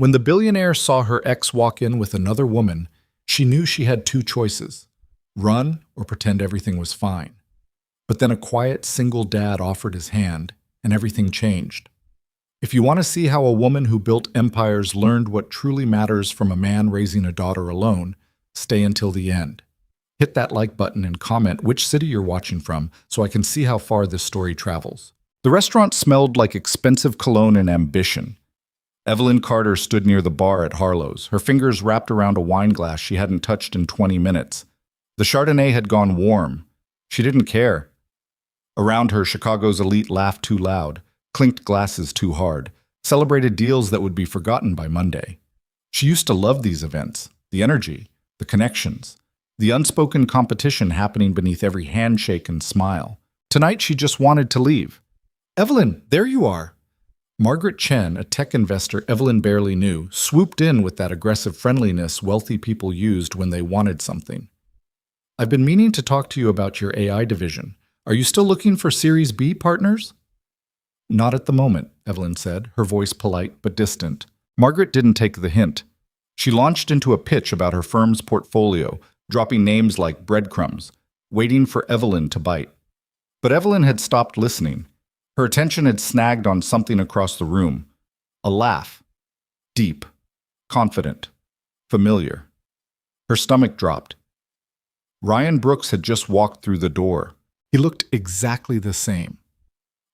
When the billionaire saw her ex walk in with another woman, she knew she had two choices: run or pretend everything was fine. But then a quiet single dad offered his hand, and everything changed. If you want to see how a woman who built empires learned what truly matters from a man raising a daughter alone, stay until the end. Hit that like button and comment which city you're watching from so I can see how far this story travels. The restaurant smelled like expensive cologne and ambition. Evelyn Carter stood near the bar at Harlow's, her fingers wrapped around a wine glass she hadn't touched in 20 minutes. The Chardonnay had gone warm. She didn't care. Around her, Chicago's elite laughed too loud, clinked glasses too hard, celebrated deals that would be forgotten by Monday. She used to love these events, the energy, the connections, the unspoken competition happening beneath every handshake and smile. Tonight, she just wanted to leave. "Evelyn, there you are." Margaret Chen, a tech investor Evelyn barely knew, swooped in with that aggressive friendliness wealthy people used when they wanted something. "I've been meaning to talk to you about your AI division. Are you still looking for Series B partners?" "Not at the moment," Evelyn said, her voice polite but distant. Margaret didn't take the hint. She launched into a pitch about her firm's portfolio, dropping names like breadcrumbs, waiting for Evelyn to bite. But Evelyn had stopped listening. Her attention had snagged on something across the room. A laugh. Deep. Confident. Familiar. Her stomach dropped. Ryan Brooks had just walked through the door. He looked exactly the same.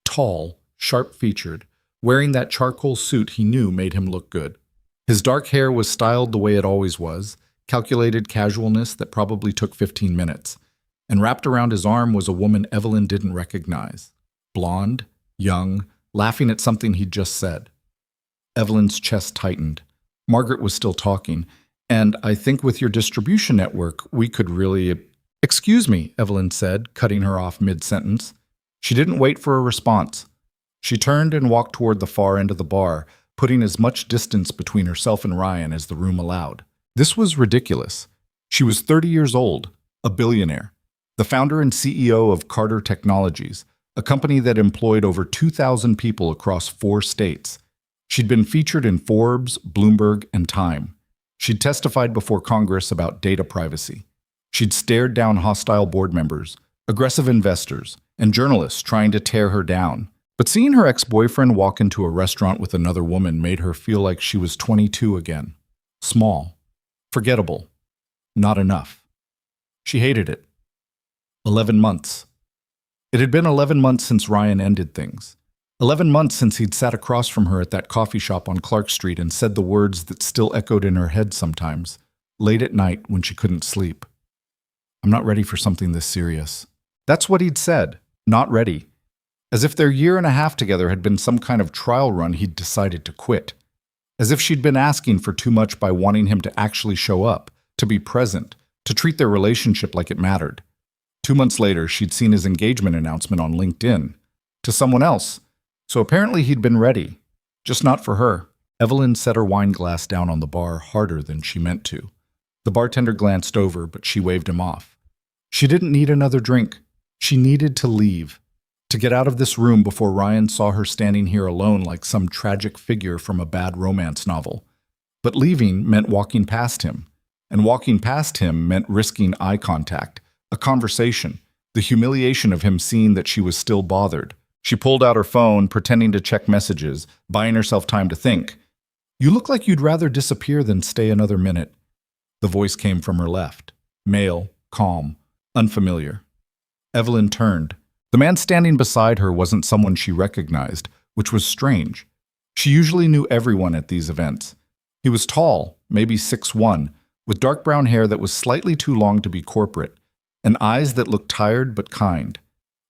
Tall, sharp-featured, wearing that charcoal suit he knew made him look good. His dark hair was styled the way it always was, calculated casualness that probably took 15 minutes. And wrapped around his arm was a woman Evelyn didn't recognize. Blonde, young, laughing at something he'd just said. Evelyn's chest tightened. Margaret was still talking. "And I think with your distribution network, we could really—" "Excuse me," Evelyn said, cutting her off mid-sentence. She didn't wait for a response. She turned and walked toward the far end of the bar, putting as much distance between herself and Ryan as the room allowed. This was ridiculous. She was 30 years old, a billionaire, the founder and CEO of Carter Technologies, a company that employed over 2,000 people across 4 states. She'd been featured in Forbes, Bloomberg, and Time. She'd testified before Congress about data privacy. She'd stared down hostile board members, aggressive investors, and journalists trying to tear her down. But seeing her ex-boyfriend walk into a restaurant with another woman made her feel like she was 22 again. Small. Forgettable. Not enough. She hated it. 11 months. It had been 11 months since Ryan ended things. 11 months since he'd sat across from her at that coffee shop on Clark Street and said the words that still echoed in her head sometimes, late at night when she couldn't sleep. "I'm not ready for something this serious." That's what he'd said. Not ready. As if their year and a half together had been some kind of trial run he'd decided to quit. As if she'd been asking for too much by wanting him to actually show up, to be present, to treat their relationship like it mattered. 2 months later, she'd seen his engagement announcement on LinkedIn. To someone else. So apparently he'd been ready. Just not for her. Evelyn set her wine glass down on the bar harder than she meant to. The bartender glanced over, but she waved him off. She didn't need another drink. She needed to leave. To get out of this room before Ryan saw her standing here alone like some tragic figure from a bad romance novel. But leaving meant walking past him. And walking past him meant risking eye contact. A conversation, the humiliation of him seeing that she was still bothered. She pulled out her phone, pretending to check messages, buying herself time to think. "You look like you'd rather disappear than stay another minute." The voice came from her left. Male, calm, unfamiliar. Evelyn turned. The man standing beside her wasn't someone she recognized, which was strange. She usually knew everyone at these events. He was tall, maybe 6'1", with dark brown hair that was slightly too long to be corporate, and eyes that looked tired but kind.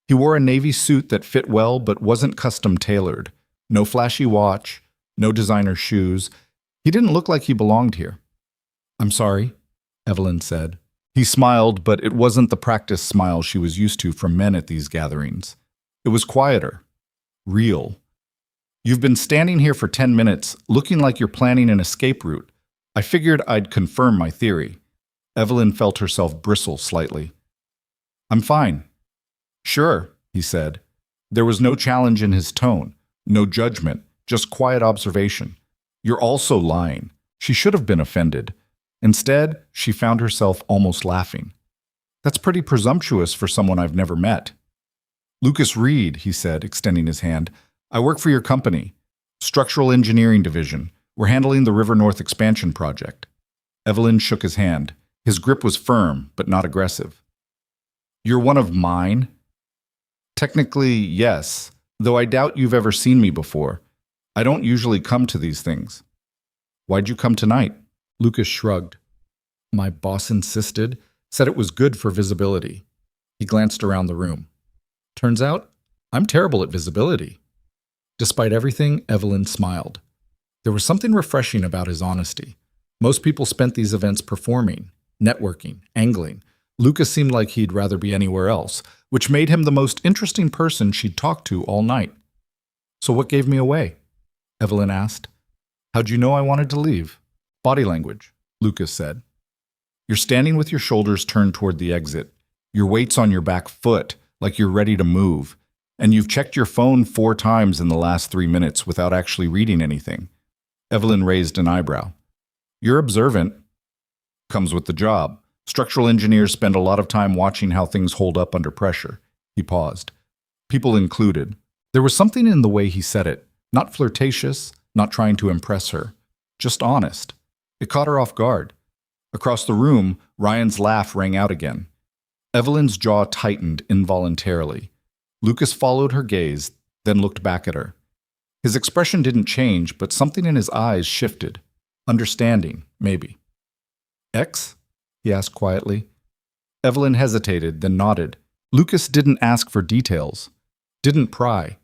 He wore a navy suit that fit well but wasn't custom-tailored. No flashy watch, no designer shoes. He didn't look like he belonged here. "I'm sorry," Evelyn said. He smiled, but it wasn't the practiced smile she was used to from men at these gatherings. It was quieter. Real. "You've been standing here for 10 minutes, looking like you're planning an escape route. I figured I'd confirm my theory." Evelyn felt herself bristle slightly. "I'm fine." "Sure," he said. There was no challenge in his tone, no judgment, just quiet observation. You're also lying. She should have been offended. Instead, she found herself almost laughing. That's pretty presumptuous for someone I've never met. Lucas Reed, he said, extending his hand. I work for your company. Structural Engineering Division. We're handling the River North expansion project. Evelyn shook his hand. His grip was firm, but not aggressive. You're one of mine? Technically, yes, though I doubt you've ever seen me before. I don't usually come to these things. Why'd you come tonight? Lucas shrugged. My boss insisted, said it was good for visibility. He glanced around the room. Turns out, I'm terrible at visibility. Despite everything, Evelyn smiled. There was something refreshing about his honesty. Most people spent these events performing, networking, angling. Lucas seemed like he'd rather be anywhere else, which made him the most interesting person she'd talked to all night. So what gave me away? Evelyn asked. How'd you know I wanted to leave? Body language, Lucas said. You're standing with your shoulders turned toward the exit. Your weight's on your back foot, like you're ready to move. And you've checked your phone 4 times in the last 3 minutes without actually reading anything. Evelyn raised an eyebrow. You're observant. Comes with the job. Structural engineers spend a lot of time watching how things hold up under pressure. He paused. People included. There was something in the way he said it. Not flirtatious, not trying to impress her. Just honest. It caught her off guard. Across the room, Ryan's laugh rang out again. Evelyn's jaw tightened involuntarily. Lucas followed her gaze, then looked back at her. His expression didn't change, but something in his eyes shifted. Understanding, maybe. X? He asked quietly. Evelyn hesitated, then nodded. Lucas didn't ask for details. Didn't pry.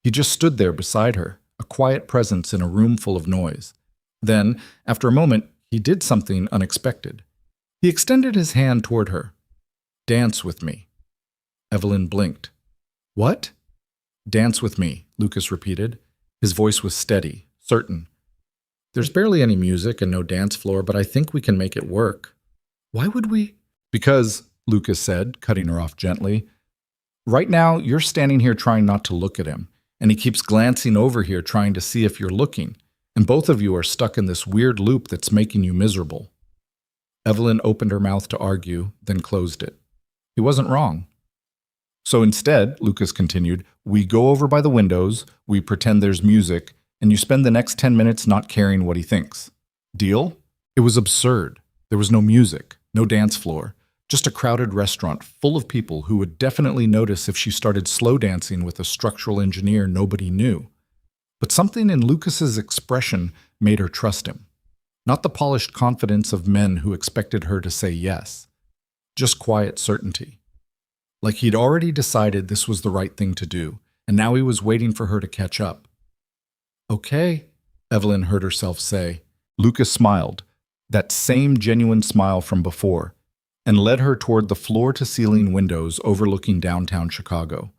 He just stood there beside her, a quiet presence in a room full of noise. Then, after a moment, he did something unexpected. He extended his hand toward her. Dance with me. Evelyn blinked. What? Dance with me, Lucas repeated. His voice was steady, certain. There's barely any music and no dance floor, but I think we can make it work. Why would we? Because, Lucas said, cutting her off gently, right now you're standing here trying not to look at him, and he keeps glancing over here trying to see if you're looking, and both of you are stuck in this weird loop that's making you miserable. Evelyn opened her mouth to argue, then closed it. He wasn't wrong. So instead, Lucas continued, we go over by the windows, we pretend there's music, and you spend the next 10 minutes not caring what he thinks. Deal? It was absurd. There was no music, no dance floor, just a crowded restaurant full of people who would definitely notice if she started slow dancing with a structural engineer nobody knew. But something in Lucas's expression made her trust him. Not the polished confidence of men who expected her to say yes. Just quiet certainty. Like he'd already decided this was the right thing to do, and now he was waiting for her to catch up. Okay, Evelyn heard herself say. Lucas smiled, that same genuine smile from before, and led her toward the floor-to-ceiling windows overlooking downtown Chicago.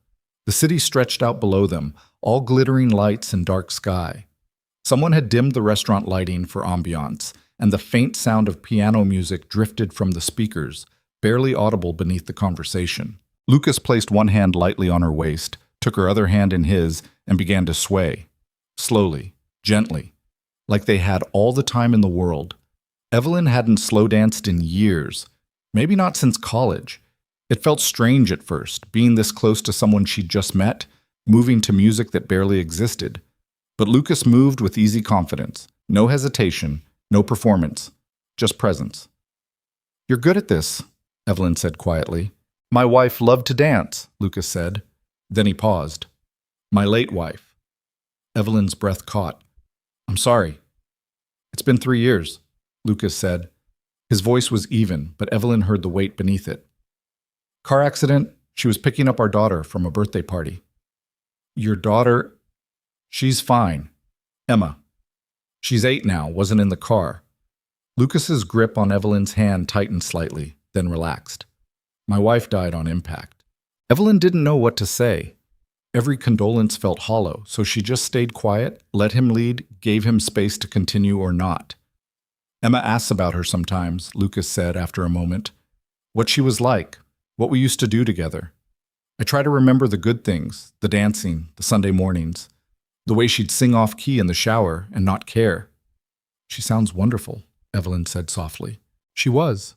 The city stretched out below them, all glittering lights and dark sky. Someone had dimmed the restaurant lighting for ambiance, and the faint sound of piano music drifted from the speakers, barely audible beneath the conversation. Lucas placed one hand lightly on her waist, took her other hand in his, and began to sway. Slowly, gently, like they had all the time in the world. Evelyn hadn't slow danced in years, maybe not since college. It felt strange at first, being this close to someone she'd just met, moving to music that barely existed. But Lucas moved with easy confidence, no hesitation, no performance, just presence. You're good at this, Evelyn said quietly. My wife loved to dance, Lucas said. Then he paused. My late wife. Evelyn's breath caught. I'm sorry. It's been 3 years, Lucas said. His voice was even, but Evelyn heard the weight beneath it. Car accident. She was picking up our daughter from a birthday party. Your daughter? She's fine. Emma. She's 8 now, wasn't in the car. Lucas's grip on Evelyn's hand tightened slightly, then relaxed. My wife died on impact. Evelyn didn't know what to say. Every condolence felt hollow, so she just stayed quiet, let him lead, gave him space to continue or not. Emma asks about her sometimes, Lucas said after a moment. What she was like, what we used to do together. I try to remember the good things, the dancing, the Sunday mornings, the way she'd sing off key in the shower and not care. She sounds wonderful, Evelyn said softly. She was.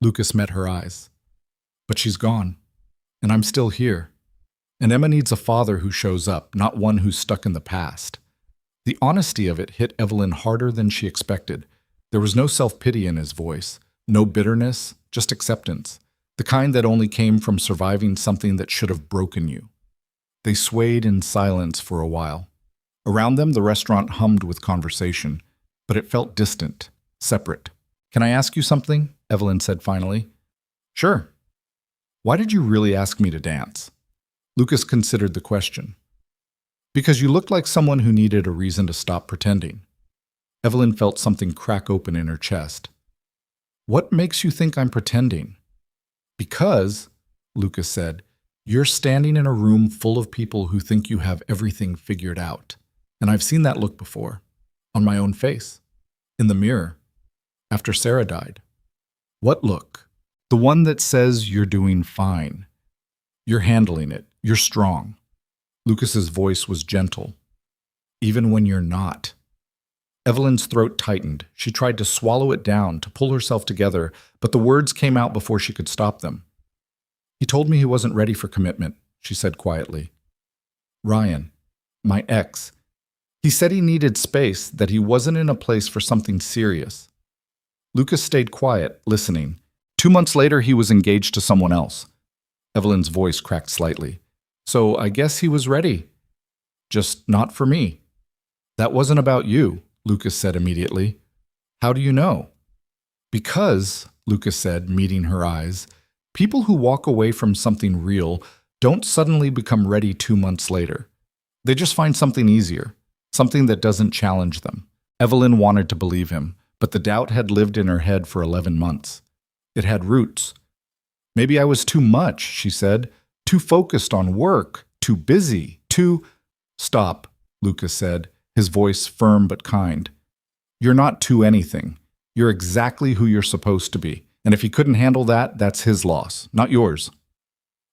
Lucas met her eyes. But she's gone, and I'm still here. And Emma needs a father who shows up, not one who's stuck in the past. The honesty of it hit Evelyn harder than she expected. There was no self-pity in his voice, no bitterness, just acceptance, the kind that only came from surviving something that should have broken you. They swayed in silence for a while. Around them, the restaurant hummed with conversation, but it felt distant, separate. "Can I ask you something?" Evelyn said finally. "Sure." "Why did you really ask me to dance?" Lucas considered the question. "Because you looked like someone who needed a reason to stop pretending." Evelyn felt something crack open in her chest. "What makes you think I'm pretending?" "Because," Lucas said, "you're standing in a room full of people who think you have everything figured out. And I've seen that look before. On my own face. In the mirror. After Sarah died." "What look?" "The one that says you're doing fine. You're handling it. You're strong." Lucas's voice was gentle. "Even when you're not." Evelyn's throat tightened. She tried to swallow it down, to pull herself together, but the words came out before she could stop them. "He told me he wasn't ready for commitment," she said quietly. "Ryan, my ex, he said he needed space, that he wasn't in a place for something serious." Lucas stayed quiet, listening. 2 months later, he was engaged to someone else. Evelyn's voice cracked slightly. "So I guess he was ready. Just not for me." "That wasn't about you," Lucas said immediately. "How do you know?" "Because," Lucas said, meeting her eyes, "people who walk away from something real don't suddenly become ready 2 months later. They just find something easier, something that doesn't challenge them." Evelyn wanted to believe him, but the doubt had lived in her head for 11 months. It had roots. "Maybe I was too much," she said. "Too focused on work, too busy, too—" "Stop," Lucas said, his voice firm but kind. "You're not too anything. You're exactly who you're supposed to be. And if he couldn't handle that, that's his loss, not yours."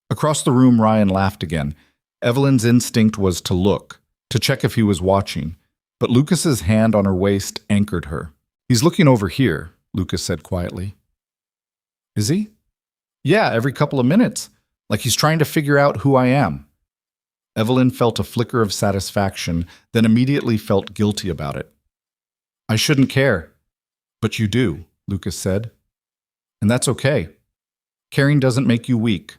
Across the room, Ryan laughed again. Evelyn's instinct was to look, to check if he was watching, but Lucas's hand on her waist anchored her. "He's looking over here," Lucas said quietly. "Is he?" "Yeah, every couple of minutes. Like he's trying to figure out who I am." Evelyn felt a flicker of satisfaction, then immediately felt guilty about it. "I shouldn't care." "But you do," Lucas said. "And that's okay. Caring doesn't make you weak.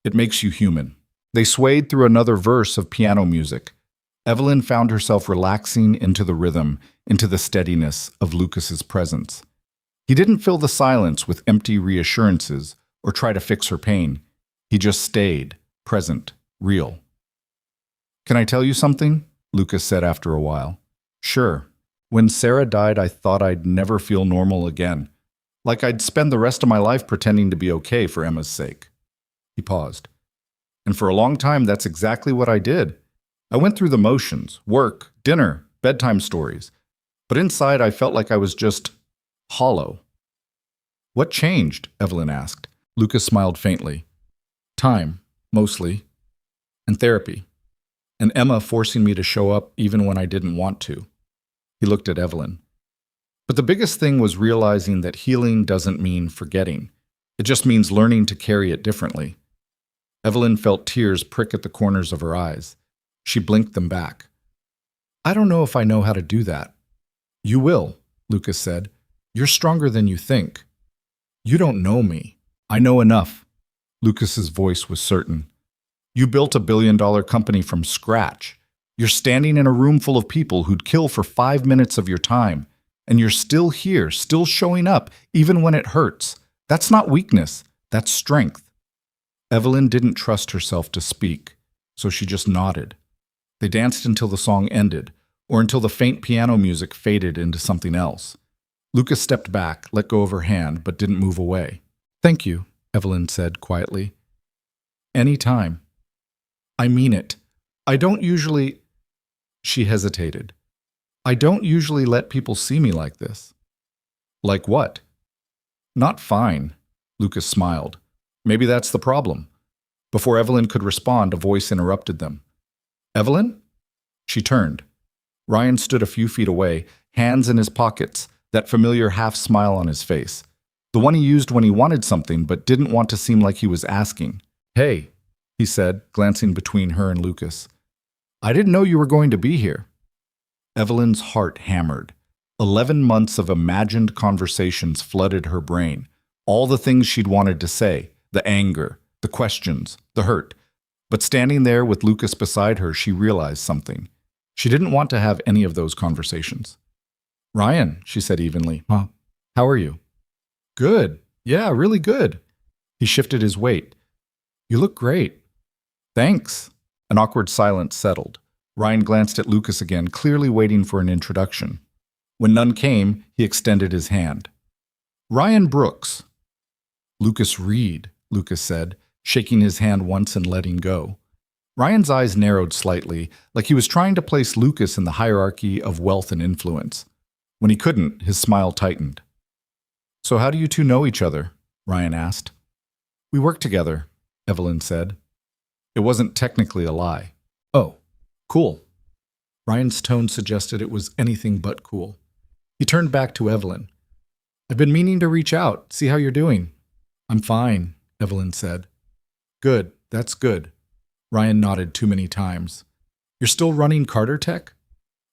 It makes you human." They swayed through another verse of piano music. Evelyn found herself relaxing into the rhythm, into the steadiness of Lucas's presence. He didn't fill the silence with empty reassurances or try to fix her pain. He just stayed, present, real. "Can I tell you something?" Lucas said after a while. "Sure. When Sarah died, I thought I'd never feel normal again. Like I'd spend the rest of my life pretending to be okay for Emma's sake." He paused. "And for a long time, that's exactly what I did. I went through the motions, work, dinner, bedtime stories. But inside, I felt like I was just hollow." "What changed?" Evelyn asked. Lucas smiled faintly. "Time, mostly. And therapy. And Emma forcing me to show up even when I didn't want to." He looked at Evelyn. "But the biggest thing was realizing that healing doesn't mean forgetting. It just means learning to carry it differently." Evelyn felt tears prick at the corners of her eyes. She blinked them back. "I don't know if I know how to do that." "You will," Lucas said. "You're stronger than you think." "You don't know me. I know enough." Lucas's voice was certain. "You built a billion-dollar company from scratch. You're standing in a room full of people who'd kill for 5 minutes of your time. And you're still here, still showing up, even when it hurts. That's not weakness. That's strength." Evelyn didn't trust herself to speak, so she just nodded. They danced until the song ended, or until the faint piano music faded into something else. Lucas stepped back, let go of her hand, but didn't move away. "Thank you," Evelyn said quietly. "Any time. I mean it. I don't usually—" She hesitated. "I don't usually let people see me like this." "Like what?" "Not fine," Lucas smiled. "Maybe that's the problem." Before Evelyn could respond, a voice interrupted them. "Evelyn?" She turned. Ryan stood a few feet away, hands in his pockets, that familiar half-smile on his face. The one he used when he wanted something but didn't want to seem like he was asking. "Hey," he said, glancing between her and Lucas. "I didn't know you were going to be here." Evelyn's heart hammered. 11 months of imagined conversations flooded her brain. All the things she'd wanted to say, the anger, the questions, the hurt. But standing there with Lucas beside her, she realized something. She didn't want to have any of those conversations. "Ryan," she said evenly. "Huh? How are you?" "Good. Yeah, really good." He shifted his weight. "You look great." "Thanks." An awkward silence settled. Ryan glanced at Lucas again, clearly waiting for an introduction. When none came, he extended his hand. "Ryan Brooks." "Lucas Reed," Lucas said, shaking his hand once and letting go. Ryan's eyes narrowed slightly, like he was trying to place Lucas in the hierarchy of wealth and influence. When he couldn't, his smile tightened. "So how do you two know each other?" Ryan asked. "We work together," Evelyn said. It wasn't technically a lie. "Oh, cool." Ryan's tone suggested it was anything but cool. He turned back to Evelyn. "I've been meaning to reach out, see how you're doing." "I'm fine," Evelyn said. "Good, that's good." Ryan nodded too many times. "You're still running Carter Tech?"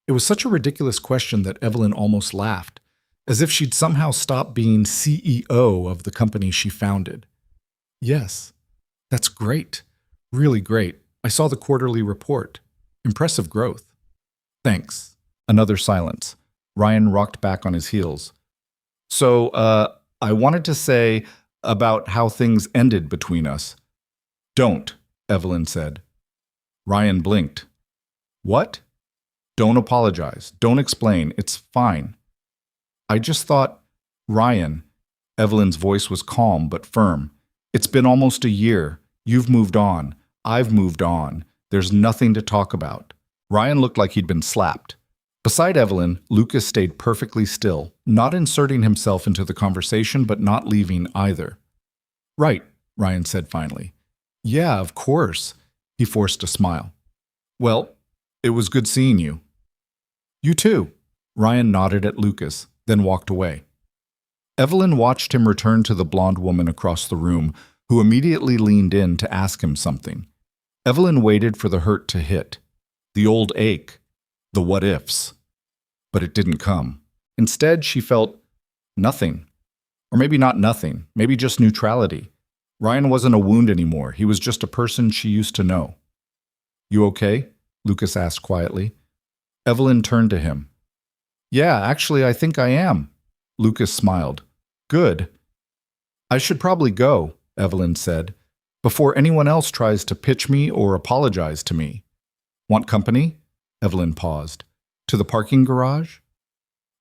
It was such a ridiculous question that Evelyn almost laughed, as if she'd somehow stopped being CEO of the company she founded. "Yes, that's great. Really great. I saw the quarterly report. Impressive growth." "Thanks." Another silence. Ryan rocked back on his heels. "So, I wanted to say about how things ended between us." "Don't," Evelyn said. Ryan blinked. "What?" "Don't apologize. Don't explain. It's fine." "I just thought, Ryan," Evelyn's voice was calm but firm. "It's been almost a year. You've moved on. I've moved on. There's nothing to talk about." Ryan looked like he'd been slapped. Beside Evelyn, Lucas stayed perfectly still, not inserting himself into the conversation but not leaving either. "Right," Ryan said finally. "Yeah, of course." He forced a smile. "Well, it was good seeing you." "You too." Ryan nodded at Lucas, then walked away. Evelyn watched him return to the blonde woman across the room, who immediately leaned in to ask him something. Evelyn waited for the hurt to hit. The old ache. The what-ifs. But it didn't come. Instead, she felt nothing. Or maybe not nothing, maybe just neutrality. Ryan wasn't a wound anymore. He was just a person she used to know. "You okay?" Lucas asked quietly. Evelyn turned to him. "Yeah, actually, I think I am." Lucas smiled. "Good." "I should probably go," Evelyn said, "before anyone else tries to pitch me or apologize to me." "Want company?" Evelyn paused. "To the parking garage?"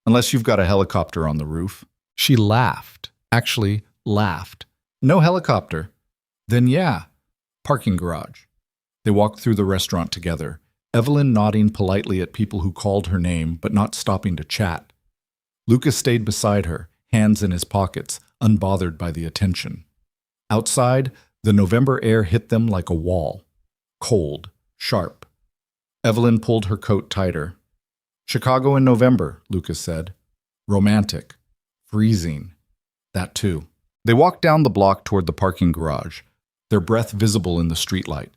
"Unless you've got a helicopter on the roof." She laughed. Actually, laughed. "No helicopter." "Then yeah, parking garage." They walked through the restaurant together, Evelyn nodding politely at people who called her name but not stopping to chat. Lucas stayed beside her, hands in his pockets, unbothered by the attention. Outside, the November air hit them like a wall. Cold, sharp. Evelyn pulled her coat tighter. "Chicago in November," Lucas said. "Romantic. Freezing." That too. They walked down the block toward the parking garage, their breath visible in the streetlight.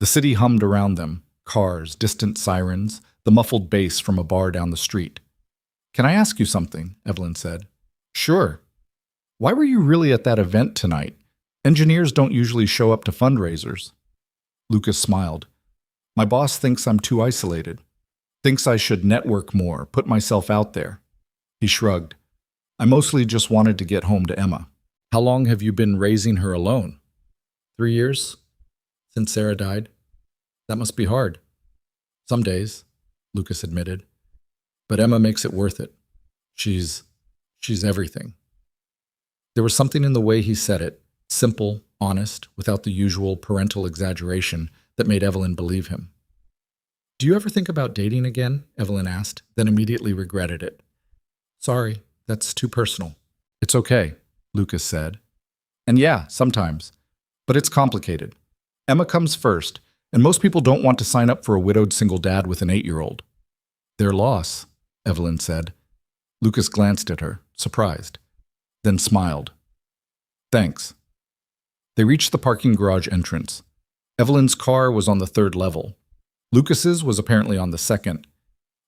The city hummed around them, cars, distant sirens, the muffled bass from a bar down the street. "Can I ask you something?" Evelyn said. "Sure." "Why were you really at that event tonight? Engineers don't usually show up to fundraisers." Lucas smiled. "My boss thinks I'm too isolated. Thinks I should network more, put myself out there." He shrugged. "I mostly just wanted to get home to Emma." "How long have you been raising her alone?" 3 years. Since Sarah died. That must be hard." "Some days," Lucas admitted. "But Emma makes it worth it. She's everything." There was something in the way he said it, simple, honest, without the usual parental exaggeration, that made Evelyn believe him. "Do you ever think about dating again?" Evelyn asked, then immediately regretted it. "Sorry, that's too personal." "It's okay," Lucas said. "And yeah, sometimes. But it's complicated. Emma comes first, and most people don't want to sign up for a widowed single dad with an 8-year-old. Their loss," Evelyn said. Lucas glanced at her, surprised, then smiled. Thanks. They reached the parking garage entrance. Evelyn's car was on the third level. Lucas's was apparently on the second.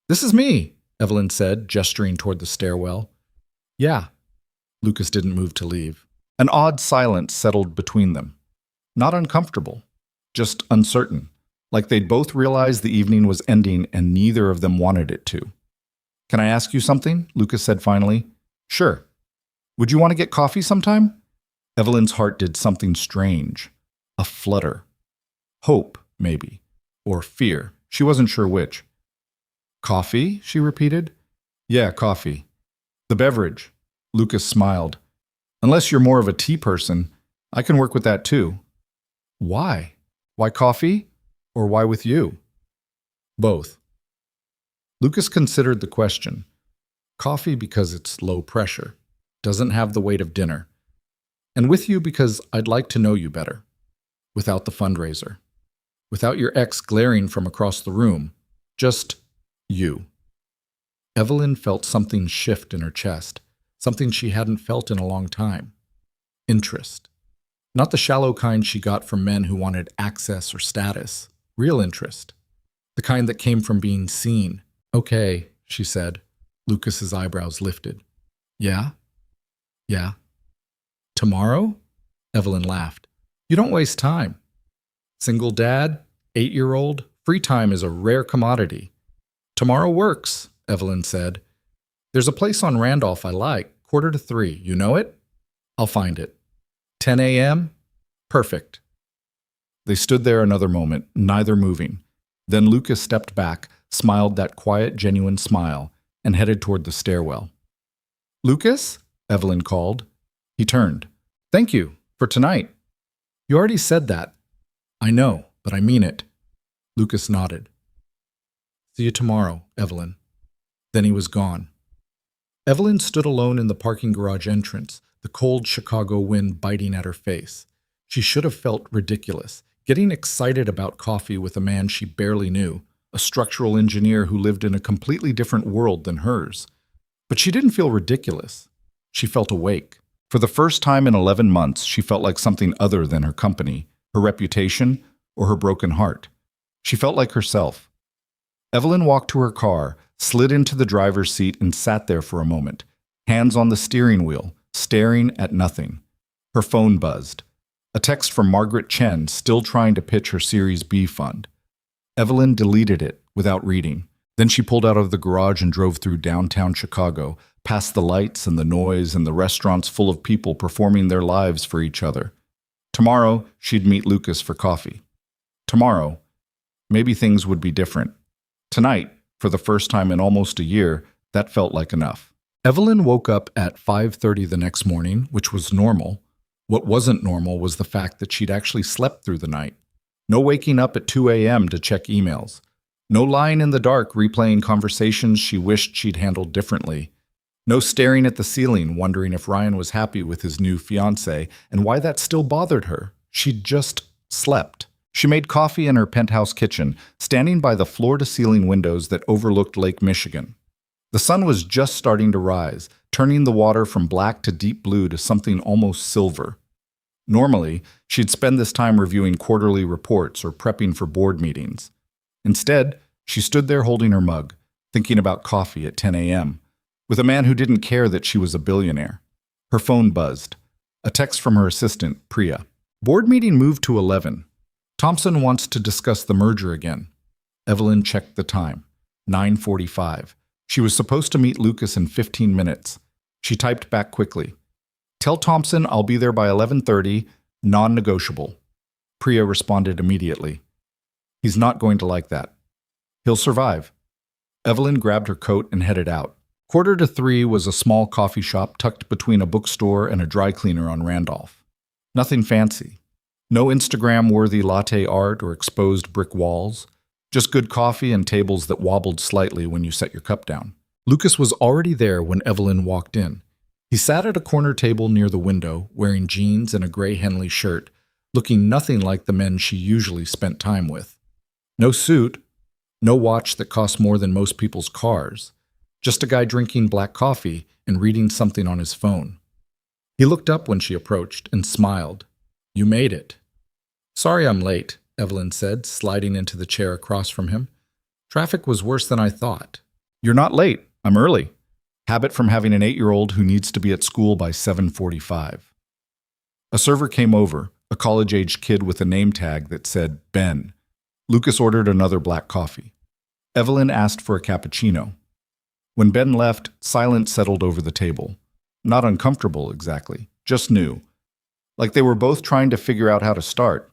This is me, Evelyn said, gesturing toward the stairwell. Yeah. Lucas didn't move to leave. An odd silence settled between them. Not uncomfortable, just uncertain, like they'd both realized the evening was ending and neither of them wanted it to. Can I ask you something? Lucas said finally. Sure. Would you want to get coffee sometime? Evelyn's heart did something strange. A flutter. Hope, maybe. Or fear. She wasn't sure which. Coffee? She repeated. Yeah, coffee. The beverage. Lucas smiled. Unless you're more of a tea person, I can work with that too. Why? Why coffee? Or why with you? Both. Lucas considered the question. Coffee because it's low pressure, doesn't have the weight of dinner. And with you because I'd like to know you better. Without the fundraiser. Without your ex glaring from across the room. Just you. Evelyn felt something shift in her chest, something she hadn't felt in a long time. Interest. Not the shallow kind she got from men who wanted access or status. Real interest. The kind that came from being seen. Okay, she said. Lucas's eyebrows lifted. Yeah? Yeah. Tomorrow? Evelyn laughed. You don't waste time. Single dad, 8-year-old, free time is a rare commodity. Tomorrow works, Evelyn said. There's a place on Randolph I like, 2:45. You know it? I'll find it. 10 a.m.? Perfect. They stood there another moment, neither moving. Then Lucas stepped back, smiled that quiet, genuine smile, and headed toward the stairwell. Lucas? Evelyn called. He turned. Thank you, for tonight. You already said that. I know, but I mean it. Lucas nodded. See you tomorrow, Evelyn. Then he was gone. Evelyn stood alone in the parking garage entrance, the cold Chicago wind biting at her face. She should have felt ridiculous, getting excited about coffee with a man she barely knew, a structural engineer who lived in a completely different world than hers. But she didn't feel ridiculous. She felt awake. For the first time in 11 months, she felt like something other than her company, her reputation, or her broken heart. She felt like herself. Evelyn walked to her car, slid into the driver's seat, and sat there for a moment, hands on the steering wheel, staring at nothing. Her phone buzzed. A text from Margaret Chen, still trying to pitch her Series B fund. Evelyn deleted it without reading. Then she pulled out of the garage and drove through downtown Chicago, past the lights and the noise and the restaurants full of people performing their lives for each other. Tomorrow, she'd meet Lucas for coffee. Tomorrow, maybe things would be different. Tonight, for the first time in almost a year, that felt like enough. Evelyn woke up at 5:30 the next morning, which was normal. What wasn't normal was the fact that she'd actually slept through the night. No waking up at 2 a.m. to check emails. No lying in the dark replaying conversations she wished she'd handled differently. No staring at the ceiling wondering if Ryan was happy with his new fiancé and why that still bothered her. She'd just slept. She made coffee in her penthouse kitchen, standing by the floor-to-ceiling windows that overlooked Lake Michigan. The sun was just starting to rise, turning the water from black to deep blue to something almost silver. Normally, she'd spend this time reviewing quarterly reports or prepping for board meetings. Instead, she stood there holding her mug, thinking about coffee at 10 a.m., with a man who didn't care that she was a billionaire. Her phone buzzed. A text from her assistant, Priya. Board meeting moved to 11. Thompson wants to discuss the merger again. Evelyn checked the time. 9:45. She was supposed to meet Lucas in 15 minutes. She typed back quickly. Tell Thompson I'll be there by 11:30, non-negotiable. Priya responded immediately. He's not going to like that. He'll survive. Evelyn grabbed her coat and headed out. 2:45 was a small coffee shop tucked between a bookstore and a dry cleaner on Randolph. Nothing fancy. No Instagram-worthy latte art or exposed brick walls. Just good coffee and tables that wobbled slightly when you set your cup down. Lucas was already there when Evelyn walked in. He sat at a corner table near the window, wearing jeans and a gray Henley shirt, looking nothing like the men she usually spent time with. No suit, no watch that cost more than most people's cars. Just a guy drinking black coffee and reading something on his phone. He looked up when she approached and smiled. "You made it." "Sorry I'm late," Evelyn said, sliding into the chair across from him. "Traffic was worse than I thought." "You're not late. I'm early." Habit from having an 8-year-old who needs to be at school by 7:45. A server came over, a college-aged kid with a name tag that said Ben. Lucas ordered another black coffee. Evelyn asked for a cappuccino. When Ben left, silence settled over the table. Not uncomfortable, exactly, just new. Like they were both trying to figure out how to start.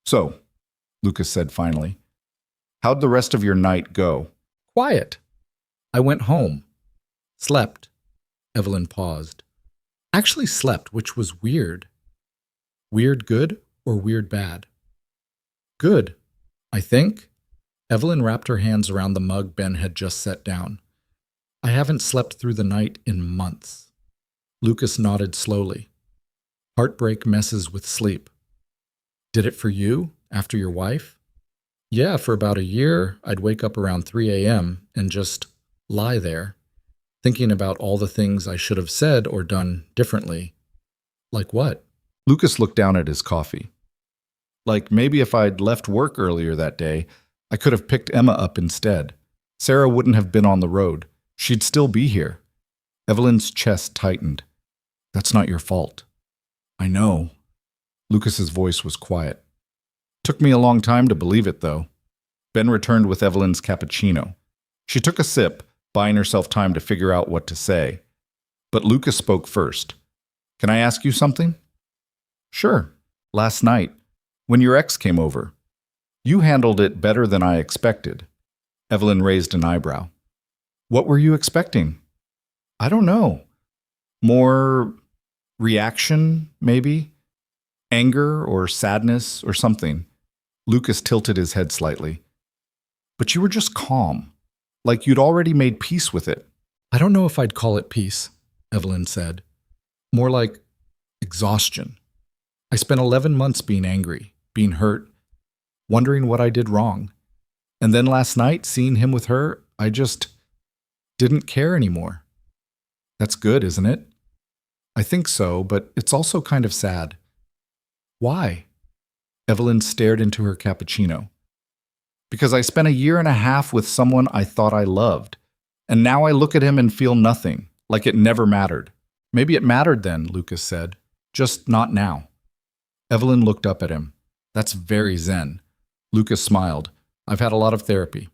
"So," Lucas said finally, "how'd the rest of your night go?" "Quiet. I went home. Slept." Evelyn paused. "Actually slept, which was weird." "Weird good or weird bad?" "Good, I think." Evelyn wrapped her hands around the mug Ben had just set down. "I haven't slept through the night in months." Lucas nodded slowly. "Heartbreak messes with sleep." "Did it for you, after your wife?" "Yeah, for about a year, I'd wake up around 3 a.m. and just lie there, thinking about all the things I should have said or done differently." "Like what?" Lucas looked down at his coffee. "Like maybe if I'd left work earlier that day, I could have picked Emma up instead. Sarah wouldn't have been on the road. She'd still be here." Evelyn's chest tightened. "That's not your fault." "I know." Lucas's voice was quiet. "Took me a long time to believe it, though." Ben returned with Evelyn's cappuccino. She took a sip, buying herself time to figure out what to say. But Lucas spoke first. "Can I ask you something?" "Sure. Last night, when your ex came over, you handled it better than I expected." Evelyn raised an eyebrow. "What were you expecting?" "I don't know. More reaction, maybe? Anger or sadness or something." Lucas tilted his head slightly. "But you were just calm, like you'd already made peace with it." "I don't know if I'd call it peace," Evelyn said. "More like exhaustion. I spent 11 months being angry, being hurt, wondering what I did wrong. And then last night, seeing him with her, I just didn't care anymore." "That's good, isn't it?" "I think so, but it's also kind of sad." "Why?" Evelyn stared into her cappuccino. "Because I spent a year and a half with someone I thought I loved, and now I look at him and feel nothing, like it never mattered." "Maybe it mattered then," Lucas said. "Just not now." Evelyn looked up at him. "That's very zen." Lucas smiled. "I've had a lot of therapy."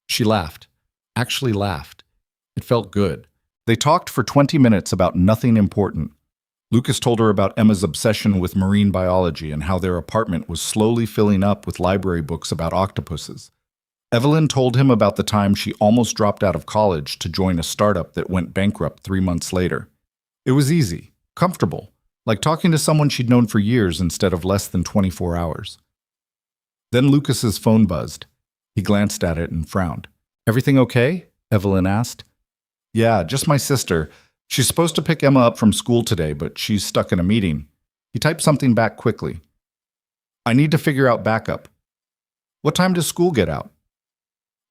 She laughed. Actually laughed. It felt good. They talked for 20 minutes about nothing important. Lucas told her about Emma's obsession with marine biology and how their apartment was slowly filling up with library books about octopuses. Evelyn told him about the time she almost dropped out of college to join a startup that went bankrupt 3 months later. It was easy, comfortable, like talking to someone she'd known for years instead of less than 24 hours. Then Lucas's phone buzzed. He glanced at it and frowned. "Everything okay?" Evelyn asked. "Yeah, just my sister. She's supposed to pick Emma up from school today, but she's stuck in a meeting." He typed something back quickly. "I need to figure out backup." "What time does school get out?"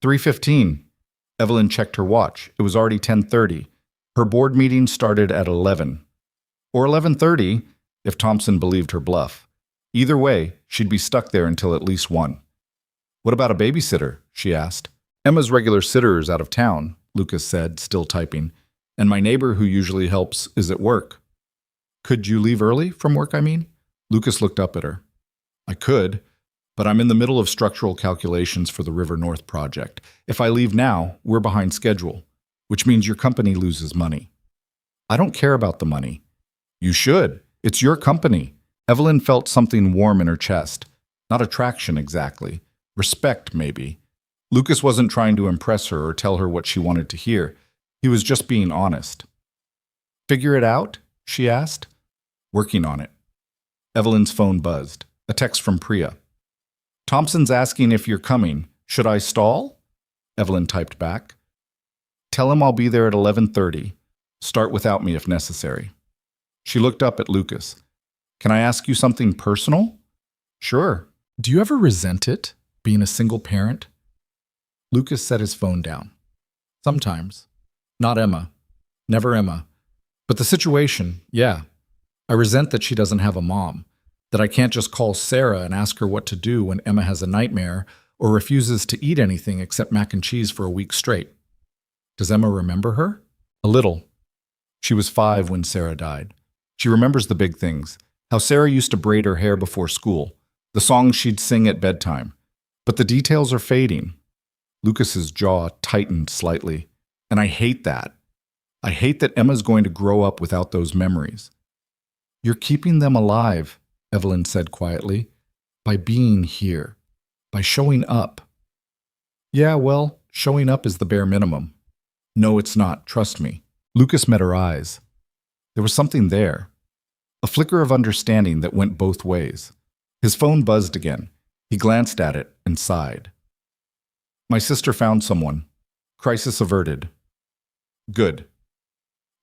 3:15. Evelyn checked her watch. It was already 10:30. Her board meeting started at 11. Or 11:30, if Thompson believed her bluff. Either way, she'd be stuck there until at least 1. "What about a babysitter?" she asked. "Emma's regular sitter is out of town," Lucas said, still typing. "And my neighbor who usually helps is at work." "Could you leave early from work, I mean?" Lucas looked up at her. "I could, but I'm in the middle of structural calculations for the River North project. If I leave now, we're behind schedule, which means your company loses money." "I don't care about the money." "You should. It's your company." Evelyn felt something warm in her chest. Not attraction exactly. Respect, maybe. Lucas wasn't trying to impress her or tell her what she wanted to hear. He was just being honest. "Figure it out?" she asked. "Working on it." Evelyn's phone buzzed. A text from Priya. "Thompson's asking if you're coming. Should I stall?" Evelyn typed back. "Tell him I'll be there at 11:30. Start without me if necessary." She looked up at Lucas. "Can I ask you something personal?" "Sure." "Do you ever resent it, being a single parent?" Lucas set his phone down. Sometimes. Not Emma. Never Emma. But the situation, yeah. I resent that she doesn't have a mom, that I can't just call Sarah and ask her what to do when Emma has a nightmare or refuses to eat anything except mac and cheese for a week straight. Does Emma remember her? A little. She was 5 when Sarah died. She remembers the big things, how Sarah used to braid her hair before school, the songs she'd sing at bedtime. But the details are fading. Lucas's jaw tightened slightly, and I hate that. I hate that Emma's going to grow up without those memories. You're keeping them alive, Evelyn said quietly, by being here, by showing up. Yeah, well, showing up is the bare minimum. No, it's not, trust me. Lucas met her eyes. There was something there, a flicker of understanding that went both ways. His phone buzzed again. He glanced at it and sighed. My sister found someone. Crisis averted. Good.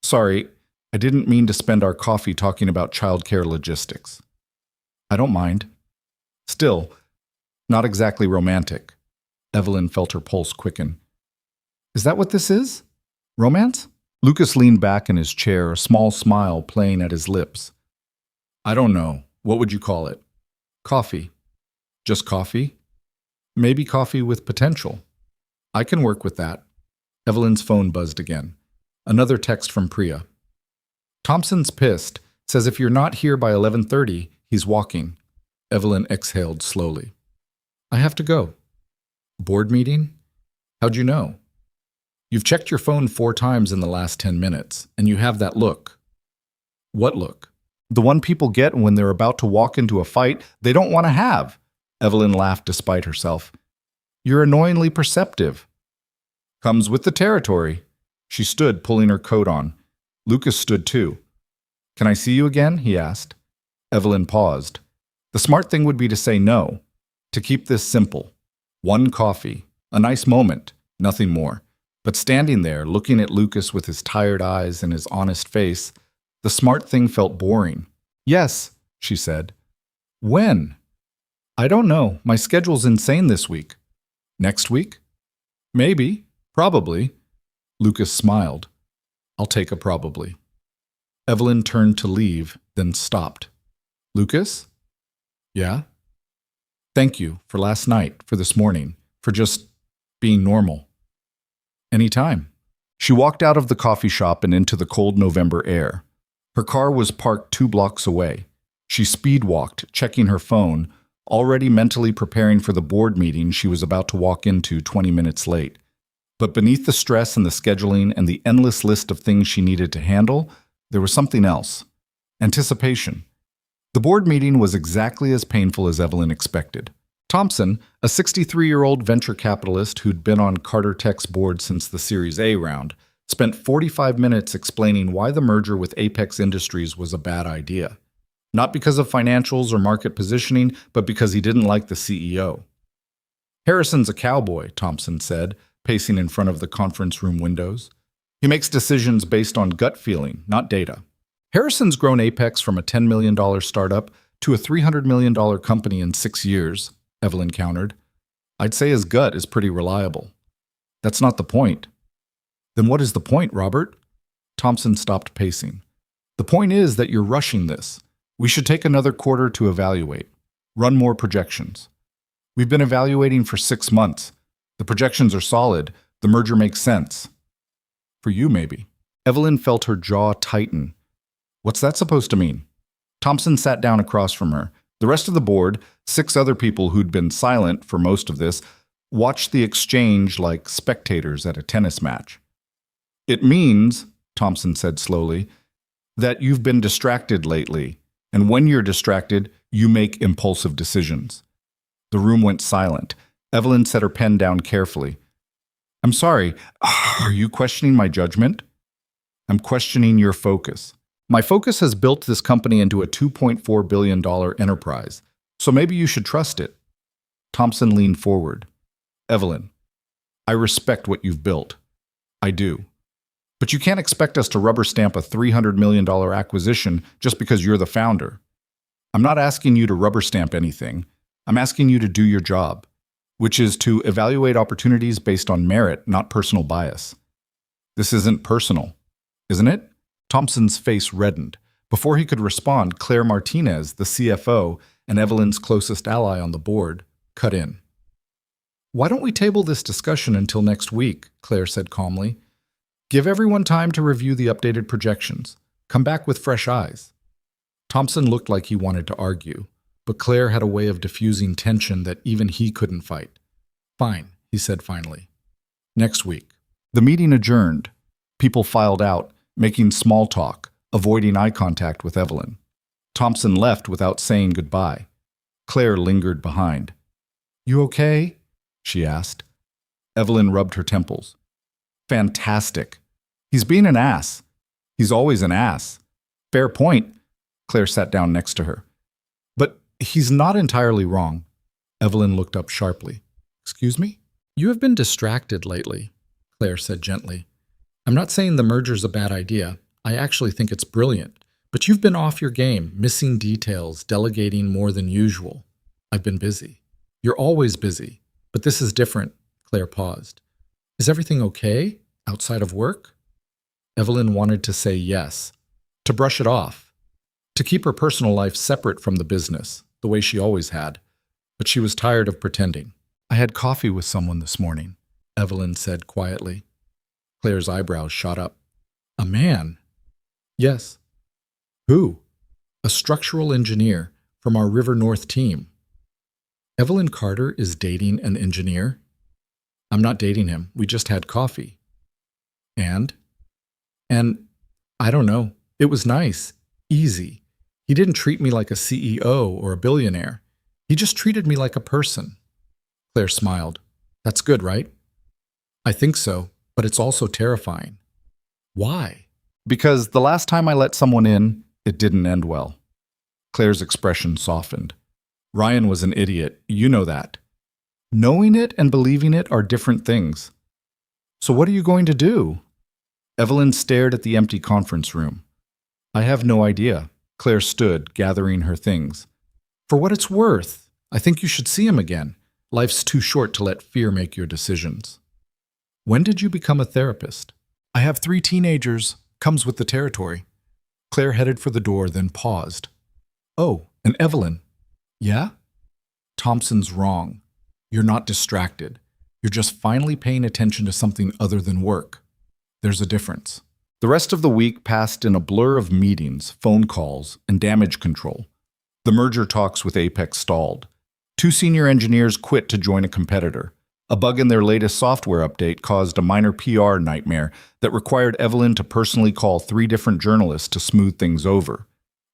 Sorry, I didn't mean to spend our coffee talking about childcare logistics. I don't mind. Still, not exactly romantic. Evelyn felt her pulse quicken. Is that what this is? Romance? Lucas leaned back in his chair, a small smile playing at his lips. I don't know. What would you call it? Coffee. Just coffee? Maybe coffee with potential. I can work with that. Evelyn's phone buzzed again. Another text from Priya. Thompson's pissed, says if you're not here by 11:30, he's walking. Evelyn exhaled slowly. I have to go. Board meeting? How'd you know? You've checked your phone 4 times in the last 10 minutes, and you have that look. What look? The one people get when they're about to walk into a fight they don't want to have. Evelyn laughed despite herself. You're annoyingly perceptive. Comes with the territory. She stood, pulling her coat on. Lucas stood too. Can I see you again? He asked. Evelyn paused. The smart thing would be to say no, to keep this simple. One coffee, a nice moment, nothing more. But standing there, looking at Lucas with his tired eyes and his honest face, the smart thing felt boring. Yes, she said. When? I don't know. My schedule's insane this week. Next week? Maybe. Probably. Lucas smiled. I'll take a probably. Evelyn turned to leave, then stopped. Lucas? Yeah? Thank you for last night, for this morning, for just being normal. Anytime. She walked out of the coffee shop and into the cold November air. Her car was parked 2 blocks away. She speed-walked, checking her phone, already mentally preparing for the board meeting she was about to walk into 20 minutes late. But beneath the stress and the scheduling and the endless list of things she needed to handle, there was something else. Anticipation. The board meeting was exactly as painful as Evelyn expected. Thompson, a 63-year-old venture capitalist who'd been on Carter Tech's board since the Series A round, spent 45 minutes explaining why the merger with Apex Industries was a bad idea. Not because of financials or market positioning, but because he didn't like the CEO. Harrison's a cowboy, Thompson said, pacing in front of the conference room windows. He makes decisions based on gut feeling, not data. Harrison's grown Apex from a $10 million startup to a $300 million company in 6 years, Evelyn countered. I'd say his gut is pretty reliable. That's not the point. Then what is the point, Robert? Thompson stopped pacing. The point is that you're rushing this. We should take another quarter to evaluate. Run more projections. We've been evaluating for 6 months. The projections are solid. The merger makes sense. For you, maybe. Evelyn felt her jaw tighten. What's that supposed to mean? Thompson sat down across from her. The rest of the board, 6 other people who'd been silent for most of this, watched the exchange like spectators at a tennis match. It means, Thompson said slowly, that you've been distracted lately, and when you're distracted, you make impulsive decisions. The room went silent. Evelyn set her pen down carefully. I'm sorry, are you questioning my judgment? I'm questioning your focus. My focus has built this company into a $2.4 billion enterprise, so maybe you should trust it. Thompson leaned forward. Evelyn, I respect what you've built. I do. But you can't expect us to rubber stamp a $300 million acquisition just because you're the founder. I'm not asking you to rubber stamp anything. I'm asking you to do your job, which is to evaluate opportunities based on merit, not personal bias. This isn't personal, isn't it? Thompson's face reddened. Before he could respond, Claire Martinez, the CFO and Evelyn's closest ally on the board, cut in. Why don't we table this discussion until next week? Claire said calmly. Give everyone time to review the updated projections. Come back with fresh eyes. Thompson looked like he wanted to argue, but Claire had a way of diffusing tension that even he couldn't fight. Fine, he said finally. Next week. The meeting adjourned. People filed out, making small talk, avoiding eye contact with Evelyn. Thompson left without saying goodbye. Claire lingered behind. You okay? She asked. Evelyn rubbed her temples. Fantastic. He's being an ass. He's always an ass. Fair point. Claire sat down next to her. But he's not entirely wrong. Evelyn looked up sharply. Excuse me? You have been distracted lately, Claire said gently. I'm not saying the merger's a bad idea. I actually think it's brilliant. But you've been off your game, missing details, delegating more than usual. I've been busy. You're always busy. But this is different. Claire paused. Is everything okay? Outside of work? Evelyn wanted to say yes. To brush it off. To keep her personal life separate from the business, the way she always had. But she was tired of pretending. I had coffee with someone this morning, Evelyn said quietly. Claire's eyebrows shot up. A man? Yes. Who? A structural engineer from our River North team. Evelyn Carter is dating an engineer? I'm not dating him. We just had coffee. And I don't know. It was nice. Easy. He didn't treat me like a CEO or a billionaire. He just treated me like a person. Claire smiled. That's good, right? I think so, but it's also terrifying. Why? Because the last time I let someone in, it didn't end well. Claire's expression softened. Ryan was an idiot. You know that. Knowing it and believing it are different things. So what are you going to do? Evelyn stared at the empty conference room. I have no idea. Claire stood, gathering her things. For what it's worth, I think you should see him again. Life's too short to let fear make your decisions. When did you become a therapist? I have 3 teenagers. Comes with the territory. Claire headed for the door, then paused. Oh, and Evelyn. Yeah? Thompson's wrong. You're not distracted. You're just finally paying attention to something other than work. There's a difference. The rest of the week passed in a blur of meetings, phone calls, and damage control. The merger talks with Apex stalled. 2 senior engineers quit to join a competitor. A bug in their latest software update caused a minor PR nightmare that required Evelyn to personally call 3 different journalists to smooth things over.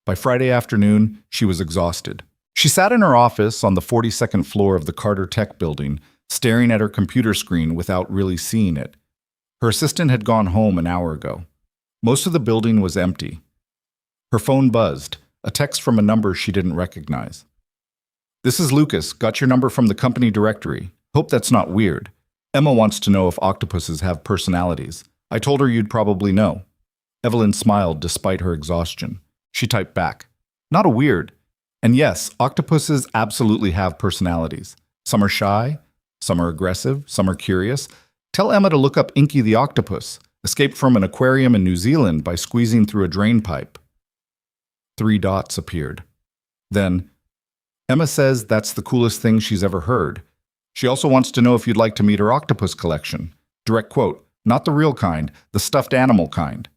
By Friday afternoon, she was exhausted. She sat in her office on the 42nd floor of the Carter Tech building, staring at her computer screen without really seeing it. Her assistant had gone home an hour ago. Most of the building was empty. Her phone buzzed, a text from a number she didn't recognize. This is Lucas. Got your number from the company directory. Hope that's not weird. Emma wants to know if octopuses have personalities. I told her you'd probably know. Evelyn smiled despite her exhaustion. She typed back. Not a weird. And yes, octopuses absolutely have personalities. Some are shy, some are aggressive, some are curious. Tell Emma to look up Inky the octopus, escaped from an aquarium in New Zealand by squeezing through a drain pipe. 3 dots appeared. Then, Emma says that's the coolest thing she's ever heard. She also wants to know if you'd like to meet her octopus collection. Direct quote, not the real kind, the stuffed animal kind.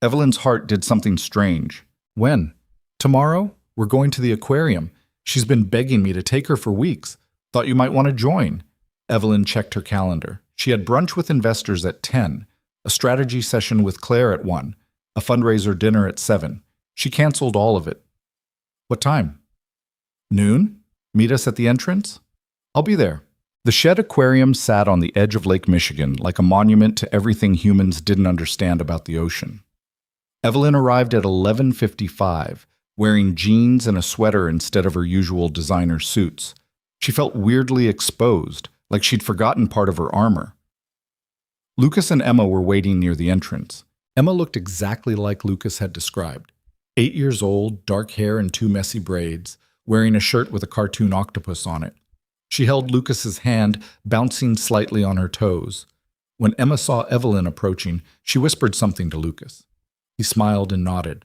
Evelyn's heart did something strange. When? Tomorrow? We're going to the aquarium. She's been begging me to take her for weeks. Thought you might want to join. Evelyn checked her calendar. She had brunch with investors at 10, a strategy session with Claire at 1, a fundraiser dinner at 7. She canceled all of it. What time? Noon? Meet us at the entrance? I'll be there. The Shed Aquarium sat on the edge of Lake Michigan like a monument to everything humans didn't understand about the ocean. Evelyn arrived at 11:55, wearing jeans and a sweater instead of her usual designer suits. She felt weirdly exposed, like she'd forgotten part of her armor. Lucas and Emma were waiting near the entrance. Emma looked exactly like Lucas had described. 8 years old, dark hair and 2 messy braids, wearing a shirt with a cartoon octopus on it. She held Lucas's hand, bouncing slightly on her toes. When Emma saw Evelyn approaching, she whispered something to Lucas. He smiled and nodded.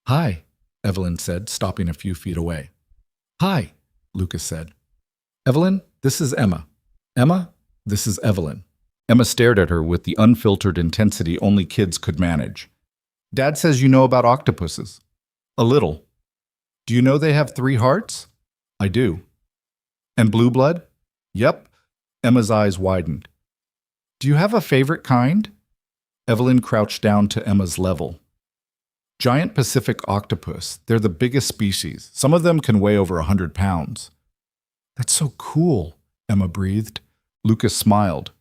Hi, Evelyn said, stopping a few feet away. Hi, Lucas said. Evelyn, this is Emma. Emma, this is Evelyn. Emma stared at her with the unfiltered intensity only kids could manage. Dad says you know about octopuses. A little. Do you know they have 3 hearts? I do. And blue blood? Yep. Emma's eyes widened. Do you have a favorite kind? Evelyn crouched down to Emma's level. Giant Pacific octopus. They're the biggest species. Some of them can weigh over 100 pounds. That's so cool, Emma breathed. Lucas smiled.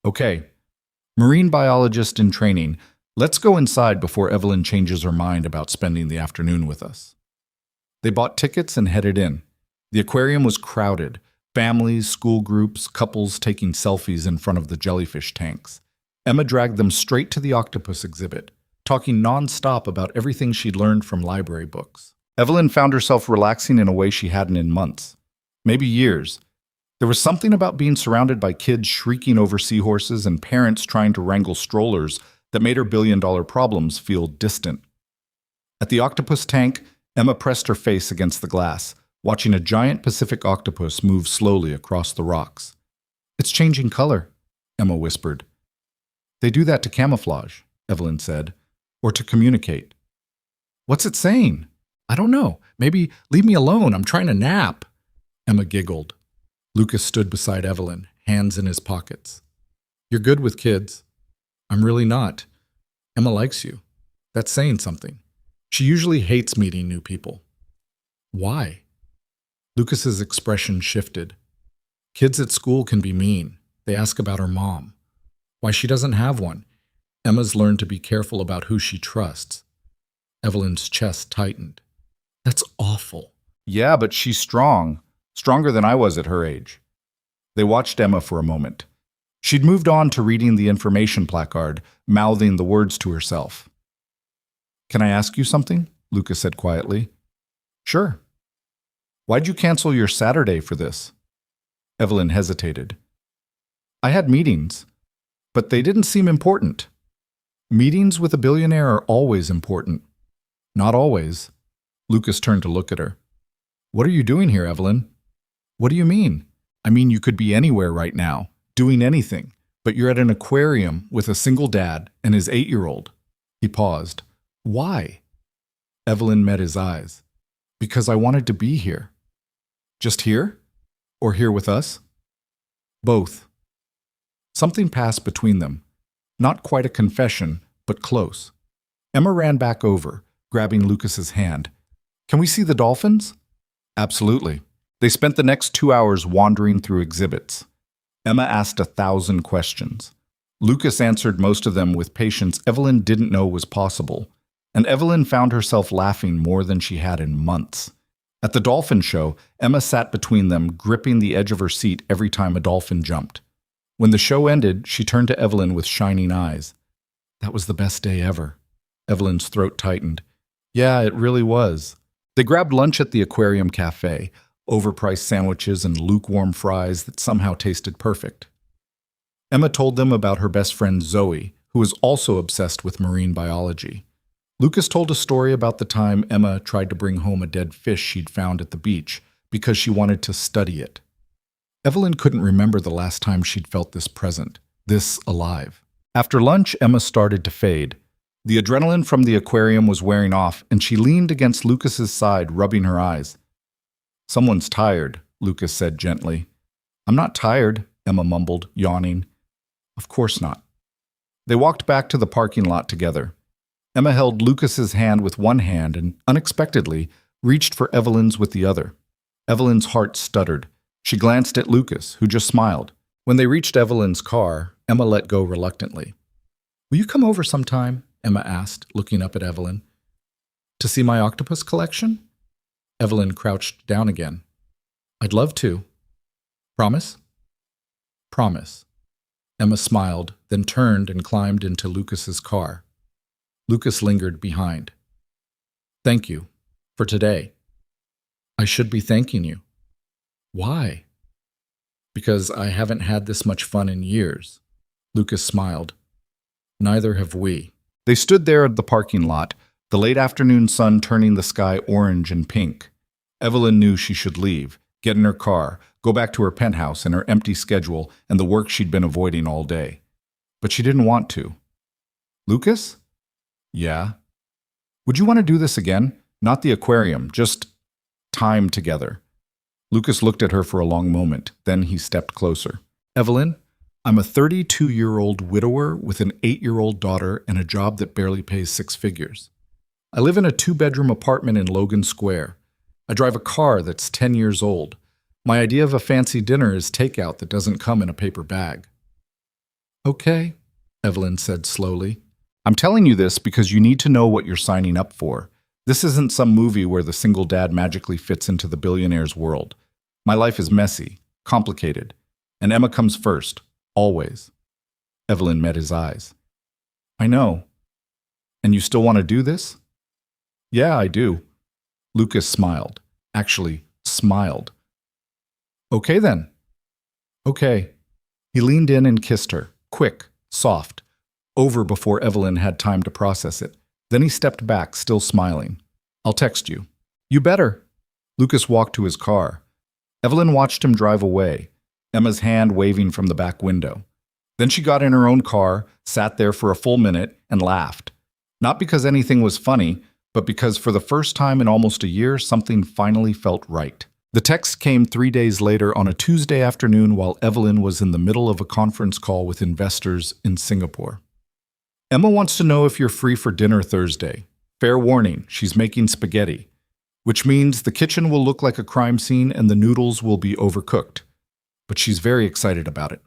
Okay, marine biologist in training, let's go inside before Evelyn changes her mind about spending the afternoon with us. They bought tickets and headed in. The aquarium was crowded. Families, school groups, couples taking selfies in front of the jellyfish tanks. Emma dragged them straight to the octopus exhibit, talking non-stop about everything she'd learned from library books. Evelyn found herself relaxing in a way she hadn't in months, maybe years. There was something about being surrounded by kids shrieking over seahorses and parents trying to wrangle strollers that made her billion-dollar problems feel distant. At the octopus tank, Emma pressed her face against the glass, watching a giant Pacific octopus move slowly across the rocks. It's changing color, Emma whispered. They do that to camouflage, Evelyn said, or to communicate. What's it saying? I don't know. Maybe leave me alone. I'm trying to nap. Emma giggled. Lucas stood beside Evelyn, hands in his pockets. You're good with kids. I'm really not. Emma likes you. That's saying something. She usually hates meeting new people. Why? Lucas's expression shifted. Kids at school can be mean. They ask about her mom. Why she doesn't have one. Emma's learned to be careful about who she trusts. Evelyn's chest tightened. That's awful. Yeah, but she's strong. Stronger than I was at her age. They watched Emma for a moment. She'd moved on to reading the information placard, mouthing the words to herself. Can I ask you something? Lucas said quietly. Sure. Why'd you cancel your Saturday for this? Evelyn hesitated. I had meetings, but they didn't seem important. Meetings with a billionaire are always important. Not always. Lucas turned to look at her. What are you doing here, Evelyn? What do you mean? I mean, you could be anywhere right now, doing anything, but you're at an aquarium with a single dad and his 8-year-old. He paused. Why? Evelyn met his eyes. Because I wanted to be here. Just here? Or here with us? Both. Something passed between them. Not quite a confession, but close. Emma ran back over, grabbing Lucas's hand. Can we see the dolphins? Absolutely. They spent the next 2 hours wandering through exhibits. Emma asked 1,000 questions. Lucas answered most of them with patience Evelyn didn't know was possible, and Evelyn found herself laughing more than she had in months. At the dolphin show, Emma sat between them, gripping the edge of her seat every time a dolphin jumped. When the show ended, she turned to Evelyn with shining eyes. That was the best day ever. Evelyn's throat tightened. Yeah, it really was. They grabbed lunch at the aquarium cafe, overpriced sandwiches and lukewarm fries that somehow tasted perfect. Emma told them about her best friend Zoe, who was also obsessed with marine biology. Lucas told a story about the time Emma tried to bring home a dead fish she'd found at the beach because she wanted to study it. Evelyn couldn't remember the last time she'd felt this present, this alive. After lunch, Emma started to fade. The adrenaline from the aquarium was wearing off, and she leaned against Lucas's side, rubbing her eyes. Someone's tired, Lucas said gently. I'm not tired, Emma mumbled, yawning. Of course not. They walked back to the parking lot together. Emma held Lucas's hand with one hand and, unexpectedly, reached for Evelyn's with the other. Evelyn's heart stuttered. She glanced at Lucas, who just smiled. When they reached Evelyn's car, Emma let go reluctantly. Will you come over sometime? Emma asked, looking up at Evelyn. To see my octopus collection? Evelyn crouched down again. I'd love to. Promise? Promise. Emma smiled, then turned and climbed into Lucas's car. Lucas lingered behind. Thank you. For today. I should be thanking you. Why? Because I haven't had this much fun in years. Lucas smiled. Neither have we. They stood there at the parking lot, the late afternoon sun turning the sky orange and pink. Evelyn knew she should leave, get in her car, go back to her penthouse and her empty schedule and the work she'd been avoiding all day. But she didn't want to. Lucas? Yeah. Would you want to do this again? Not the aquarium, just time together. Lucas looked at her for a long moment, then he stepped closer. Evelyn, I'm a 32-year-old widower with an 8-year-old daughter and a job that barely pays 6 figures. I live in a 2-bedroom apartment in Logan Square. I drive a car that's 10 years old. My idea of a fancy dinner is takeout that doesn't come in a paper bag. Okay, Evelyn said slowly. I'm telling you this because you need to know what you're signing up for. This isn't some movie where the single dad magically fits into the billionaire's world. My life is messy, complicated, and Emma comes first, always. Evelyn met his eyes. I know. And you still want to do this? Yeah, I do. Lucas smiled. Actually, smiled. Okay then. Okay. He leaned in and kissed her, quick, soft, over before Evelyn had time to process it. Then he stepped back, still smiling. I'll text you. You better. Lucas walked to his car. Evelyn watched him drive away, Emma's hand waving from the back window. Then she got in her own car, sat there for a full minute, and laughed. Not because anything was funny, but because for the first time in almost a year, something finally felt right. The text came 3 days later on a Tuesday afternoon while Evelyn was in the middle of a conference call with investors in Singapore. Emma wants to know if you're free for dinner Thursday. Fair warning, she's making spaghetti, which means the kitchen will look like a crime scene and the noodles will be overcooked. But she's very excited about it.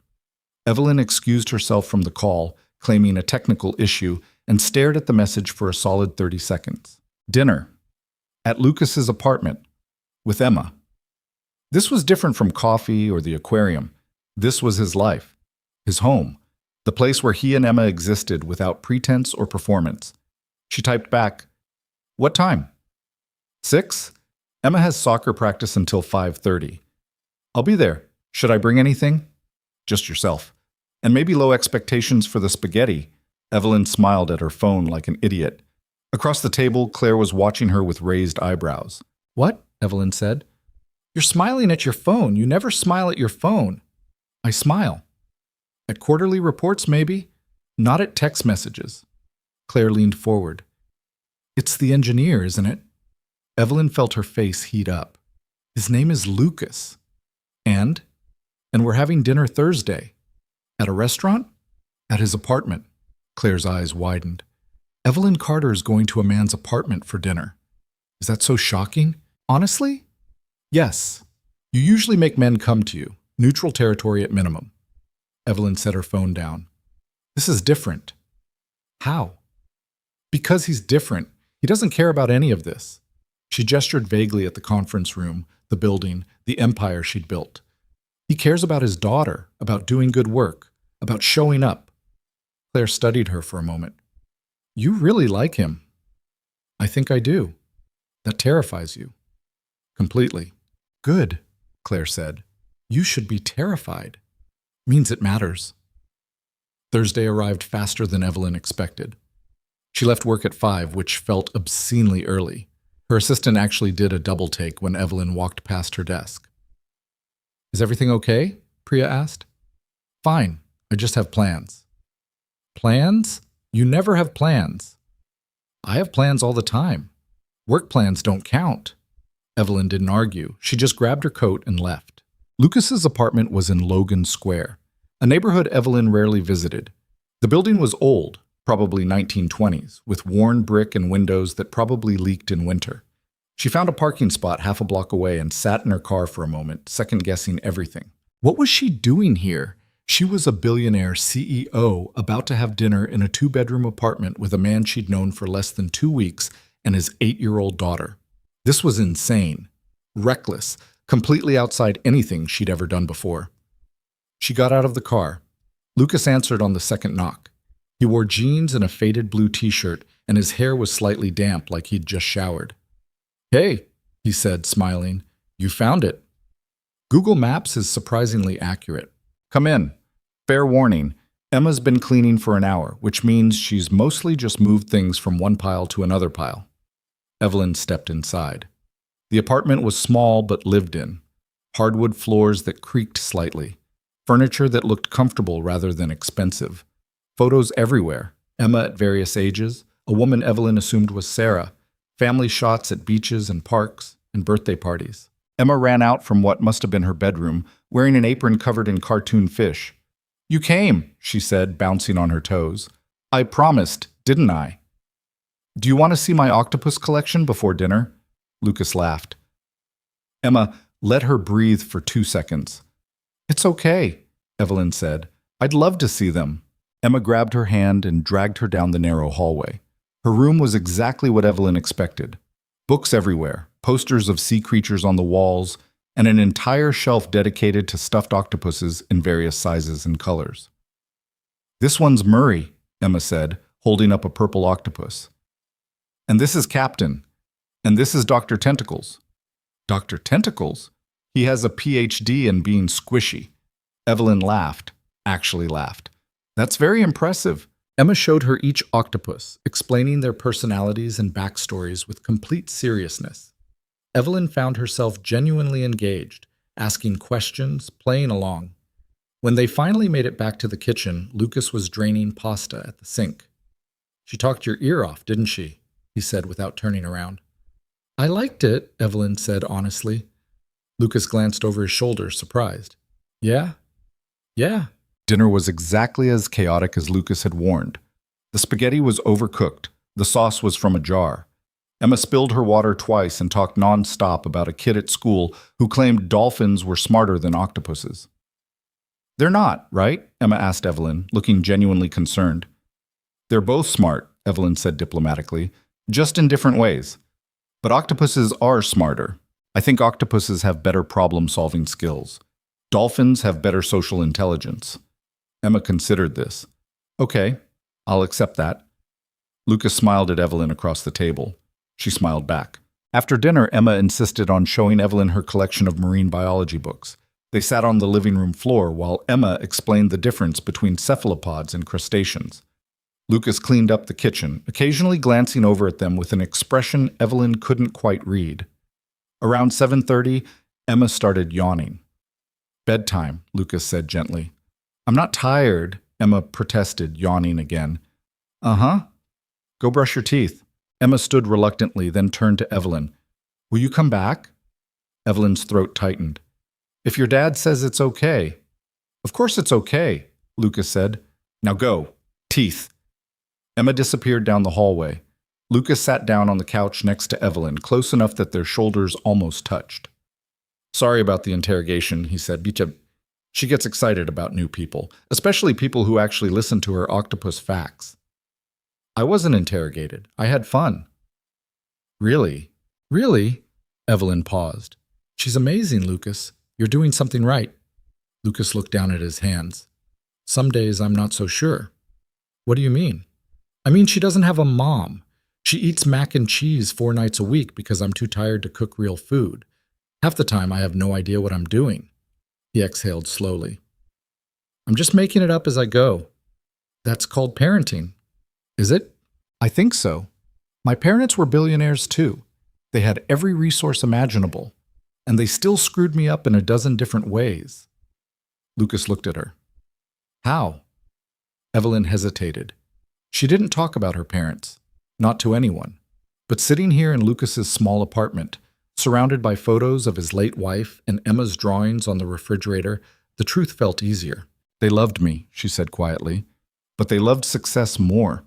Evelyn excused herself from the call, claiming a technical issue, and stared at the message for a solid 30 seconds. Dinner. At Lucas's apartment. With Emma. This was different from coffee or the aquarium. This was his life. His home. The place where he and Emma existed without pretense or performance. She typed back, What time? 6? Emma has soccer practice until 5:30. I'll be there. Should I bring anything? Just yourself. And maybe low expectations for the spaghetti. Evelyn smiled at her phone like an idiot. Across the table, Claire was watching her with raised eyebrows. What? Evelyn said. You're smiling at your phone. You never smile at your phone. I smile. At quarterly reports, maybe? Not at text messages. Claire leaned forward. It's the engineer, isn't it? Evelyn felt her face heat up. His name is Lucas. And we're having dinner Thursday. At a restaurant? At his apartment. Claire's eyes widened. Evelyn Carter is going to a man's apartment for dinner. Is that so shocking? Honestly? Yes. You usually make men come to you. Neutral territory at minimum. Evelyn set her phone down. This is different. How? Because he's different. He doesn't care about any of this. She gestured vaguely at the conference room, the building, the empire she'd built. He cares about his daughter, about doing good work, about showing up. Claire studied her for a moment. You really like him. I think I do. That terrifies you. Completely. Good, Claire said. You should be terrified. Means it matters. Thursday arrived faster than Evelyn expected. She left work at 5, which felt obscenely early. Her assistant actually did a double take when Evelyn walked past her desk. Is everything okay? Priya asked. Fine. I just have plans. Plans? You never have plans. I have plans all the time. Work plans don't count. Evelyn didn't argue. She just grabbed her coat and left. Lucas's apartment was in Logan Square, a neighborhood Evelyn rarely visited. The building was old, probably 1920s, with worn brick and windows that probably leaked in winter. She found a parking spot half a block away and sat in her car for a moment, second-guessing everything. What was she doing here? She was a billionaire CEO about to have dinner in a 2-bedroom apartment with a man she'd known for less than 2 weeks and his 8-year-old daughter. This was insane, reckless, completely outside anything she'd ever done before. She got out of the car. Lucas answered on the second knock. He wore jeans and a faded blue t-shirt, and his hair was slightly damp like he'd just showered. Hey, he said, smiling. You found it. Google Maps is surprisingly accurate. Come in. Fair warning, Emma's been cleaning for an hour, which means she's mostly just moved things from one pile to another pile. Evelyn stepped inside. The apartment was small but lived in. Hardwood floors that creaked slightly. Furniture that looked comfortable rather than expensive. Photos everywhere. Emma at various ages. A woman Evelyn assumed was Sarah. Family shots at beaches and parks and birthday parties. Emma ran out from what must have been her bedroom, wearing an apron covered in cartoon fish. "You came," she said, bouncing on her toes. "I promised, didn't I?" "Do you want to see my octopus collection before dinner?" Lucas laughed. Emma let her breathe for 2 seconds. "It's okay," Evelyn said. "I'd love to see them." Emma grabbed her hand and dragged her down the narrow hallway. Her room was exactly what Evelyn expected. Books everywhere, posters of sea creatures on the walls, and an entire shelf dedicated to stuffed octopuses in various sizes and colors. "This one's Murray," Emma said, holding up a purple octopus. "And this is Captain. And this is Dr. Tentacles." "Dr. Tentacles? He has a PhD in being squishy." Evelyn laughed, actually laughed. "That's very impressive." Emma showed her each octopus, explaining their personalities and backstories with complete seriousness. Evelyn found herself genuinely engaged, asking questions, playing along. When they finally made it back to the kitchen, Lucas was draining pasta at the sink. "She talked your ear off, didn't she?" he said without turning around. "I liked it," Evelyn said honestly. Lucas glanced over his shoulder, surprised. "Yeah? Yeah." Dinner was exactly as chaotic as Lucas had warned. The spaghetti was overcooked. The sauce was from a jar. Emma spilled her water twice and talked non-stop about a kid at school who claimed dolphins were smarter than octopuses. "They're not, right?" Emma asked Evelyn, looking genuinely concerned. "They're both smart," Evelyn said diplomatically, "just in different ways. But octopuses are smarter. I think octopuses have better problem-solving skills. Dolphins have better social intelligence." Emma considered this. "Okay, I'll accept that." Lucas smiled at Evelyn across the table. She smiled back. After dinner, Emma insisted on showing Evelyn her collection of marine biology books. They sat on the living room floor while Emma explained the difference between cephalopods and crustaceans. Lucas cleaned up the kitchen, occasionally glancing over at them with an expression Evelyn couldn't quite read. Around 7:30, Emma started yawning. "Bedtime," Lucas said gently. "I'm not tired," Emma protested, yawning again. "Uh-huh. Go brush your teeth." Emma stood reluctantly, then turned to Evelyn. "Will you come back?" Evelyn's throat tightened. "If your dad says it's okay." "Of course it's okay," Lucas said. "Now go. Teeth." Emma disappeared down the hallway. Lucas sat down on the couch next to Evelyn, close enough that their shoulders almost touched. "Sorry about the interrogation," he said. She gets excited about new people, especially people who actually listen to her octopus facts." "I wasn't interrogated. I had fun." "Really? Really?" Evelyn paused. "She's amazing, Lucas. You're doing something right." Lucas looked down at his hands. "Some days I'm not so sure." "What do you mean?" "I mean, she doesn't have a mom. She eats mac and cheese 4 nights a week because I'm too tired to cook real food. Half the time I have no idea what I'm doing." He exhaled slowly. "I'm just making it up as I go." "That's called parenting." "Is it?" "I think so. My parents were billionaires too. They had every resource imaginable, and they still screwed me up in a dozen different ways." Lucas looked at her. "How?" Evelyn hesitated. She didn't talk about her parents, not to anyone. But sitting here in Lucas's small apartment, surrounded by photos of his late wife and Emma's drawings on the refrigerator, the truth felt easier. "They loved me," she said quietly, "but they loved success more.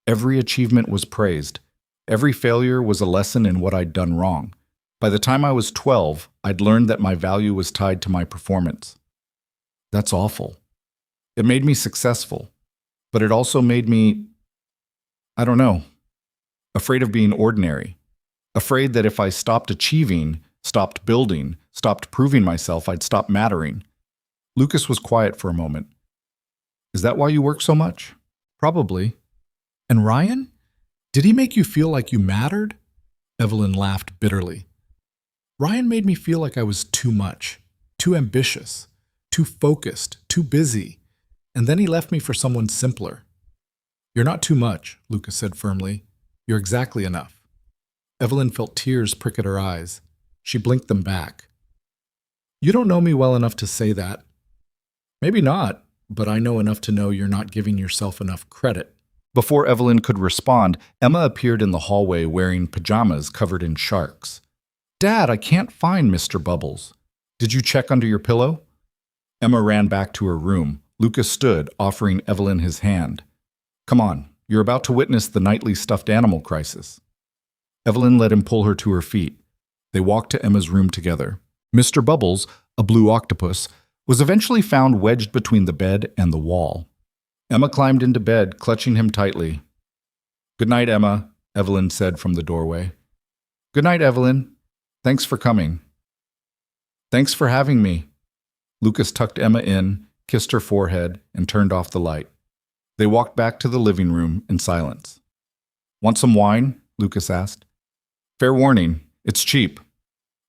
Every achievement was praised. Every failure was a lesson in what I'd done wrong. By the time I was 12, I'd learned that my value was tied to my performance. That's awful. It made me successful, but it also made me, I don't know, afraid of being ordinary. Afraid that if I stopped achieving, stopped building, stopped proving myself, I'd stop mattering." Lucas was quiet for a moment. "Is that why you work so much?" "Probably." "And Ryan? Did he make you feel like you mattered?" Evelyn laughed bitterly. "Ryan made me feel like I was too much, too ambitious, too focused, too busy. And then he left me for someone simpler. You're not too much, Lucas said firmly. You're exactly enough. Evelyn felt tears prick at her eyes. She blinked them back. You don't know me well enough to say that. Maybe not, but I know enough to know you're not giving yourself enough credit. Before Evelyn could respond, Emma appeared in the hallway wearing pajamas covered in sharks. Dad, I can't find Mr. Bubbles. Did you check under your pillow? Emma ran back to her room. Lucas stood, offering Evelyn his hand. Come on, you're about to witness the nightly stuffed animal crisis. Evelyn let him pull her to her feet. They walked to Emma's room together. Mr. Bubbles, a blue octopus, was eventually found wedged between the bed and the wall. Emma climbed into bed, clutching him tightly. Good night, Emma, Evelyn said from the doorway. Good night, Evelyn. Thanks for coming. Thanks for having me. Lucas tucked Emma in, kissed her forehead, and turned off the light. They walked back to the living room in silence. Want some wine? Lucas asked. Fair warning, it's cheap.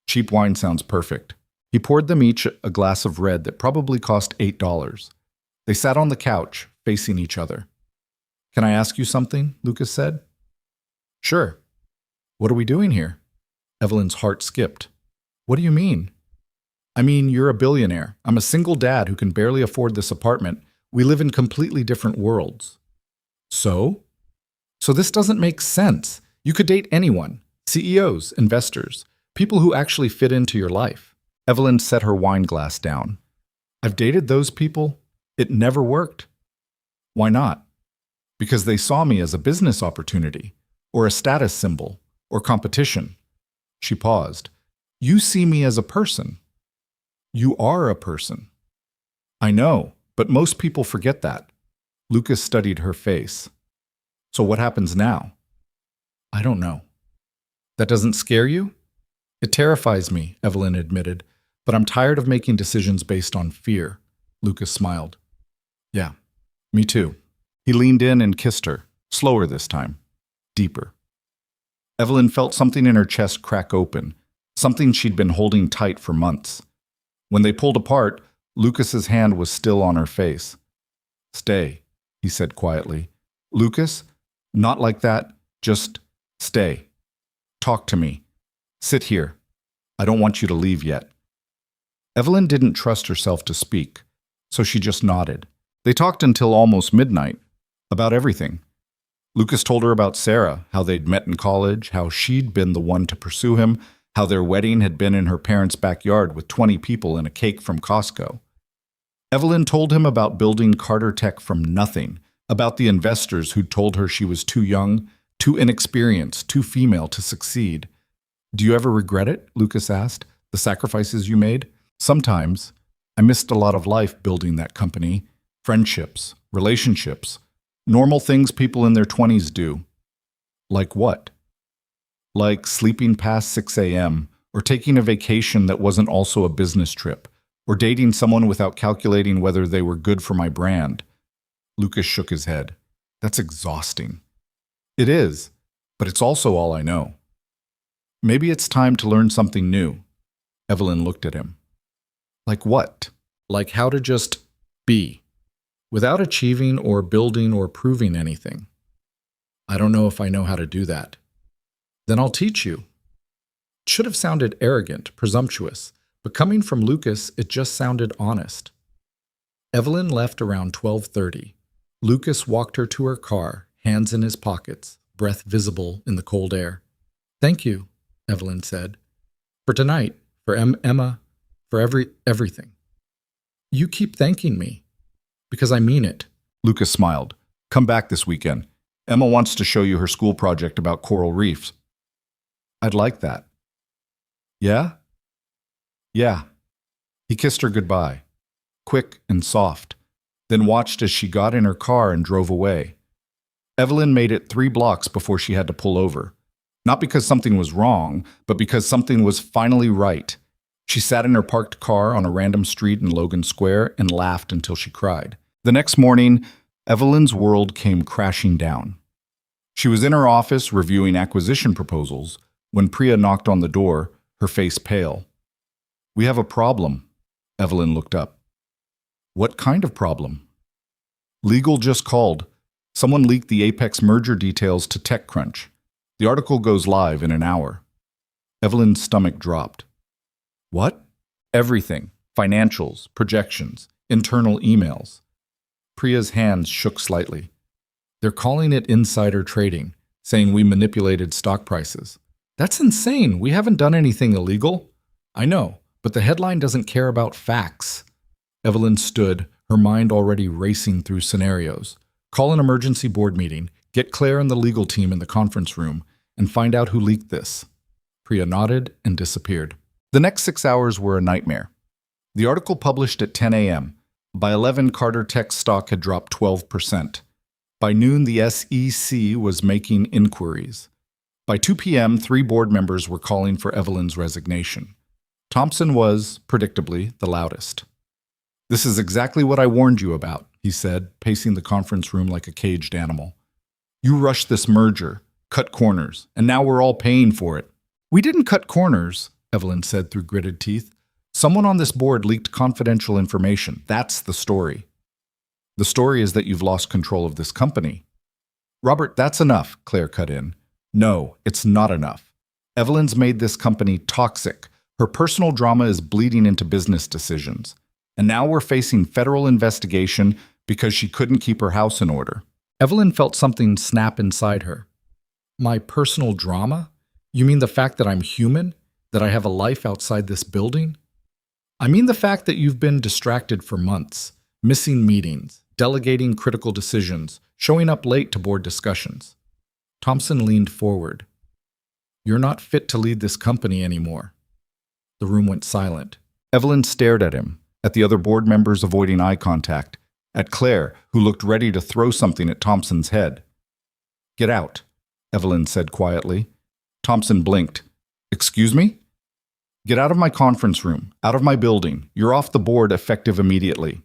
Cheap wine sounds perfect. He poured them each a glass of red that probably cost $8. They sat on the couch, facing each other. Can I ask you something? Lucas said. Sure. What are we doing here? Evelyn's heart skipped. What do you mean? I mean, you're a billionaire. I'm a single dad who can barely afford this apartment. We live in completely different worlds. So? So this doesn't make sense. You could date anyone. CEOs, investors, people who actually fit into your life. Evelyn set her wine glass down. I've dated those people. It never worked. Why not? Because they saw me as a business opportunity, or a status symbol, or competition. She paused. You see me as a person. You are a person. I know, but most people forget that. Lucas studied her face. So what happens now? I don't know. That doesn't scare you? It terrifies me, Evelyn admitted, but I'm tired of making decisions based on fear. Lucas smiled. Yeah, me too. He leaned in and kissed her, slower this time, deeper. Evelyn felt something in her chest crack open, something she'd been holding tight for months. When they pulled apart, Lucas's hand was still on her face. Stay, he said quietly. Lucas, not like that, just stay. Talk to me. Sit here. I don't want you to leave yet. Evelyn didn't trust herself to speak, so she just nodded. They talked until almost midnight, about everything. Lucas told her about Sarah, how they'd met in college, how she'd been the one to pursue him, how their wedding had been in her parents' backyard with 20 people and a cake from Costco. Evelyn told him about building Carter Tech from nothing, about the investors who'd told her she was too young, too inexperienced, too female to succeed. Do you ever regret it? Lucas asked. The sacrifices you made? Sometimes. I missed a lot of life building that company. Friendships, relationships, normal things people in their 20s do. Like what? Like sleeping past 6 a.m., or taking a vacation that wasn't also a business trip, or dating someone without calculating whether they were good for my brand. Lucas shook his head. That's exhausting. It is, but it's also all I know. Maybe it's time to learn something new. Evelyn looked at him. Like what? Like how to just be, without achieving or building or proving anything. I don't know if I know how to do that. Then I'll teach you. It should have sounded arrogant, presumptuous, but coming from Lucas, it just sounded honest. Evelyn left around 12:30. Lucas walked her to her car, hands in his pockets, breath visible in the cold air. Thank you, Evelyn said. For tonight, for Emma, for everything. You keep thanking me, because I mean it. Lucas smiled. Come back this weekend. Emma wants to show you her school project about coral reefs. I'd like that. Yeah? Yeah. He kissed her goodbye, quick and soft, then watched as she got in her car and drove away. Evelyn made it 3 blocks before she had to pull over. Not because something was wrong, but because something was finally right. She sat in her parked car on a random street in Logan Square and laughed until she cried. The next morning, Evelyn's world came crashing down. She was in her office reviewing acquisition proposals when Priya knocked on the door, her face pale. We have a problem. Evelyn looked up. What kind of problem? Legal just called. Someone leaked the Apex merger details to TechCrunch. The article goes live in an hour. Evelyn's stomach dropped. What? Everything. Financials, projections, internal emails. Priya's hands shook slightly. They're calling it insider trading, saying we manipulated stock prices. That's insane. We haven't done anything illegal. I know, but the headline doesn't care about facts. Evelyn stood, her mind already racing through scenarios. Call an emergency board meeting, get Claire and the legal team in the conference room, and find out who leaked this. Priya nodded and disappeared. The next 6 hours were a nightmare. The article published at 10 a.m. By 11, Carter Tech stock had dropped 12%. By noon, the SEC was making inquiries. By 2 p.m., 3 board members were calling for Evelyn's resignation. Thompson was, predictably, the loudest. "This is exactly what I warned you about," he said, pacing the conference room like a caged animal. "You rushed this merger, cut corners, and now we're all paying for it." "We didn't cut corners," Evelyn said through gritted teeth. "Someone on this board leaked confidential information. That's the story. The story is that you've lost control of this company." "Robert, that's enough," Claire cut in. "No, it's not enough. Evelyn's made this company toxic. Her personal drama is bleeding into business decisions. And now we're facing federal investigation because she couldn't keep her house in order." Evelyn felt something snap inside her. "My personal drama? You mean the fact that I'm human? That I have a life outside this building?" "I mean the fact that you've been distracted for months, missing meetings, delegating critical decisions, showing up late to board discussions." Thompson leaned forward. "You're not fit to lead this company anymore." The room went silent. Evelyn stared at him, at the other board members avoiding eye contact, at Claire, who looked ready to throw something at Thompson's head. "Get out," Evelyn said quietly. Thompson blinked. "Excuse me?" "Get out of my conference room, out of my building. You're off the board effective immediately."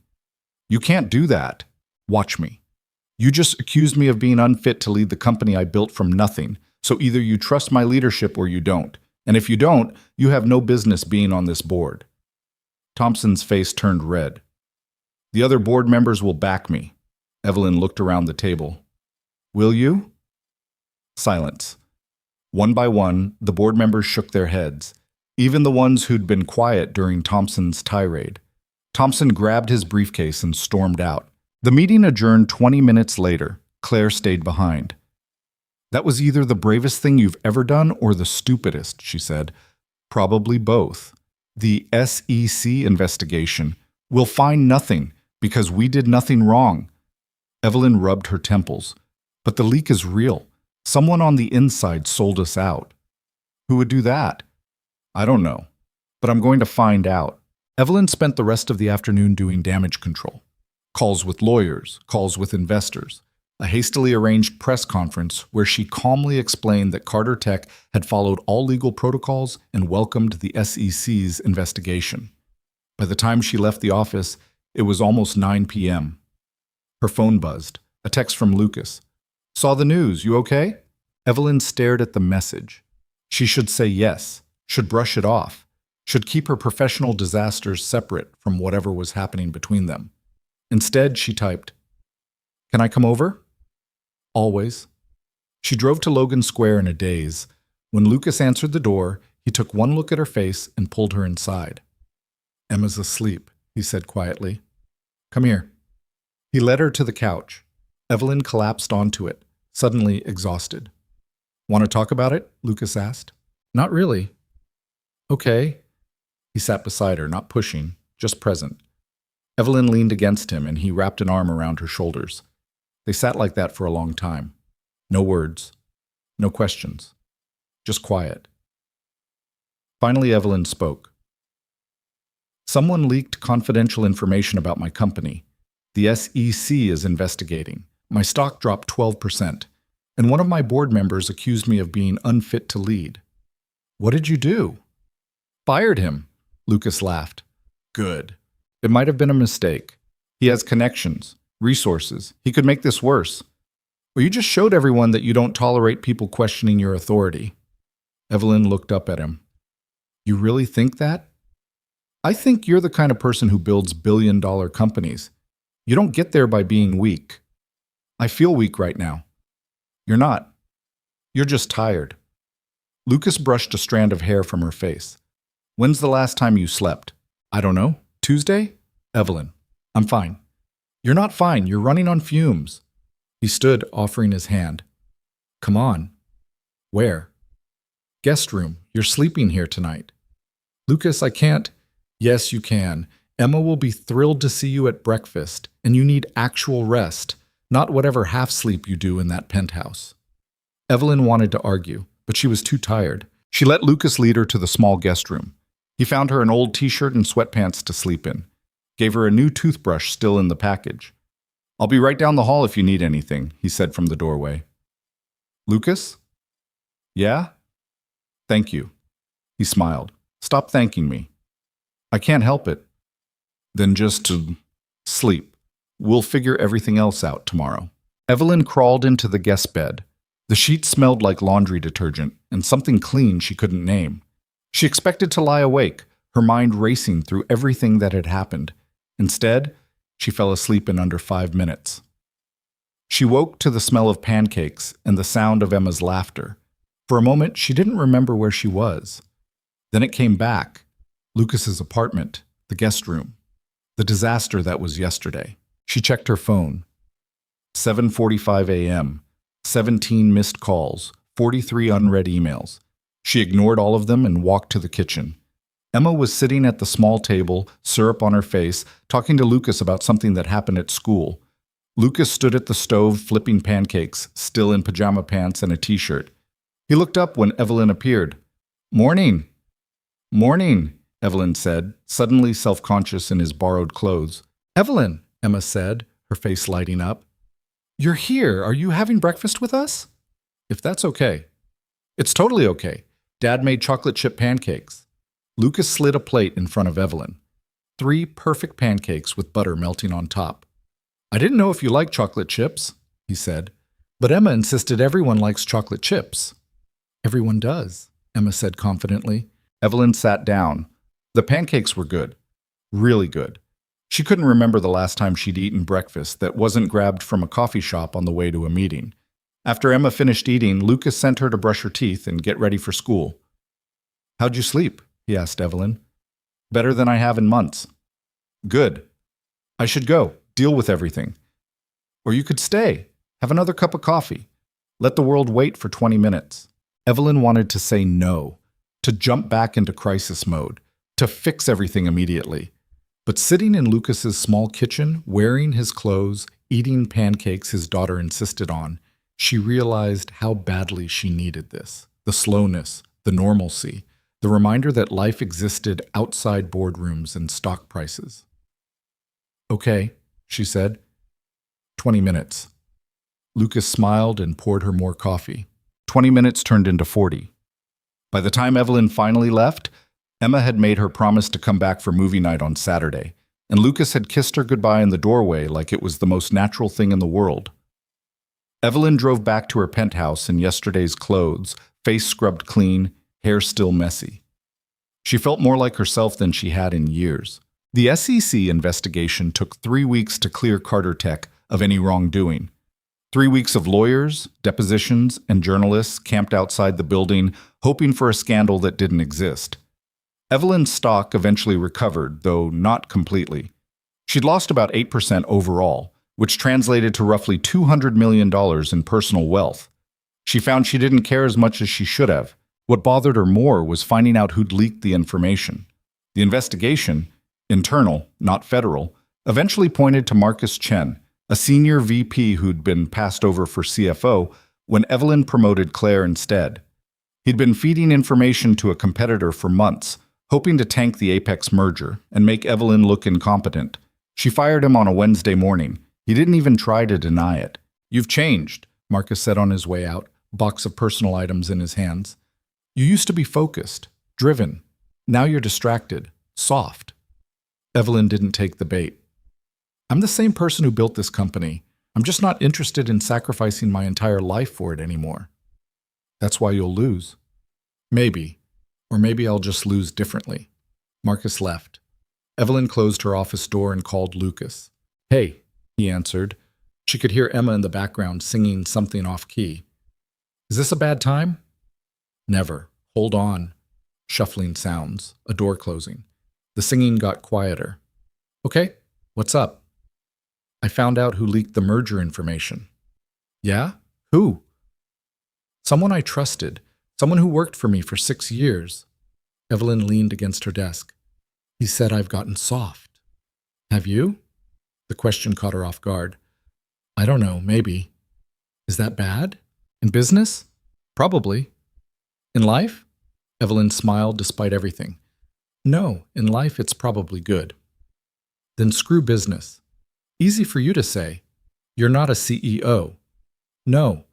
"You can't do that." "Watch me. You just accused me of being unfit to lead the company I built from nothing, so either you trust my leadership or you don't. And if you don't, you have no business being on this board." Thompson's face turned red. "The other board members will back me." Evelyn looked around the table. "Will you?" Silence. One by one, the board members shook their heads, even the ones who'd been quiet during Thompson's tirade. Thompson grabbed his briefcase and stormed out. The meeting adjourned 20 minutes later. Claire stayed behind. "That was either the bravest thing you've ever done or the stupidest," she said. "Probably both. The SEC investigation will find nothing because we did nothing wrong." Evelyn rubbed her temples. "But the leak is real. Someone on the inside sold us out." "Who would do that?" "I don't know, but I'm going to find out." Evelyn spent the rest of the afternoon doing damage control. Calls with lawyers, calls with investors, a hastily arranged press conference where she calmly explained that Carter Tech had followed all legal protocols and welcomed the SEC's investigation. By the time she left the office, it was almost 9 p.m. Her phone buzzed. A text from Lucas. "Saw the news, you okay?" Evelyn stared at the message. She should say yes, should brush it off, should keep her professional disasters separate from whatever was happening between them. Instead, she typed, "Can I come over?" "Always." She drove to Logan Square in a daze. When Lucas answered the door, he took one look at her face and pulled her inside. "Emma's asleep," he said quietly. "Come here." He led her to the couch. Evelyn collapsed onto it, suddenly exhausted. "Want to talk about it?" Lucas asked. "Not really." "Okay." He sat beside her, not pushing, just present. Evelyn leaned against him, and he wrapped an arm around her shoulders. They sat like that for a long time. No words, no questions, just quiet. Finally, Evelyn spoke. "Someone leaked confidential information about my company. The SEC is investigating. My stock dropped 12%, and one of my board members accused me of being unfit to lead." "What did you do?" "Fired him," Lucas laughed. "Good. It might have been a mistake. He has connections, resources. He could make this worse. Or you just showed everyone that you don't tolerate people questioning your authority." Evelyn looked up at him. "You really think that?" "I think you're the kind of person who builds billion-dollar companies. You don't get there by being weak. I feel weak right now. You're not. You're just tired. Lucas brushed a strand of hair from her face. When's the last time you slept? I don't know. Tuesday? Evelyn. I'm fine. You're not fine. You're running on fumes. He stood, offering his hand. Come on. Where? Guest room. You're sleeping here tonight. Lucas, I can't. Yes, you can. Emma will be thrilled to see you at breakfast, and you need actual rest, not whatever half-sleep you do in that penthouse. Evelyn wanted to argue, but she was too tired. She let Lucas lead her to the small guest room. He found her an old t-shirt and sweatpants to sleep in. Gave her a new toothbrush still in the package. I'll be right down the hall if you need anything, he said from the doorway. Lucas? Yeah? Thank you. He smiled. Stop thanking me. I can't help it. Then just to sleep. We'll figure everything else out tomorrow. Evelyn crawled into the guest bed. The sheets smelled like laundry detergent and something clean she couldn't name. She expected to lie awake, her mind racing through everything that had happened. Instead, she fell asleep in under 5 minutes. She woke to the smell of pancakes and the sound of Emma's laughter. For a moment, she didn't remember where she was. Then it came back. Lucas's apartment, the guest room, the disaster that was yesterday. She checked her phone. 7:45 a.m., 17 missed calls, 43 unread emails. She ignored all of them and walked to the kitchen. Emma was sitting at the small table, syrup on her face, talking to Lucas about something that happened at school. Lucas stood at the stove flipping pancakes, still in pajama pants and a t-shirt. He looked up when Evelyn appeared. Morning. Morning, Evelyn said, suddenly self-conscious in his borrowed clothes. Evelyn, Emma said, her face lighting up. You're here. Are you having breakfast with us? If that's okay. It's totally okay. Dad made chocolate chip pancakes. Lucas slid a plate in front of Evelyn. 3 perfect pancakes with butter melting on top. I didn't know if you like chocolate chips, he said, but Emma insisted everyone likes chocolate chips. Everyone does, Emma said confidently. Evelyn sat down. The pancakes were good. Really good. She couldn't remember the last time she'd eaten breakfast that wasn't grabbed from a coffee shop on the way to a meeting. After Emma finished eating, Lucas sent her to brush her teeth and get ready for school. How'd you sleep? He asked Evelyn. Better than I have in months. Good. I should go. Deal with everything. Or you could stay. Have another cup of coffee. Let the world wait for 20 minutes. Evelyn wanted to say no, to jump back into crisis mode, to fix everything immediately. But sitting in Lucas's small kitchen, wearing his clothes, eating pancakes his daughter insisted on, she realized how badly she needed this. The slowness, the normalcy, the reminder that life existed outside boardrooms and stock prices. Okay, she said. 20 minutes. Lucas smiled and poured her more coffee. 20 minutes turned into 40. By the time Evelyn finally left, Emma had made her promise to come back for movie night on Saturday, and Lucas had kissed her goodbye in the doorway like it was the most natural thing in the world. Evelyn drove back to her penthouse in yesterday's clothes, face scrubbed clean, hair still messy. She felt more like herself than she had in years. The SEC investigation took 3 weeks to clear Carter Tech of any wrongdoing. 3 weeks of lawyers, depositions, and journalists camped outside the building, hoping for a scandal that didn't exist. Evelyn's stock eventually recovered, though not completely. She'd lost about 8% overall, which translated to roughly $200 million in personal wealth. She found she didn't care as much as she should have. What bothered her more was finding out who'd leaked the information. The investigation, internal, not federal, eventually pointed to Marcus Chen, a senior VP who'd been passed over for CFO when Evelyn promoted Claire instead. He'd been feeding information to a competitor for months, hoping to tank the Apex merger and make Evelyn look incompetent. She fired him on a Wednesday morning. He didn't even try to deny it. You've changed, Marcus said on his way out, a box of personal items in his hands. You used to be focused, driven. Now you're distracted, soft. Evelyn didn't take the bait. I'm the same person who built this company. I'm just not interested in sacrificing my entire life for it anymore. That's why you'll lose. Maybe. Or maybe I'll just lose differently. Marcus left. Evelyn closed her office door and called Lucas. Hey, he answered. She could hear Emma in the background singing something off-key. Is this a bad time? Never. Hold on. Shuffling sounds, a door closing. The singing got quieter. Okay, what's up? I found out who leaked the merger information. Yeah? Who? Someone I trusted. Someone who worked for me for 6 years. Evelyn leaned against her desk. He said I've gotten soft. Have you? The question caught her off guard. I don't know, maybe. Is that bad? In business? Probably. In life? Evelyn smiled despite everything. No, in life it's probably good. Then screw business. Easy for you to say. You're not a CEO. No,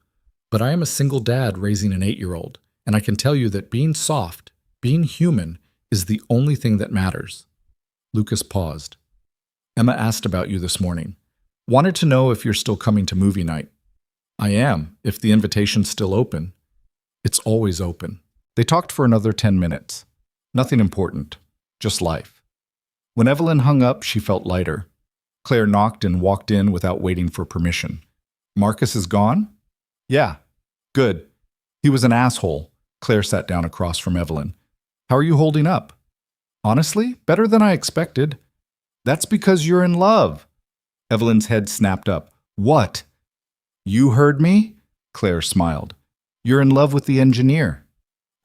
but I am a single dad raising an 8-year-old, and I can tell you that being soft, being human, is the only thing that matters. Lucas paused. Emma asked about you this morning. Wanted to know if you're still coming to movie night. I am, if the invitation's still open. It's always open. They talked for another 10 minutes. Nothing important, just life. When Evelyn hung up, she felt lighter. Claire knocked and walked in without waiting for permission. Marcus is gone? Yeah. Good. He was an asshole. Claire sat down across from Evelyn. How are you holding up? Honestly, better than I expected. That's because you're in love. Evelyn's head snapped up. What? You heard me? Claire smiled. You're in love with the engineer.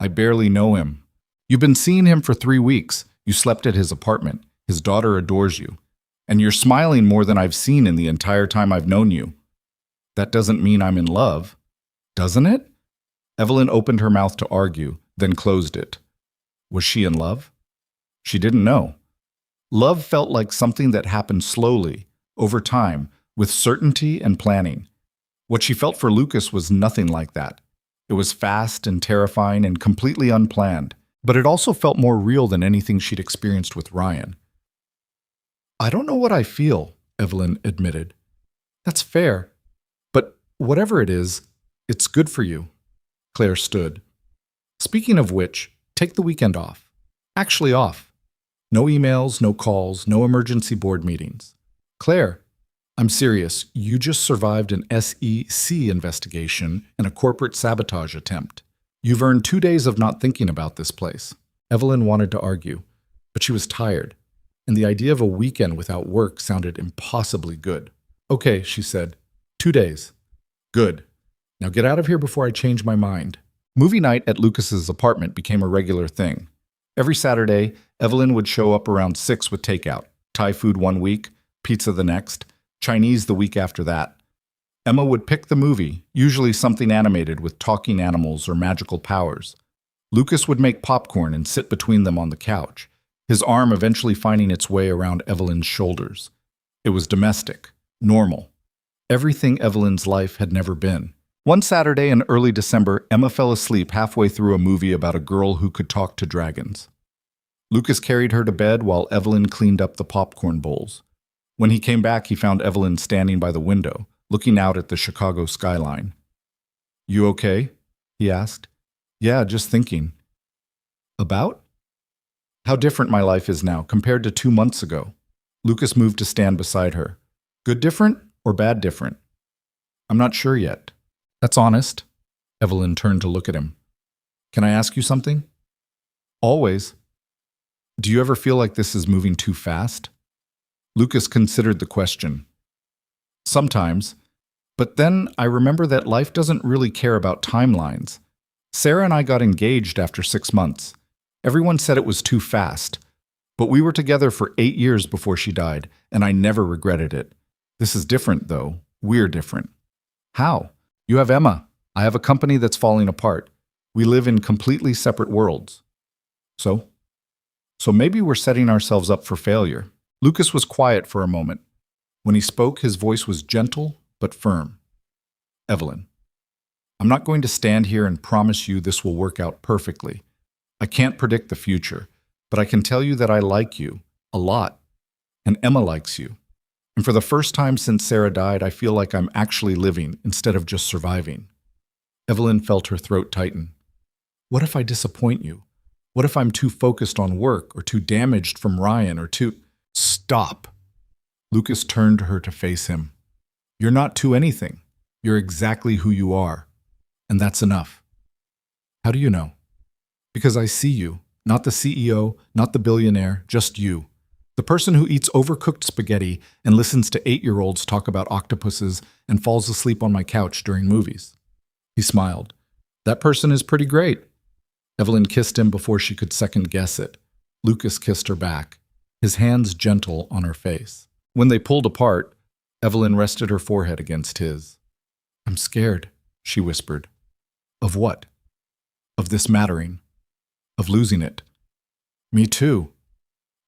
I barely know him. You've been seeing him for 3 weeks. You slept at his apartment. His daughter adores you. And you're smiling more than I've seen in the entire time I've known you. That doesn't mean I'm in love, doesn't it? Evelyn opened her mouth to argue, then closed it. Was she in love? She didn't know. Love felt like something that happened slowly, over time, with certainty and planning. What she felt for Lucas was nothing like that. It was fast and terrifying and completely unplanned, but it also felt more real than anything she'd experienced with Ryan. I don't know what I feel, Evelyn admitted. That's fair. But whatever it is, it's good for you. Claire stood. Speaking of which, take the weekend off. Actually off. No emails, no calls, no emergency board meetings. Claire, I'm serious. You just survived an SEC investigation and a corporate sabotage attempt. You've earned 2 days of not thinking about this place. Evelyn wanted to argue, but she was tired, and the idea of a weekend without work sounded impossibly good. Okay, she said. 2 days. Good. Now get out of here before I change my mind. Movie night at Lucas's apartment became a regular thing. Every Saturday, Evelyn would show up around 6 with takeout. Thai food one week, pizza the next, Chinese the week after that. Emma would pick the movie, usually something animated with talking animals or magical powers. Lucas would make popcorn and sit between them on the couch, his arm eventually finding its way around Evelyn's shoulders. It was domestic, normal. Everything Evelyn's life had never been. One Saturday in early December, Emma fell asleep halfway through a movie about a girl who could talk to dragons. Lucas carried her to bed while Evelyn cleaned up the popcorn bowls. When he came back, he found Evelyn standing by the window, looking out at the Chicago skyline. You okay? He asked. Yeah, just thinking. About? How different my life is now compared to 2 months ago. Lucas moved to stand beside her. Good different or bad different? I'm not sure yet. That's honest. Evelyn turned to look at him. Can I ask you something? Always. Do you ever feel like this is moving too fast? Lucas considered the question. Sometimes. But then I remember that life doesn't really care about timelines. Sarah and I got engaged after 6 months. Everyone said it was too fast. But we were together for 8 years before she died, and I never regretted it. This is different, though. We're different. How? You have Emma. I have a company that's falling apart. We live in completely separate worlds. So maybe we're setting ourselves up for failure. Lucas was quiet for a moment. When he spoke, his voice was gentle but firm. Evelyn, I'm not going to stand here and promise you this will work out perfectly. I can't predict the future, but I can tell you that I like you a lot, and Emma likes you. And for the first time since Sarah died, I feel like I'm actually living instead of just surviving. Evelyn felt her throat tighten. What if I disappoint you? What if I'm too focused on work or too damaged from Ryan or too... Stop. Lucas turned her to face him. You're not to anything. You're exactly who you are. And that's enough. How do you know? Because I see you. Not the CEO, not the billionaire, just you. The person who eats overcooked spaghetti and listens to 8-year-olds talk about octopuses and falls asleep on my couch during movies. He smiled. That person is pretty great. Evelyn kissed him before she could second guess it. Lucas kissed her back, his hands gentle on her face. When they pulled apart, Evelyn rested her forehead against his. I'm scared, she whispered. Of what? Of this mattering. Of losing it. Me too.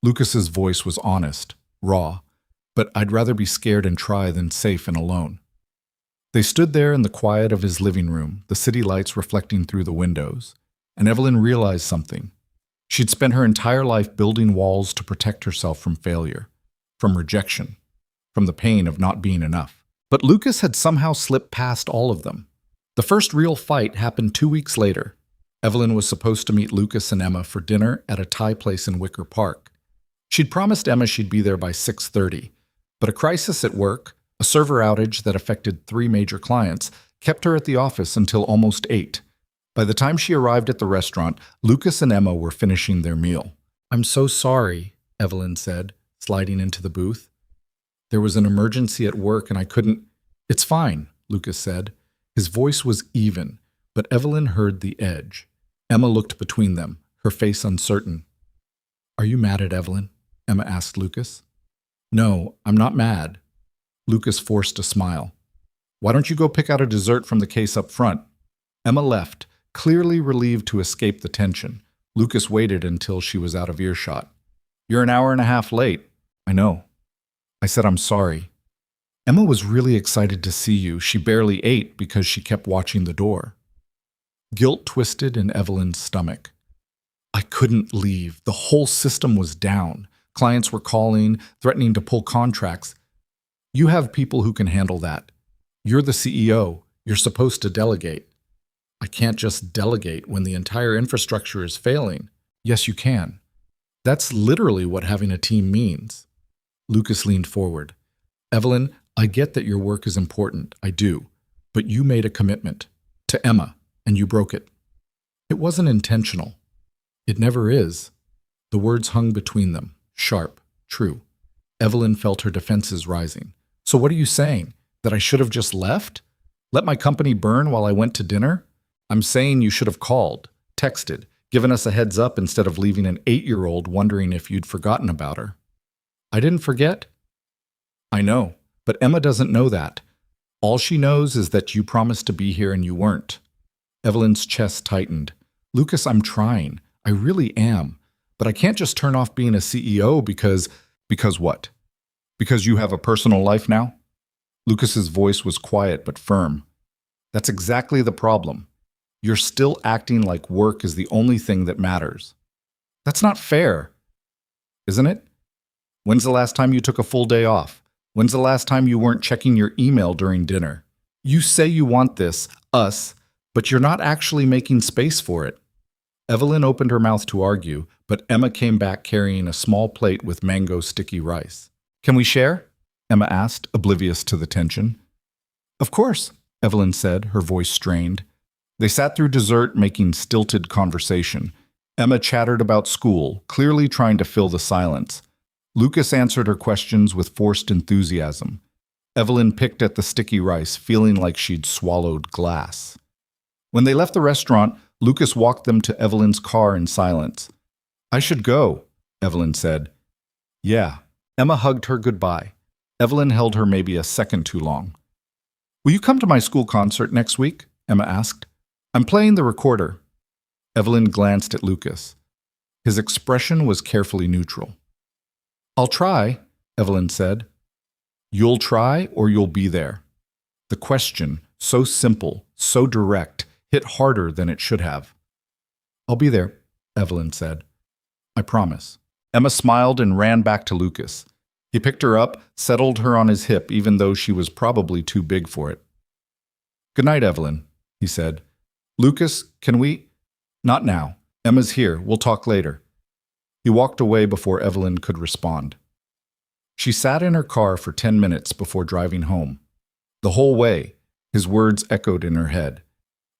Lucas's voice was honest, raw, but I'd rather be scared and try than safe and alone. They stood there in the quiet of his living room, the city lights reflecting through the windows, and Evelyn realized something. She'd spent her entire life building walls to protect herself from failure, from rejection, from the pain of not being enough. But Lucas had somehow slipped past all of them. The first real fight happened 2 weeks later. Evelyn was supposed to meet Lucas and Emma for dinner at a Thai place in Wicker Park. She'd promised Emma she'd be there by 6:30, but a crisis at work, a server outage that affected 3 major clients, kept her at the office until almost 8. By the time she arrived at the restaurant, Lucas and Emma were finishing their meal. I'm so sorry, Evelyn said, sliding into the booth. There was an emergency at work and I couldn't... It's fine, Lucas said. His voice was even, but Evelyn heard the edge. Emma looked between them, her face uncertain. Are you mad at Evelyn? Emma asked Lucas. No, I'm not mad. Lucas forced a smile. Why don't you go pick out a dessert from the case up front? Emma left, clearly relieved to escape the tension. Lucas waited until she was out of earshot. You're an hour and a half late. I know. I said I'm sorry. Emma was really excited to see you. She barely ate because she kept watching the door. Guilt twisted in Evelyn's stomach. I couldn't leave. The whole system was down. Clients were calling, threatening to pull contracts. You have people who can handle that. You're the CEO. You're supposed to delegate. I can't just delegate when the entire infrastructure is failing. Yes, you can. That's literally what having a team means. Lucas leaned forward. Evelyn, I get that your work is important. I do. But you made a commitment to Emma, and you broke it. It wasn't intentional. It never is. The words hung between them, sharp, true. Evelyn felt her defenses rising. So what are you saying? That I should have just left? Let my company burn while I went to dinner? I'm saying you should have called, texted, given us a heads up instead of leaving an 8-year-old wondering if you'd forgotten about her. I didn't forget. I know, but Emma doesn't know that. All she knows is that you promised to be here and you weren't. Evelyn's chest tightened. Lucas, I'm trying. I really am. But I can't just turn off being a CEO because... Because what? Because you have a personal life now? Lucas's voice was quiet but firm. That's exactly the problem. You're still acting like work is the only thing that matters. That's not fair, isn't it? When's the last time you took a full day off? When's the last time you weren't checking your email during dinner? You say you want this, us, but you're not actually making space for it. Evelyn opened her mouth to argue, but Emma came back carrying a small plate with mango sticky rice. Can we share? Emma asked, oblivious to the tension. Of course, Evelyn said, her voice strained. They sat through dessert, making stilted conversation. Emma chattered about school, clearly trying to fill the silence. Lucas answered her questions with forced enthusiasm. Evelyn picked at the sticky rice, feeling like she'd swallowed glass. When they left the restaurant, Lucas walked them to Evelyn's car in silence. I should go, Evelyn said. Yeah. Emma hugged her goodbye. Evelyn held her maybe a second too long. Will you come to my school concert next week? Emma asked. I'm playing the recorder. Evelyn glanced at Lucas. His expression was carefully neutral. I'll try, Evelyn said. You'll try or you'll be there. The question, so simple, so direct, hit harder than it should have. I'll be there, Evelyn said. I promise. Emma smiled and ran back to Lucas. He picked her up, settled her on his hip even though she was probably too big for it. Good night, Evelyn, he said. Lucas, can we? Not now. Emma's here. We'll talk later. He walked away before Evelyn could respond. She sat in her car for 10 minutes before driving home. The whole way, his words echoed in her head.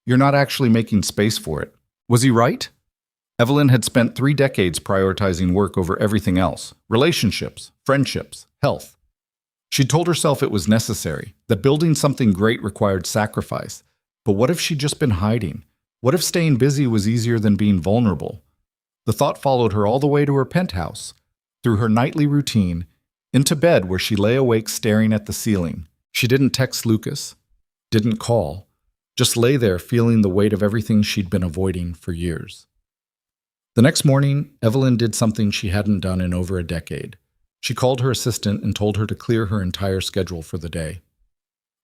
You're not actually making space for it. Was he right? Evelyn had spent 3 decades prioritizing work over everything else: relationships, friendships, health. She told herself it was necessary, that building something great required sacrifice. But what if she'd just been hiding? What if staying busy was easier than being vulnerable? The thought followed her all the way to her penthouse, through her nightly routine, into bed where she lay awake staring at the ceiling. She didn't text Lucas, didn't call, just lay there feeling the weight of everything she'd been avoiding for years. The next morning, Evelyn did something she hadn't done in over a decade. She called her assistant and told her to clear her entire schedule for the day.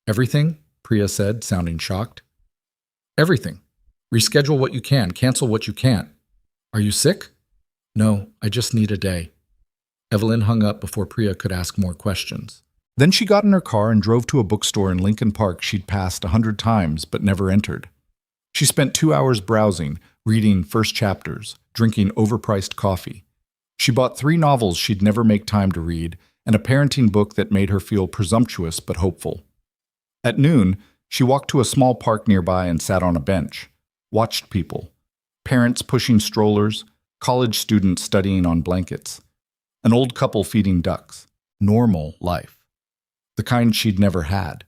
Everything? Priya said, sounding shocked. Everything. Reschedule what you can, cancel what you can't. Are you sick? No, I just need a day. Evelyn hung up before Priya could ask more questions. Then she got in her car and drove to a bookstore in Lincoln Park she'd passed 100 times but never entered. She spent 2 hours browsing, reading first chapters, drinking overpriced coffee. She bought 3 novels she'd never make time to read and a parenting book that made her feel presumptuous but hopeful. At noon, she walked to a small park nearby and sat on a bench, watched people, parents pushing strollers, college students studying on blankets, an old couple feeding ducks. Normal life. The kind she'd never had.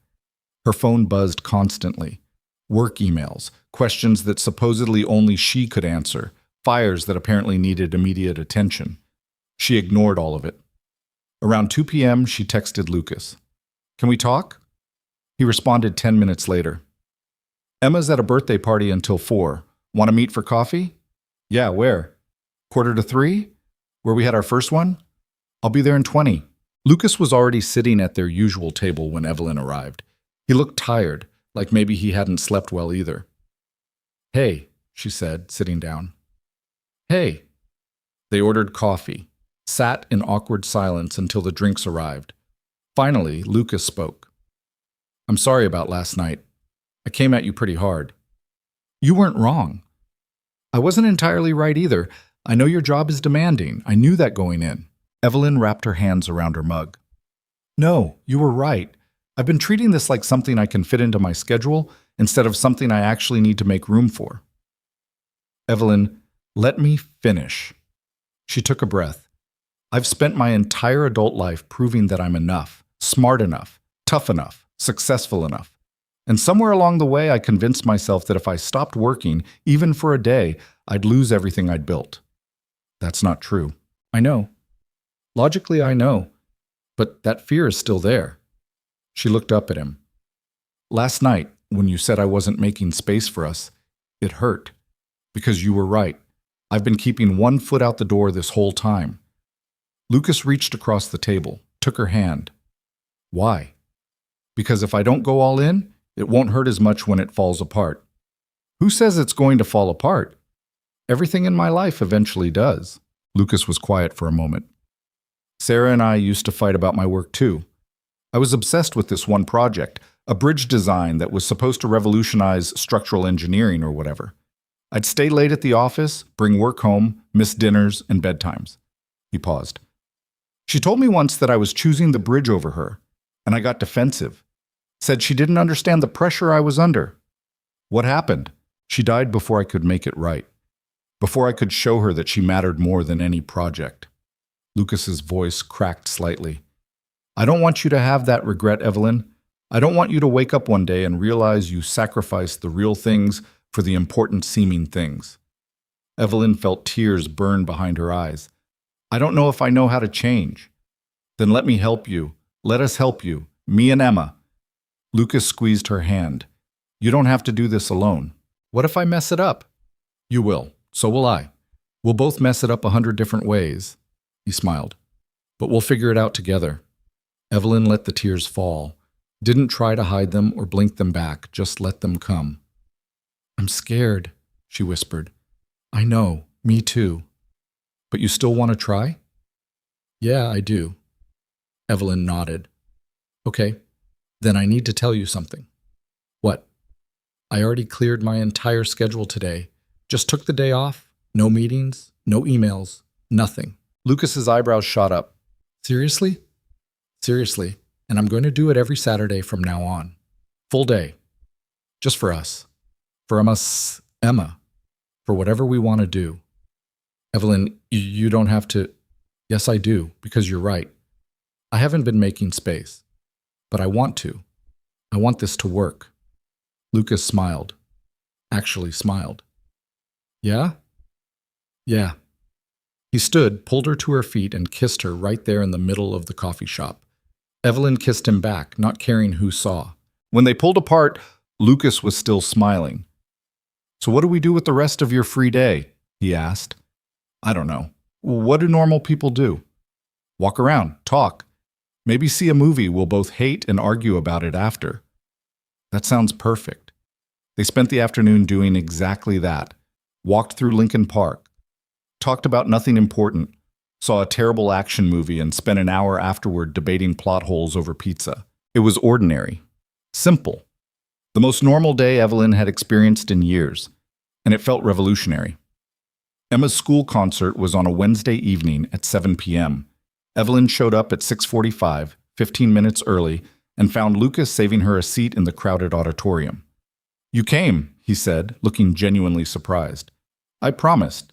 Her phone buzzed constantly. Work emails, questions that supposedly only she could answer, fires that apparently needed immediate attention. She ignored all of it. Around 2 p.m., she texted Lucas. Can we talk? He responded 10 minutes later. Emma's at a birthday party until 4. Want to meet for coffee? Yeah, where? 2:45? Where we had our first one? I'll be there in 20. Lucas was already sitting at their usual table when Evelyn arrived. He looked tired, like maybe he hadn't slept well either. Hey, she said, sitting down. Hey. They ordered coffee, sat in awkward silence until the drinks arrived. Finally, Lucas spoke. I'm sorry about last night. I came at you pretty hard. You weren't wrong. I wasn't entirely right either. I know your job is demanding. I knew that going in. Evelyn wrapped her hands around her mug. No, you were right. I've been treating this like something I can fit into my schedule instead of something I actually need to make room for. Evelyn, let me finish. She took a breath. I've spent my entire adult life proving that I'm enough, smart enough, tough enough, successful enough. And somewhere along the way, I convinced myself that if I stopped working, even for a day, I'd lose everything I'd built. That's not true. I know. Logically, I know. But that fear is still there. She looked up at him. Last night, when you said I wasn't making space for us, it hurt. Because you were right. I've been keeping one foot out the door this whole time. Lucas reached across the table, took her hand. Why? Because if I don't go all in, it won't hurt as much when it falls apart. Who says it's going to fall apart? Everything in my life eventually does. Lucas was quiet for a moment. Sarah and I used to fight about my work too. I was obsessed with this one project, a bridge design that was supposed to revolutionize structural engineering or whatever. I'd stay late at the office, bring work home, miss dinners and bedtimes. He paused. She told me once that I was choosing the bridge over her, and I got defensive. Said she didn't understand the pressure I was under. What happened? She died before I could make it right. Before I could show her that she mattered more than any project. Lucas's voice cracked slightly. I don't want you to have that regret, Evelyn. I don't want you to wake up one day and realize you sacrificed the real things for the important seeming things. Evelyn felt tears burn behind her eyes. I don't know if I know how to change. Then let me help you. Let us help you. Me and Emma. Lucas squeezed her hand. You don't have to do this alone. What if I mess it up? You will. So will I. We'll both mess it up 100 different ways. He smiled. But we'll figure it out together. Evelyn let the tears fall. Didn't try to hide them or blink them back, just let them come. I'm scared, she whispered. I know, me too. But you still want to try? Yeah, I do. Evelyn nodded. Okay, then I need to tell you something. What? I already cleared my entire schedule today. Just took the day off. No meetings, no emails, nothing. Lucas's eyebrows shot up. Seriously? Seriously, and I'm going to do it every Saturday from now on. Full day. Just for us. For Emma. For whatever we want to do. Evelyn, you don't have to. Yes, I do, because you're right. I haven't been making space. But I want to. I want this to work. Lucas smiled. Actually smiled. Yeah? Yeah. He stood, pulled her to her feet, and kissed her right there in the middle of the coffee shop. Evelyn kissed him back, not caring who saw. When they pulled apart, Lucas was still smiling. So what do we do with the rest of your free day? He asked. I don't know. What do normal people do? Walk around, talk. Maybe see a movie we'll both hate and argue about it after. That sounds perfect. They spent the afternoon doing exactly that. Walked through Lincoln Park. Talked about nothing important. Saw a terrible action movie and spent an hour afterward debating plot holes over pizza. It was ordinary. Simple. The most normal day Evelyn had experienced in years. And it felt revolutionary. Emma's school concert was on a Wednesday evening at 7 p.m. Evelyn showed up at 6:45, 15 minutes early, and found Lucas saving her a seat in the crowded auditorium. You came, he said, looking genuinely surprised. I promised.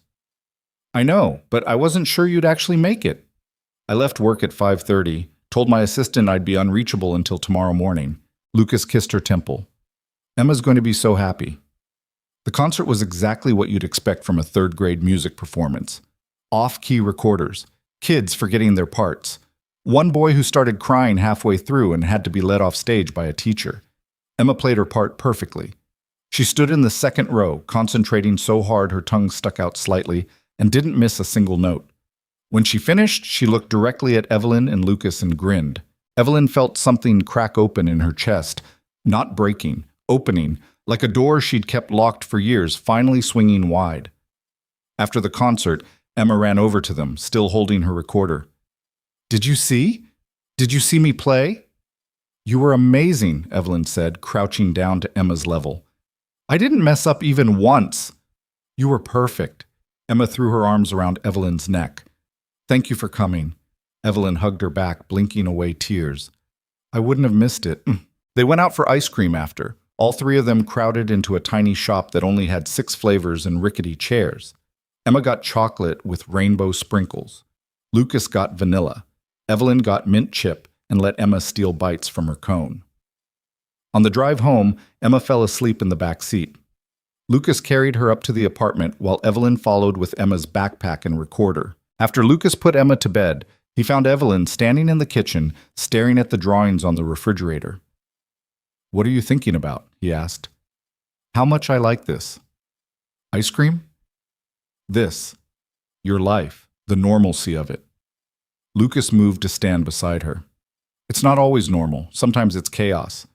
I know, but I wasn't sure you'd actually make it. I left work at 5:30, told my assistant I'd be unreachable until tomorrow morning. Lucas kissed her temple. Emma's going to be so happy. The concert was exactly what you'd expect from a third-grade music performance. Off-key recorders, kids forgetting their parts. One boy who started crying halfway through and had to be led off stage by a teacher. Emma played her part perfectly. She stood in the second row, concentrating so hard her tongue stuck out slightly, and didn't miss a single note. When she finished, she looked directly at Evelyn and Lucas and grinned. Evelyn felt something crack open in her chest, not breaking, opening, like a door she'd kept locked for years, finally swinging wide. After the concert, Emma ran over to them, still holding her recorder. Did you see? Did you see me play? You were amazing, Evelyn said, crouching down to Emma's level. I didn't mess up even once. You were perfect. Emma threw her arms around Evelyn's neck. Thank you for coming. Evelyn hugged her back, blinking away tears. I wouldn't have missed it. They went out for ice cream after. All three of them crowded into a tiny shop that only had 6 flavors and rickety chairs. Emma got chocolate with rainbow sprinkles. Lucas got vanilla. Evelyn got mint chip and let Emma steal bites from her cone. On the drive home, Emma fell asleep in the back seat. Lucas carried her up to the apartment while Evelyn followed with Emma's backpack and recorder. After Lucas put Emma to bed, he found Evelyn standing in the kitchen, staring at the drawings on the refrigerator. What are you thinking about? He asked. How much I like this. Ice cream? This. Your life, the normalcy of it. Lucas moved to stand beside her. It's not always normal. Sometimes it's chaos.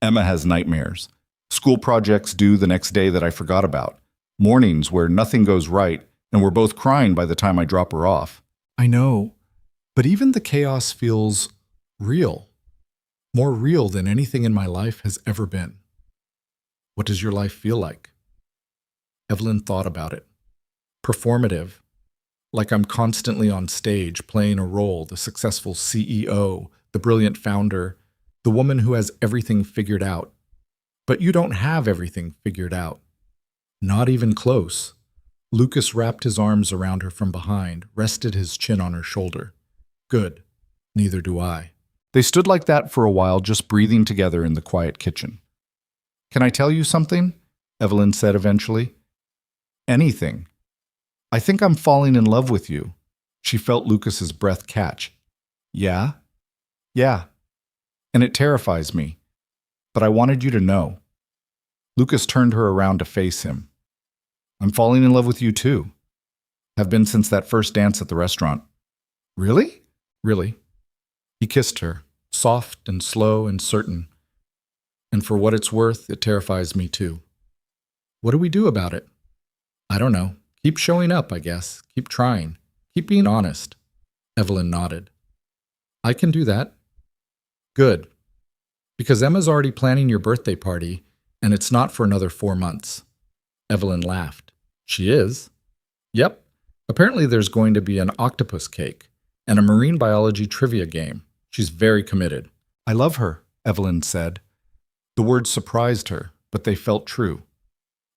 Emma has nightmares. School projects due the next day that I forgot about. Mornings where nothing goes right, and we're both crying by the time I drop her off. I know, but even the chaos feels real. More real than anything in my life has ever been. What does your life feel like? Evelyn thought about it. Performative. Like I'm constantly on stage playing a role, the successful CEO, the brilliant founder, the woman who has everything figured out. But you don't have everything figured out. Not even close. Lucas wrapped his arms around her from behind, rested his chin on her shoulder. Good. Neither do I. They stood like that for a while, just breathing together in the quiet kitchen. Can I tell you something? Evelyn said eventually. Anything. I think I'm falling in love with you. She felt Lucas's breath catch. Yeah? Yeah. And it terrifies me. But I wanted you to know. Lucas turned her around to face him. I'm falling in love with you too. Have been since that first dance at the restaurant. Really? Really. He kissed her, soft and slow and certain. And for what it's worth, it terrifies me too. What do we do about it? I don't know. Keep showing up, I guess. Keep trying. Keep being honest. Evelyn nodded. I can do that. Good. Because Emma's already planning your birthday party, and it's not for another 4 months. Evelyn laughed. She is? Yep. Apparently there's going to be an octopus cake and a marine biology trivia game. She's very committed. I love her, Evelyn said. The words surprised her, but they felt true.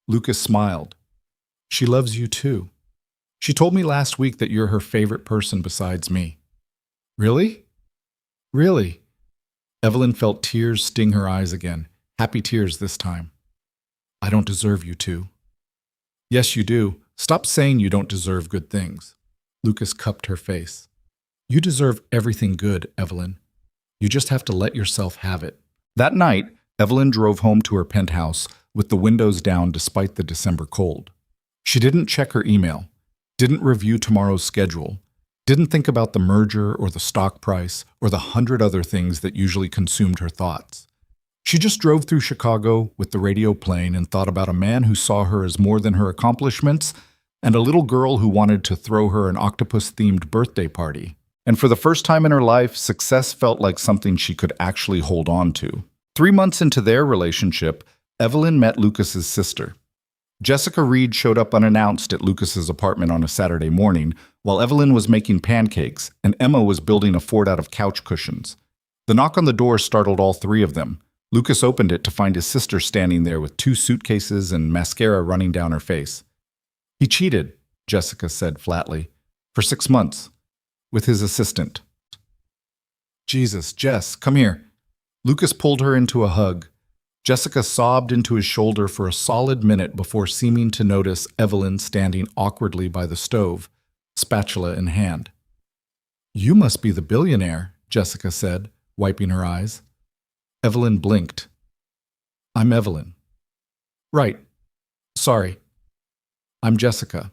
Lucas smiled. She loves you too. She told me last week that you're her favorite person besides me. Really? Really? Evelyn felt tears sting her eyes again, happy tears this time. I don't deserve you to. Yes, you do. Stop saying you don't deserve good things. Lucas cupped her face. You deserve everything good, Evelyn. You just have to let yourself have it. That night, Evelyn drove home to her penthouse with the windows down despite the December cold. She didn't check her email, didn't review tomorrow's schedule, didn't think about the merger or the stock price or the 100 other things that usually consumed her thoughts. She just drove through Chicago with the radio playing and thought about a man who saw her as more than her accomplishments and a little girl who wanted to throw her an octopus-themed birthday party. And for the first time in her life, success felt like something she could actually hold on to. 3 months into their relationship, Evelyn met Lucas's sister. Jessica Reed showed up unannounced at Lucas's apartment on a Saturday morning, while Evelyn was making pancakes and Emma was building a fort out of couch cushions. The knock on the door startled all three of them. Lucas opened it to find his sister standing there with 2 suitcases and mascara running down her face. He cheated, Jessica said flatly, for 6 months, with his assistant. Jesus, Jess, come here. Lucas pulled her into a hug. Jessica sobbed into his shoulder for a solid minute before seeming to notice Evelyn standing awkwardly by the stove, spatula in hand. You must be the billionaire, Jessica said, wiping her eyes. Evelyn blinked. I'm Evelyn. Right. Sorry. I'm Jessica,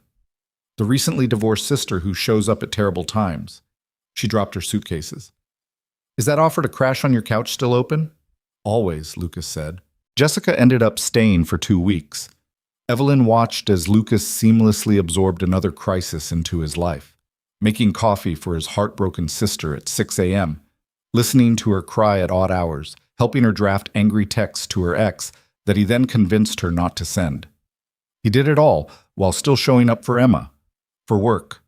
the recently divorced sister who shows up at terrible times. She dropped her suitcases. Is that offer to crash on your couch still open? Always, Lucas said. Jessica ended up staying for 2 weeks. Evelyn watched as Lucas seamlessly absorbed another crisis into his life, making coffee for his heartbroken sister at 6 a.m., listening to her cry at odd hours, helping her draft angry texts to her ex that he then convinced her not to send. He did it all while still showing up for Emma, for work,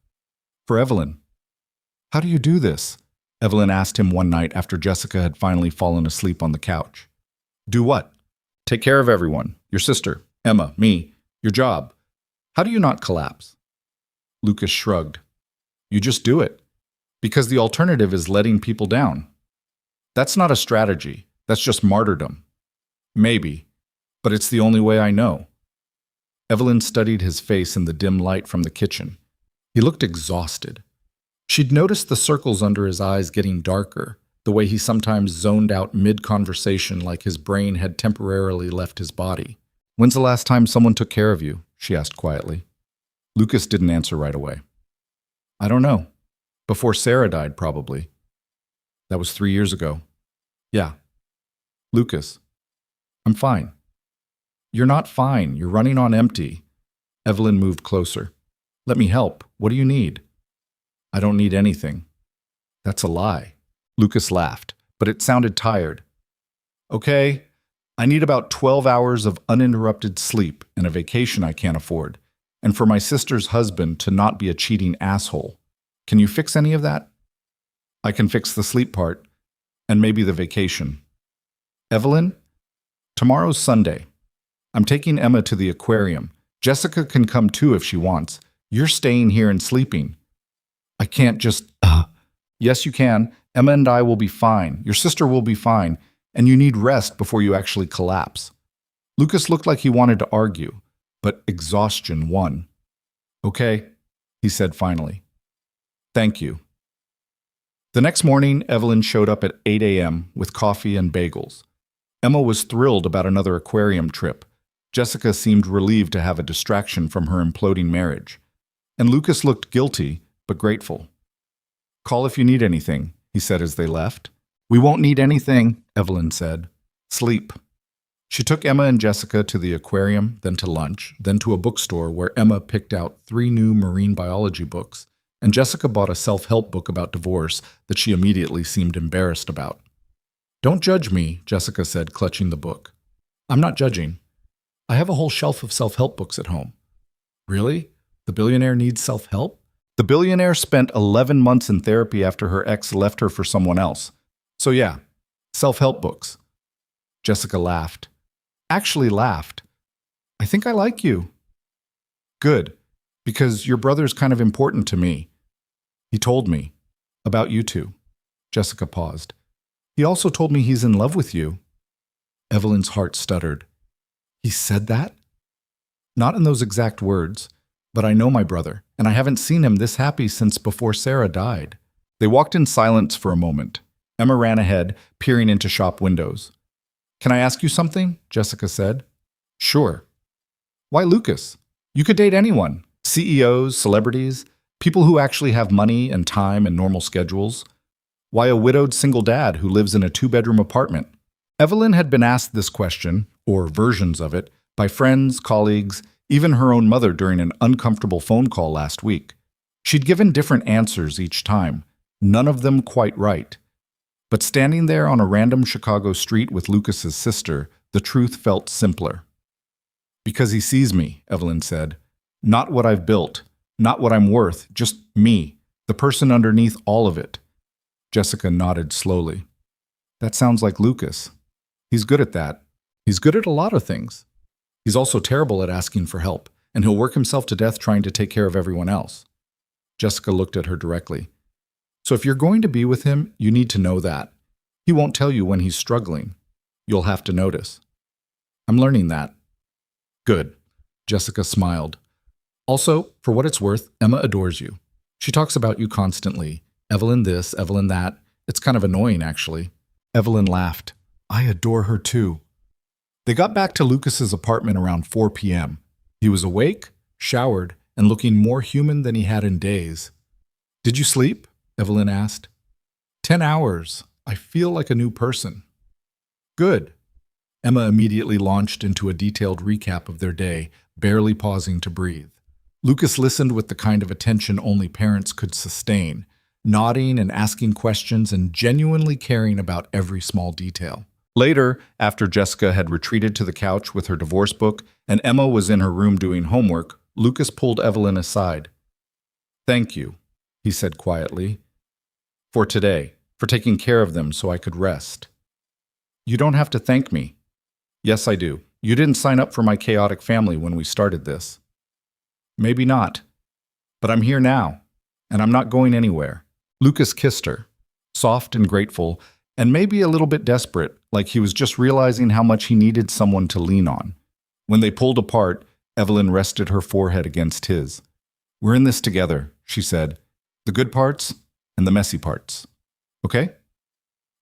for Evelyn. How do you do this? Evelyn asked him one night after Jessica had finally fallen asleep on the couch. Do what? Take care of everyone. Your sister, Emma, me, your job. How do you not collapse? Lucas shrugged. You just do it. Because the alternative is letting people down. That's not a strategy. That's just martyrdom. Maybe. But it's the only way I know. Evelyn studied his face in the dim light from the kitchen. He looked exhausted. She'd noticed the circles under his eyes getting darker, the way he sometimes zoned out mid-conversation like his brain had temporarily left his body. When's the last time someone took care of you? She asked quietly. Lucas didn't answer right away. I don't know. Before Sarah died, probably. That was 3 years ago. Yeah. Lucas. I'm fine. You're not fine. You're running on empty. Evelyn moved closer. Let me help. What do you need? I don't need anything. That's a lie. Lucas laughed, but it sounded tired. Okay, I need about 12 hours of uninterrupted sleep and a vacation I can't afford, and for my sister's husband to not be a cheating asshole. Can you fix any of that? I can fix the sleep part, and maybe the vacation. Evelyn, tomorrow's Sunday. I'm taking Emma to the aquarium. Jessica can come too if she wants. You're staying here and sleeping. I can't just... Yes, you can. Emma and I will be fine. Your sister will be fine. And you need rest before you actually collapse. Lucas looked like he wanted to argue, but exhaustion won. Okay, he said finally. Thank you. The next morning, Evelyn showed up at 8 a.m. with coffee and bagels. Emma was thrilled about another aquarium trip. Jessica seemed relieved to have a distraction from her imploding marriage. And Lucas looked guilty, but grateful. Call if you need anything, he said as they left. We won't need anything, Evelyn said. Sleep. She took Emma and Jessica to the aquarium, then to lunch, then to a bookstore where Emma picked out 3 new marine biology books, and Jessica bought a self-help book about divorce that she immediately seemed embarrassed about. Don't judge me, Jessica said, clutching the book. I'm not judging. I have a whole shelf of self-help books at home. Really? The billionaire needs self-help? The billionaire spent 11 months in therapy after her ex left her for someone else. So yeah, self-help books. Jessica laughed. Actually laughed. I think I like you. Good, because your brother's kind of important to me. He told me about you two. Jessica paused. He also told me he's in love with you. Evelyn's heart stuttered. He said that? Not in those exact words, but I know my brother, and I haven't seen him this happy since before Sarah died. They walked in silence for a moment. Emma ran ahead, peering into shop windows. Can I ask you something? Jessica said. Sure. Why Lucas? You could date anyone. CEOs, celebrities, people who actually have money and time and normal schedules. Why a widowed single dad who lives in a 2-bedroom apartment? Evelyn had been asked this question, or versions of it, by friends, colleagues, even her own mother during an uncomfortable phone call last week. She'd given different answers each time, none of them quite right. But standing there on a random Chicago street with Lucas's sister, the truth felt simpler. Because he sees me, Evelyn said. Not what I've built, not what I'm worth, just me, the person underneath all of it. Jessica nodded slowly. That sounds like Lucas. He's good at that. He's good at a lot of things. He's also terrible at asking for help, and he'll work himself to death trying to take care of everyone else. Jessica looked at her directly. So if you're going to be with him, you need to know that. He won't tell you when he's struggling. You'll have to notice. I'm learning that. Good. Jessica smiled. Also, for what it's worth, Emma adores you. She talks about you constantly. Evelyn this, Evelyn that. It's kind of annoying, actually. Evelyn laughed. I adore her too. They got back to Lucas's apartment around 4 p.m. He was awake, showered, and looking more human than he had in days. Did you sleep? Evelyn asked. 10 hours. I feel like a new person. Good. Emma immediately launched into a detailed recap of their day, barely pausing to breathe. Lucas listened with the kind of attention only parents could sustain, nodding and asking questions and genuinely caring about every small detail. Later, after Jessica had retreated to the couch with her divorce book and Emma was in her room doing homework, Lucas pulled Evelyn aside. Thank you, he said quietly, for today, for taking care of them so I could rest. You don't have to thank me. Yes, I do. You didn't sign up for my chaotic family when we started this. Maybe not. But I'm here now, and I'm not going anywhere. Lucas kissed her, soft and grateful, and maybe a little bit desperate, like he was just realizing how much he needed someone to lean on. When they pulled apart, Evelyn rested her forehead against his. We're in this together, she said. The good parts and the messy parts. Okay?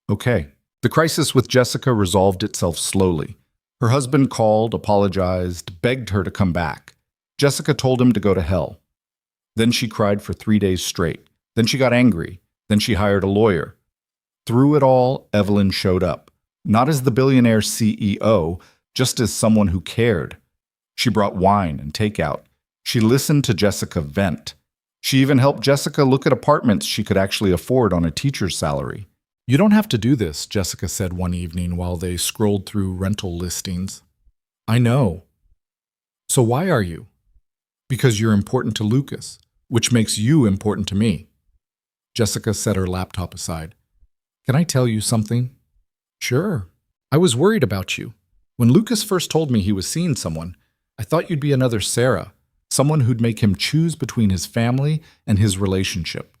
Okay. The crisis with Jessica resolved itself slowly. Her husband called, apologized, begged her to come back. Jessica told him to go to hell. Then she cried for 3 days straight. Then she got angry. Then she hired a lawyer. Through it all, Evelyn showed up, not as the Billionaire CEO, just as someone who cared. She brought wine and takeout. She listened to Jessica vent. She even helped Jessica look at apartments she could actually afford on a teacher's salary. You don't have to do this, Jessica said one evening while they scrolled through rental listings. I know. So why are you? Because you're important to Lucas, which makes you important to me. Jessica set her laptop aside. Can I tell you something? Sure. I was worried about you. When Lucas first told me he was seeing someone, I thought you'd be another Sarah, someone who'd make him choose between his family and his relationship.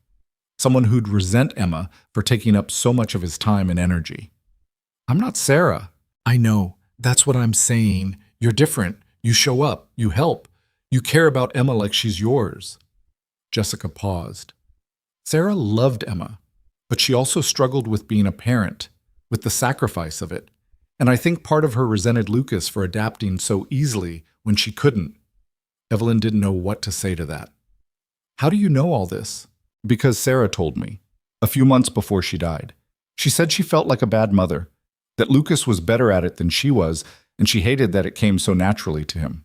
Someone who'd resent Emma for taking up so much of his time and energy. I'm not Sarah. I know. That's what I'm saying. You're different. You show up. You help. You care about Emma like she's yours. Jessica paused. Sarah loved Emma, but she also struggled with being a parent, with the sacrifice of it. And I think part of her resented Lucas for adapting so easily when she couldn't. Evelyn didn't know what to say to that. How do you know all this? Because Sarah told me, a few months before she died. She said she felt like a bad mother, that Lucas was better at it than she was, and she hated that it came so naturally to him.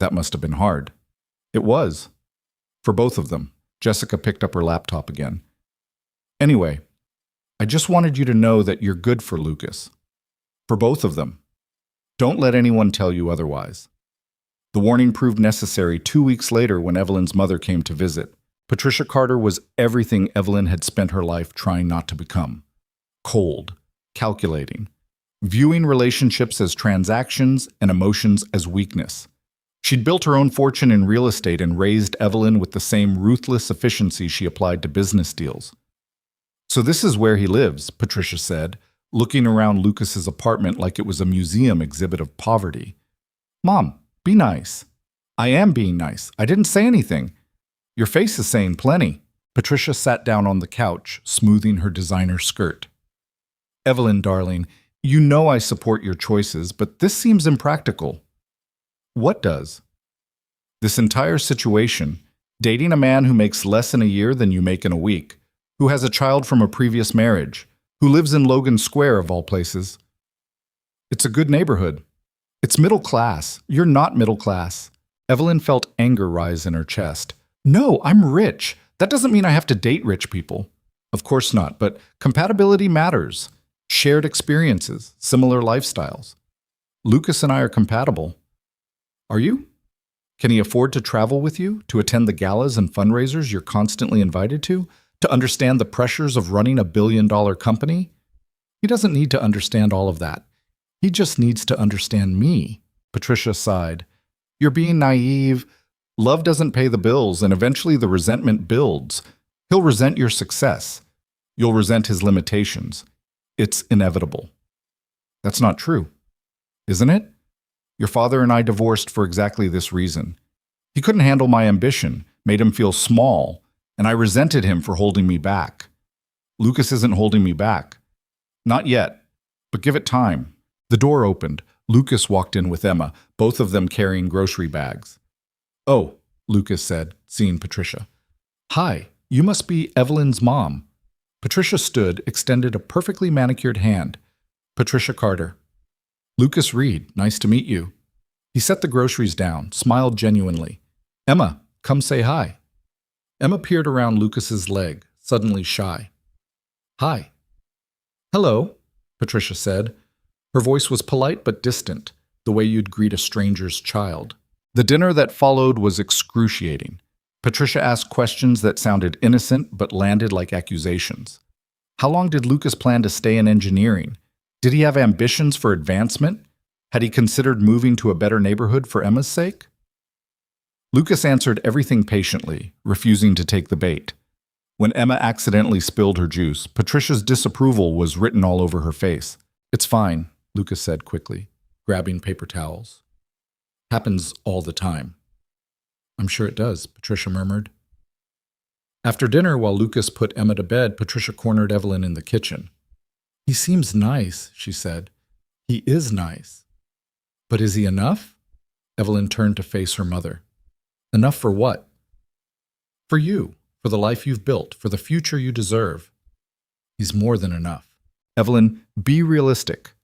That must have been hard. It was. For both of them. Jessica picked up her laptop again. Anyway, I just wanted you to know that you're good for Lucas. For both of them. Don't let anyone tell you otherwise. The warning proved necessary 2 weeks later when Evelyn's mother came to visit. Patricia Carter was everything Evelyn had spent her life trying not to become. cold, calculating, viewing relationships as transactions and emotions as weakness. She'd built her own fortune in real estate and raised Evelyn with the same ruthless efficiency she applied to business deals. "So this is where he lives," Patricia said, looking around Lucas's apartment like it was a museum exhibit of poverty. "Mom, be nice." "I am being nice. I didn't say anything." "Your face is saying plenty." Patricia sat down on the couch, smoothing her designer skirt. "Evelyn, darling, you know I support your choices, but this seems impractical." "What does?" "This entire situation, dating a man who makes less in a year than you make in a week, who has a child from a previous marriage, who lives in Logan Square of all places. It's a good neighborhood. It's middle class. You're not middle class." Evelyn felt anger rise in her chest. "No, I'm rich. That doesn't mean I have to date rich people." "Of course not, but compatibility matters. Shared experiences, similar lifestyles. Lucas and I are compatible." "Are you? Can he afford to travel with you, to attend the galas and fundraisers you're constantly invited to understand the pressures of running a billion-dollar company?" "He doesn't need to understand all of that. He just needs to understand me." Patricia sighed. "You're being naive. Love doesn't pay the bills, and eventually the resentment builds. He'll resent your success. You'll resent his limitations. It's inevitable." "That's not true." "Isn't it? Your father and I divorced for exactly this reason. He couldn't handle my ambition, made him feel small, and I resented him for holding me back. Lucas isn't holding me back. Not yet, but give it time." The door opened. Lucas walked in with Emma, both of them carrying grocery bags. "Oh," Lucas said, seeing Patricia. "Hi, you must be Evelyn's mom." Patricia stood, extended a perfectly manicured hand. "Patricia Carter." "Lucas Reed, nice to meet you." He set the groceries down, smiled genuinely. "Emma, come say hi." Emma peered around Lucas's leg, suddenly shy. "Hi." "Hello," Patricia said. Her voice was polite but distant, the way you'd greet a stranger's child. The dinner that followed was excruciating. Patricia asked questions that sounded innocent but landed like accusations. How long did Lucas plan to stay in engineering? Did he have ambitions for advancement? Had he considered moving to a better neighborhood for Emma's sake? Lucas answered everything patiently, refusing to take the bait. When Emma accidentally spilled her juice, Patricia's disapproval was written all over her face. "It's fine," Lucas said quickly, grabbing paper towels. "Happens all the time." "I'm sure it does," Patricia murmured. After dinner, while Lucas put Emma to bed, Patricia cornered Evelyn in the kitchen. "He seems nice," she said. "He is nice. But is he enough?" Evelyn turned to face her mother. "Enough for what?" "For you, for the life you've built, for the future you deserve." "He's more than enough." "Evelyn, be realistic.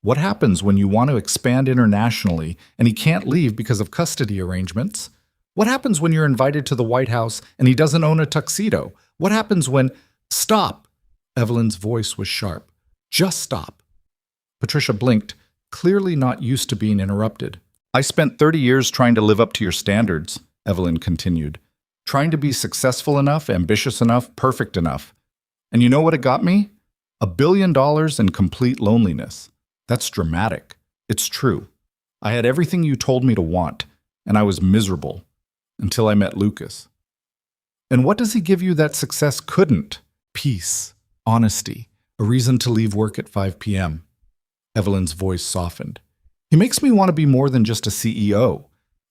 What happens when you want to expand internationally and he can't leave because of custody arrangements? What happens when you're invited to the White House and he doesn't own a tuxedo? What happens when—" "Stop!" Evelyn's voice was sharp. "Just stop." Patricia blinked, clearly not used to being interrupted. "I spent 30 years trying to live up to your standards," Evelyn continued. "Trying to be successful enough, ambitious enough, perfect enough. And you know what it got me? $1 billion and complete loneliness. That's dramatic. It's true. I had everything you told me to want, and I was miserable. Until I met Lucas." "And what does he give you that success couldn't?" "Peace, honesty, a reason to leave work at 5 p.m. Evelyn's voice softened. "He makes me want to be more than just a CEO.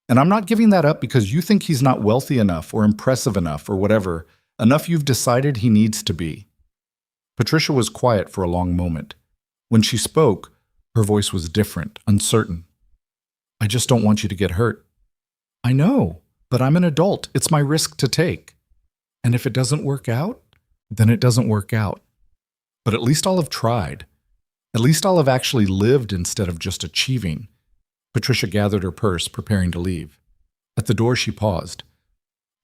And I'm not giving that up because you think he's not wealthy enough or impressive enough or whatever, enough you've decided he needs to be." Patricia was quiet for a long moment. When she spoke, her voice was different, uncertain. "I just don't want you to get hurt." "I know, but I'm an adult. It's my risk to take. And if it doesn't work out, then it doesn't work out. But at least I'll have tried. At least I'll have actually lived instead of just achieving." Patricia gathered her purse, preparing to leave. At the door, she paused.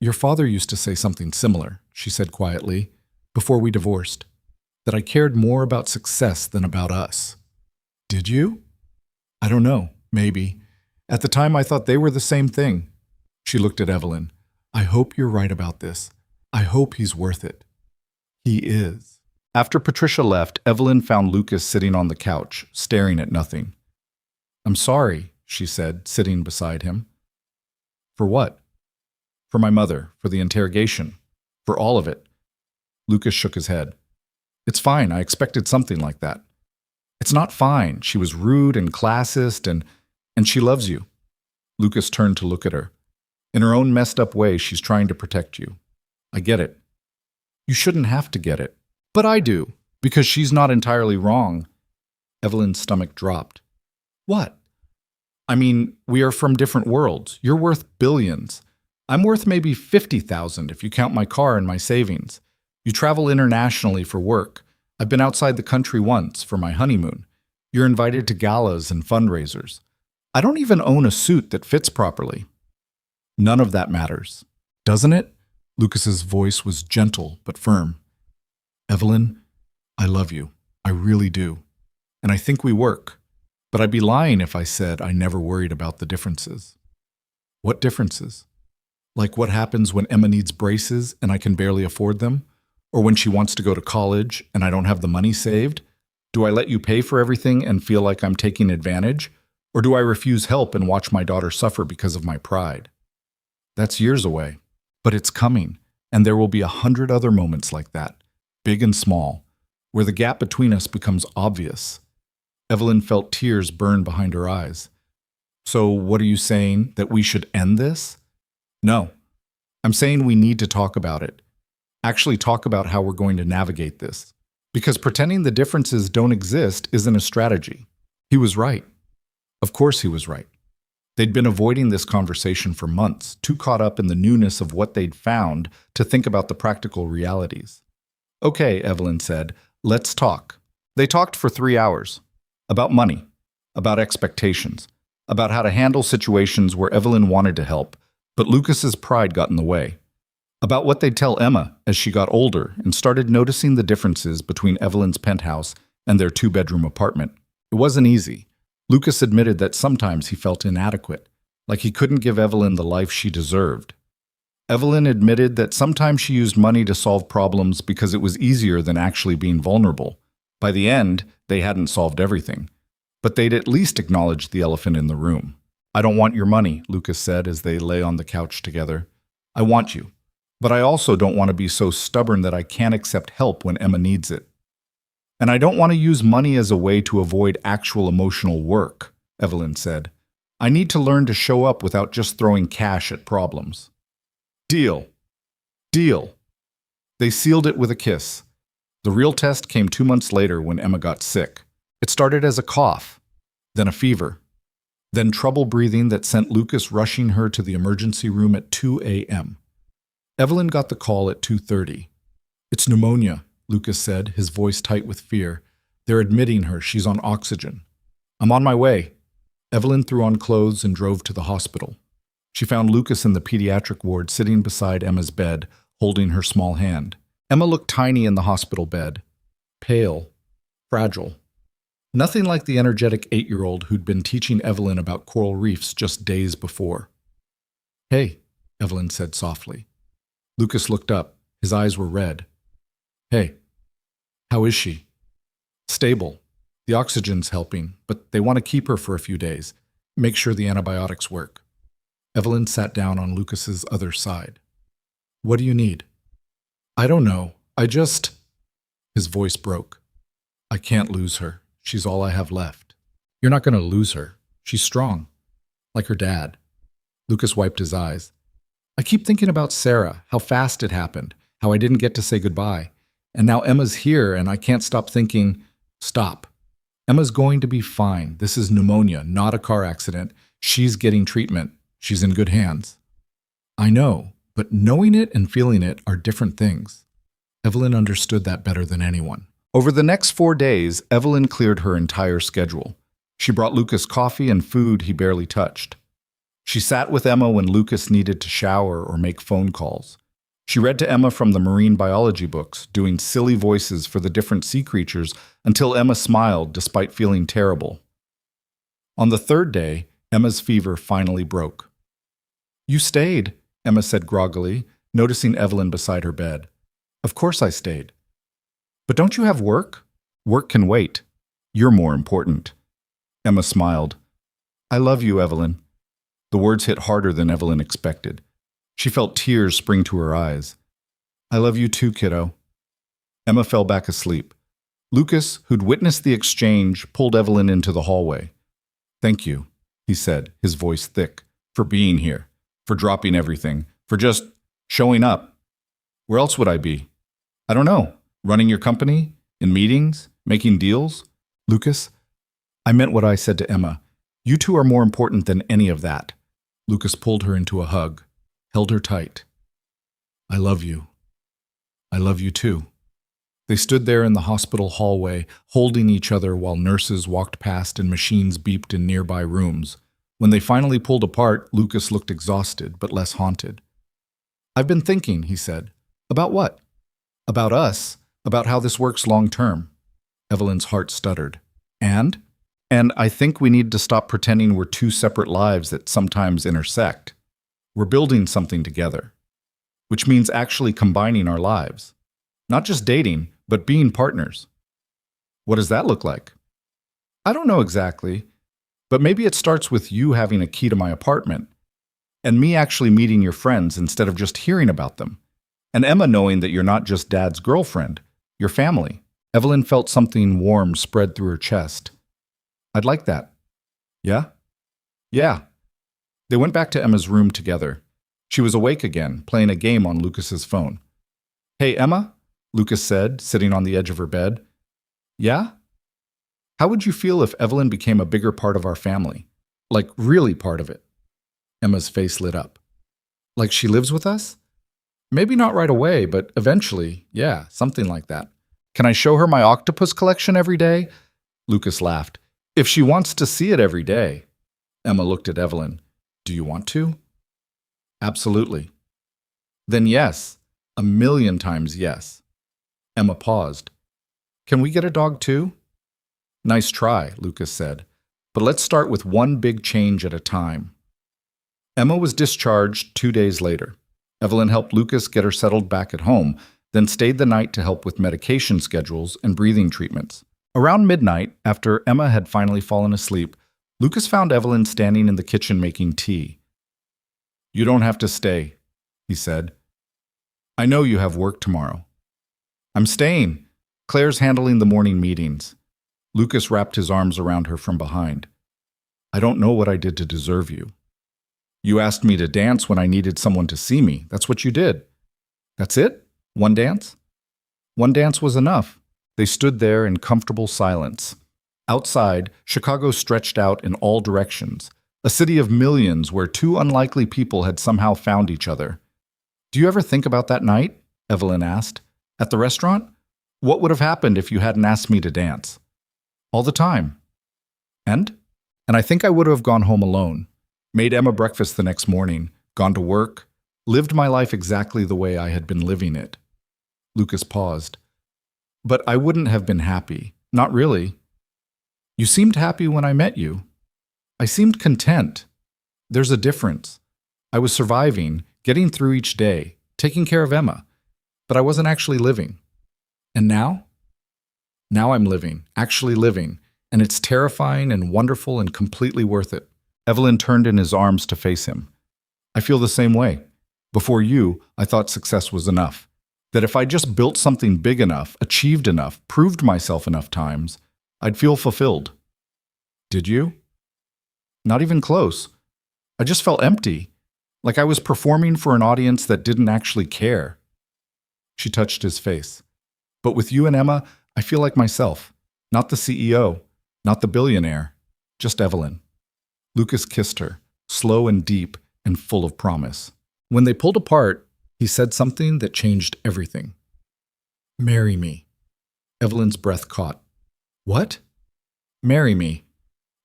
"Your father used to say something similar," she said quietly, "before we divorced. That I cared more about success than about us." "Did you?" "I don't know. Maybe. At the time, I thought they were the same thing." She looked at Evelyn. "I hope you're right about this. I hope he's worth it." "He is." After Patricia left, Evelyn found Lucas sitting on the couch, staring at nothing. "I'm sorry," she said, sitting beside him. "For what?" "For my mother, for the interrogation, for all of it." Lucas shook his head. "It's fine, I expected something like that." "It's not fine. She was rude and classist and she loves you." Lucas turned to look at her. "In her own messed up way, she's trying to protect you. I get it." "You shouldn't have to get it." "But I do, because she's not entirely wrong." Evelyn's stomach dropped. "What?" "I mean, we are from different worlds. You're worth billions. I'm worth maybe 50,000 if you count my car and my savings. You travel internationally for work. I've been outside the country once for my honeymoon. You're invited to galas and fundraisers. I don't even own a suit that fits properly." "None of that matters, doesn't it?" Lucas's voice was gentle but firm. "Evelyn, I love you. I really do. And I think we work. But I'd be lying if I said I never worried about the differences." "What differences?" "Like what happens when Emma needs braces and I can barely afford them? Or when she wants to go to college and I don't have the money saved? Do I let you pay for everything and feel like I'm taking advantage? Or do I refuse help and watch my daughter suffer because of my pride?" "That's years away. But it's coming, and there will be 100 other moments like that, big and small, where the gap between us becomes obvious." Evelyn felt tears burn behind her eyes. "So what are you saying, that we should end this?" "No. I'm saying we need to talk about it. Actually talk about how we're going to navigate this. Because pretending the differences don't exist isn't a strategy." He was right. Of course he was right. They'd been avoiding this conversation for months, too caught up in the newness of what they'd found to think about the practical realities. "Okay," Evelyn said, "let's talk." They talked for 3 hours. About money, about expectations, about how to handle situations where Evelyn wanted to help, but Lucas's pride got in the way. About what they'd tell Emma as she got older and started noticing the differences between Evelyn's penthouse and their 2-bedroom apartment. It wasn't easy. Lucas admitted that sometimes he felt inadequate, like he couldn't give Evelyn the life she deserved. Evelyn admitted that sometimes she used money to solve problems because it was easier than actually being vulnerable. By the end, they hadn't solved everything, but they'd at least acknowledged the elephant in the room. "I don't want your money," Lucas said as they lay on the couch together. "I want you, but I also don't want to be so stubborn that I can't accept help when Emma needs it. And I don't want to use money as a way to avoid actual emotional work," Evelyn said. "I need to learn to show up without just throwing cash at problems." "Deal. Deal." They sealed it with a kiss. The real test came 2 months later when Emma got sick. It started as a cough, then a fever, then trouble breathing that sent Lucas rushing her to the emergency room at 2 a.m. Evelyn got the call at 2:30. "It's pneumonia," Lucas said, his voice tight with fear. "They're admitting her. She's on oxygen." "I'm on my way." Evelyn threw on clothes and drove to the hospital. She found Lucas in the pediatric ward sitting beside Emma's bed, holding her small hand. Emma looked tiny in the hospital bed, pale, fragile. Nothing like the energetic 8-year-old who'd been teaching Evelyn about coral reefs just days before. "Hey," Evelyn said softly. Lucas looked up. His eyes were red. "Hey, how is she?" "Stable. The oxygen's helping, but they want to keep her for a few days. Make sure the antibiotics work." Evelyn sat down on Lucas's other side. "What do you need?" "I don't know. His voice broke. "I can't lose her. She's all I have left." "You're not going to lose her. She's strong. Like her dad." Lucas wiped his eyes. "I keep thinking about Sarah, how fast it happened, how I didn't get to say goodbye. And now Emma's here, and I can't stop thinking, stop. Emma's going to be fine. This is pneumonia, not a car accident. She's getting treatment. She's in good hands." "I know, but knowing it and feeling it are different things." Evelyn understood that better than anyone. Over the next 4 days, Evelyn cleared her entire schedule. She brought Lucas coffee and food he barely touched. She sat with Emma when Lucas needed to shower or make phone calls. She read to Emma from the marine biology books, doing silly voices for the different sea creatures until Emma smiled despite feeling terrible. On the 3rd day, Emma's fever finally broke. "You stayed," Emma said groggily, noticing Evelyn beside her bed. "Of course I stayed." But don't you have work? Work can wait. You're more important. Emma smiled. I love you, Evelyn. The words hit harder than Evelyn expected. She felt tears spring to her eyes. I love you too, kiddo. Emma fell back asleep. Lucas, who'd witnessed the exchange, pulled Evelyn into the hallway. Thank you, he said, his voice thick, for being here, for dropping everything, for just showing up. Where else would I be? I don't know. Running your company? In meetings? Making deals? Lucas, I meant what I said to Emma. You two are more important than any of that. Lucas pulled her into a hug, held her tight. I love you. I love you too. They stood there in the hospital hallway, holding each other while nurses walked past and machines beeped in nearby rooms. When they finally pulled apart, Lucas looked exhausted, but less haunted. I've been thinking, he said. About what? About us, about how this works long term. Evelyn's heart stuttered. And I think we need to stop pretending we're two separate lives that sometimes intersect. We're building something together, which means actually combining our lives. Not just dating, but being partners. What does that look like? I don't know exactly, but maybe it starts with you having a key to my apartment, and me actually meeting your friends instead of just hearing about them, and Emma knowing that you're not just Dad's girlfriend, your family. Evelyn felt something warm spread through her chest. I'd like that. Yeah? Yeah. They went back to Emma's room together. She was awake again, playing a game on Lucas's phone. Hey, Emma? Lucas said, sitting on the edge of her bed. Yeah? How would you feel if Evelyn became a bigger part of our family? Like, really part of it? Emma's face lit up. Like she lives with us? Maybe not right away, but eventually, yeah, something like that. Can I show her my octopus collection every day? Lucas laughed. If she wants to see it every day. Emma looked at Evelyn. Do you want to? Absolutely. Then yes, 1,000,000 times yes. Emma paused. Can we get a dog too? Nice try, Lucas said. But let's start with one big change at a time. Emma was discharged 2 days later. Evelyn helped Lucas get her settled back at home, then stayed the night to help with medication schedules and breathing treatments. Around midnight, after Emma had finally fallen asleep, Lucas found Evelyn standing in the kitchen making tea. You don't have to stay, he said. I know you have work tomorrow. I'm staying. Claire's handling the morning meetings. Lucas wrapped his arms around her from behind. I don't know what I did to deserve you. You asked me to dance when I needed someone to see me. That's what you did. That's it? One dance? One dance was enough. They stood there in comfortable silence. Outside, Chicago stretched out in all directions, a city of millions where two unlikely people had somehow found each other. Do you ever think about that night? Evelyn asked. At the restaurant? What would have happened if you hadn't asked me to dance? All the time. And I think I would have gone home alone, made Emma breakfast the next morning, gone to work, lived my life exactly the way I had been living it. Lucas paused. But I wouldn't have been happy. Not really. You seemed happy when I met you. I seemed content. There's a difference. I was surviving, getting through each day, taking care of Emma, but I wasn't actually living. And now? Now I'm living, actually living, and it's terrifying and wonderful and completely worth it. Evelyn turned in his arms to face him. I feel the same way. Before you, I thought success was enough. That if I just built something big enough, achieved enough, proved myself enough times, I'd feel fulfilled. Did you? Not even close. I just felt empty, like I was performing for an audience that didn't actually care. She touched his face. But with you and Emma, I feel like myself. Not the CEO, not the billionaire, just Evelyn. Lucas kissed her, slow and deep and full of promise. When they pulled apart, he said something that changed everything. Marry me. Evelyn's breath caught. What? Marry me.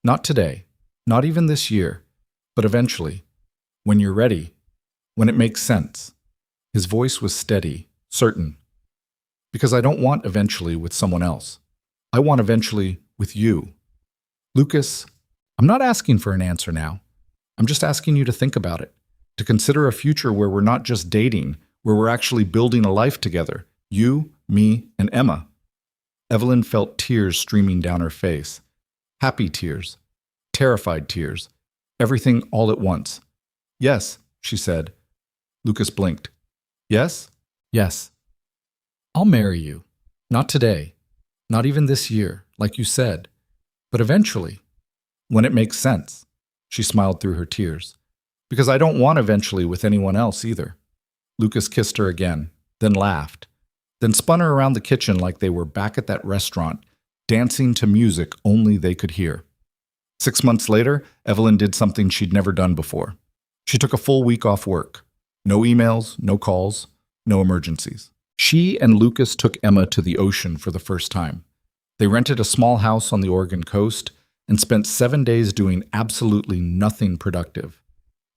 Not today, not even this year, but eventually, when you're ready, when it makes sense. His voice was steady, certain. Because I don't want eventually with someone else. I want eventually with you. Lucas, I'm not asking for an answer now. I'm just asking you to think about it, to consider a future where we're not just dating, where we're actually building a life together, you, me, and Emma. Evelyn felt tears streaming down her face. Happy tears. Terrified tears. Everything all at once. Yes, she said. Lucas blinked. Yes? Yes. I'll marry you. Not today. Not even this year, like you said. But eventually. When it makes sense. She smiled through her tears. Because I don't want eventually with anyone else either. Lucas kissed her again, then laughed. Then spun her around the kitchen like they were back at that restaurant, dancing to music only they could hear. 6 months later, Evelyn did something she'd never done before. She took a full week off work. No emails, no calls, no emergencies. She and Lucas took Emma to the ocean for the first time. They rented a small house on the Oregon coast and spent 7 days doing absolutely nothing productive.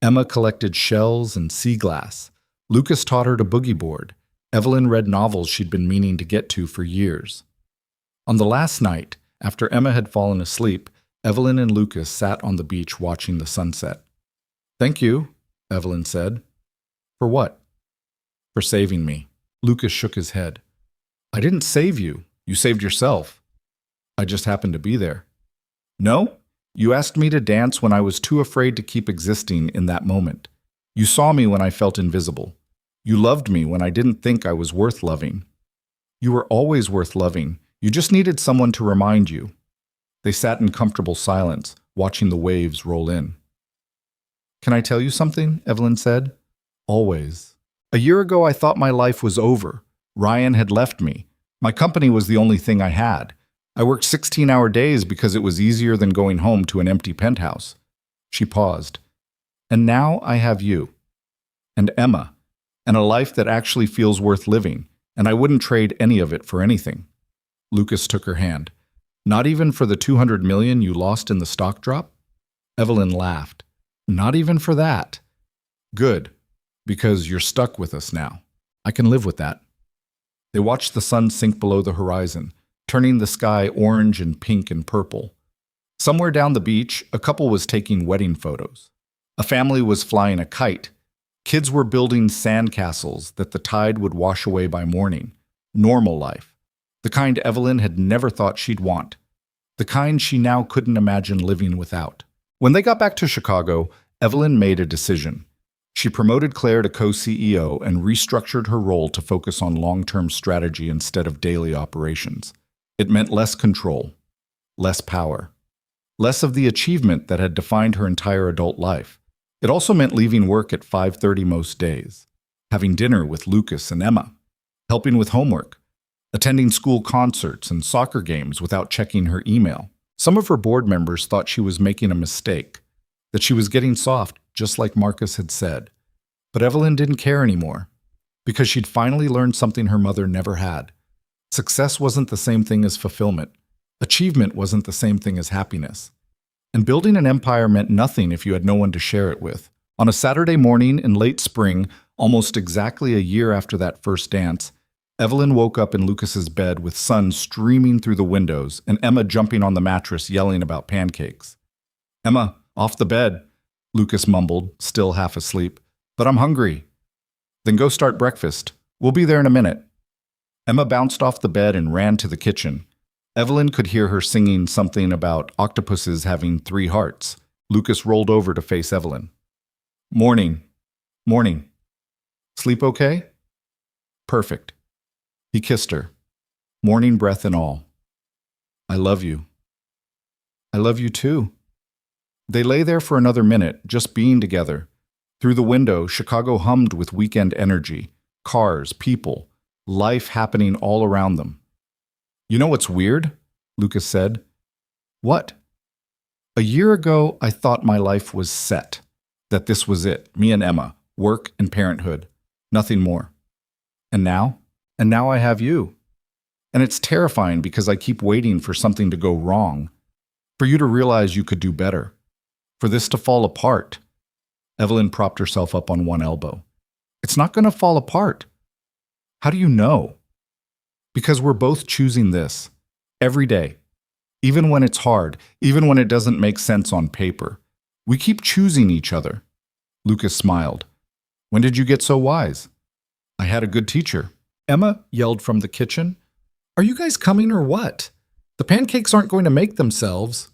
Emma collected shells and sea glass. Lucas taught her to boogie board. Evelyn read novels she'd been meaning to get to for years. On the last night, after Emma had fallen asleep, Evelyn and Lucas sat on the beach watching the sunset. "Thank you," Evelyn said. "For what?" "For saving me." Lucas shook his head. "I didn't save you. You saved yourself. I just happened to be there." "No? You asked me to dance when I was too afraid to keep existing in that moment. You saw me when I felt invisible. You loved me when I didn't think I was worth loving. You were always worth loving. You just needed someone to remind you." They sat in comfortable silence, watching the waves roll in. "Can I tell you something?" Evelyn said. "Always. A year ago, I thought my life was over. Ryan had left me. My company was the only thing I had. I worked 16-hour days because it was easier than going home to an empty penthouse." She paused. "And now I have you. And Emma. And a life that actually feels worth living, and I wouldn't trade any of it for anything." Lucas took her hand. "Not even for the $200 million you lost in the stock drop?" Evelyn laughed. "Not even for that." "Good, because you're stuck with us now. I can live with that." They watched the sun sink below the horizon, turning the sky orange and pink and purple. Somewhere down the beach, a couple was taking wedding photos. A family was flying a kite. Kids were building sandcastles that the tide would wash away by morning. Normal life. The kind Evelyn had never thought she'd want. The kind she now couldn't imagine living without. When they got back to Chicago, Evelyn made a decision. She promoted Claire to co-CEO and restructured her role to focus on long-term strategy instead of daily operations. It meant less control, less power, less of the achievement that had defined her entire adult life. It also meant leaving work at 5:30 most days, having dinner with Lucas and Emma, helping with homework, attending school concerts and soccer games without checking her email. Some of her board members thought she was making a mistake, that she was getting soft, just like Marcus had said. But Evelyn didn't care anymore, because she'd finally learned something her mother never had. Success wasn't the same thing as fulfillment. Achievement wasn't the same thing as happiness. And building an empire meant nothing if you had no one to share it with. On a Saturday morning in late spring, almost exactly a year after that first dance, Evelyn woke up in Lucas's bed with sun streaming through the windows and Emma jumping on the mattress yelling about pancakes. "Emma, off the bed," Lucas mumbled, still half asleep. "But I'm hungry." "Then go start breakfast. We'll be there in a minute." Emma bounced off the bed and ran to the kitchen. Evelyn could hear her singing something about octopuses having 3 hearts. Lucas rolled over to face Evelyn. "Morning. Morning. Sleep okay?" "Perfect." He kissed her, morning breath and all. "I love you." "I love you too." They lay there for another minute, just being together. Through the window, Chicago hummed with weekend energy. Cars, people, life happening all around them. "You know what's weird?" Lucas said. "What?" "A year ago, I thought my life was set. That this was it, me and Emma, work and parenthood. Nothing more. And now? And now I have you. And it's terrifying because I keep waiting for something to go wrong. For you to realize you could do better. For this to fall apart." Evelyn propped herself up on one elbow. "It's not going to fall apart." "How do you know?" "Because we're both choosing this. Every day. Even when it's hard. Even when it doesn't make sense on paper. We keep choosing each other." Lucas smiled. "When did you get so wise?" "I had a good teacher." Emma yelled from the kitchen. Are you guys coming or what? The pancakes aren't going to make themselves.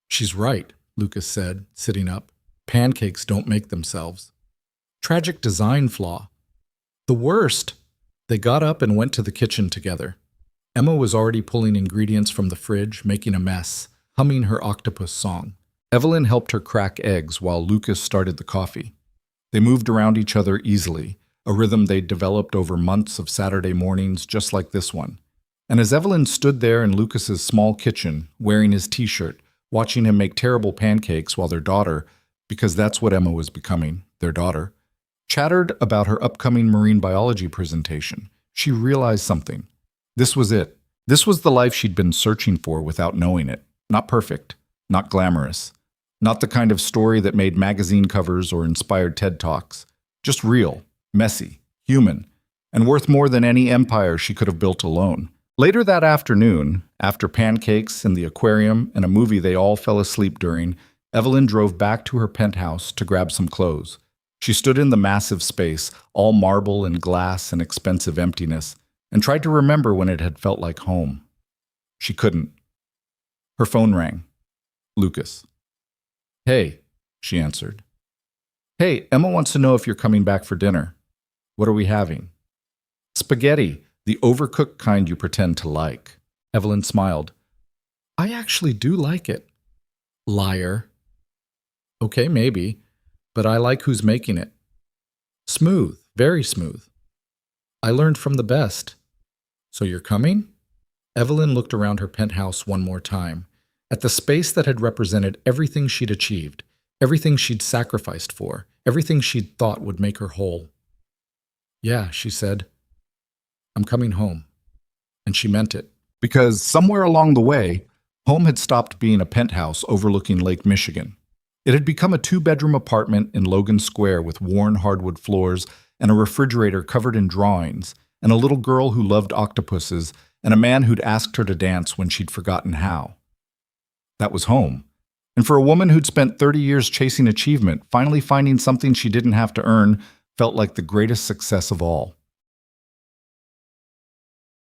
She's right, Lucas said, sitting up. Pancakes don't make themselves. Tragic design flaw. The worst. They got up and went to the kitchen together. Emma was already pulling ingredients from the fridge, making a mess, humming her octopus song. Evelyn helped her crack eggs while Lucas started the coffee. They moved around each other easily, a rhythm they'd developed over months of Saturday mornings just like this one. And as Evelyn stood there in Lucas's small kitchen, wearing his t-shirt, watching him make terrible pancakes while their daughter, because that's what Emma was becoming, their daughter, chattered about her upcoming marine biology presentation, she realized something. This was it. This was the life she'd been searching for without knowing it. Not perfect, not glamorous, not the kind of story that made magazine covers or inspired TED Talks. Just real, messy, human, and worth more than any empire she could have built alone. Later that afternoon, after pancakes and the aquarium and a movie they all fell asleep during, Evelyn drove back to her penthouse to grab some clothes. She stood in the massive space, all marble and glass and expensive emptiness, and tried to remember when it had felt like home. She couldn't. Her phone rang. Lucas. Hey, she answered. Hey, Emma wants to know if you're coming back for dinner. What are we having? Spaghetti, the overcooked kind you pretend to like. Evelyn smiled. I actually do like it. Liar. Okay, maybe, but I like who's making it. Smooth, very smooth. I learned from the best. So you're coming? Evelyn looked around her penthouse one more time, at the space that had represented everything she'd achieved, everything she'd sacrificed for, everything she'd thought would make her whole. Yeah, she said. I'm coming home. And she meant it. Because somewhere along the way, home had stopped being a penthouse overlooking Lake Michigan. It had become a 2-bedroom apartment in Logan Square with worn hardwood floors and a refrigerator covered in drawings, and a little girl who loved octopuses, and a man who'd asked her to dance when she'd forgotten how. That was home. And for a woman who'd spent 30 years chasing achievement, finally finding something she didn't have to earn felt like the greatest success of all.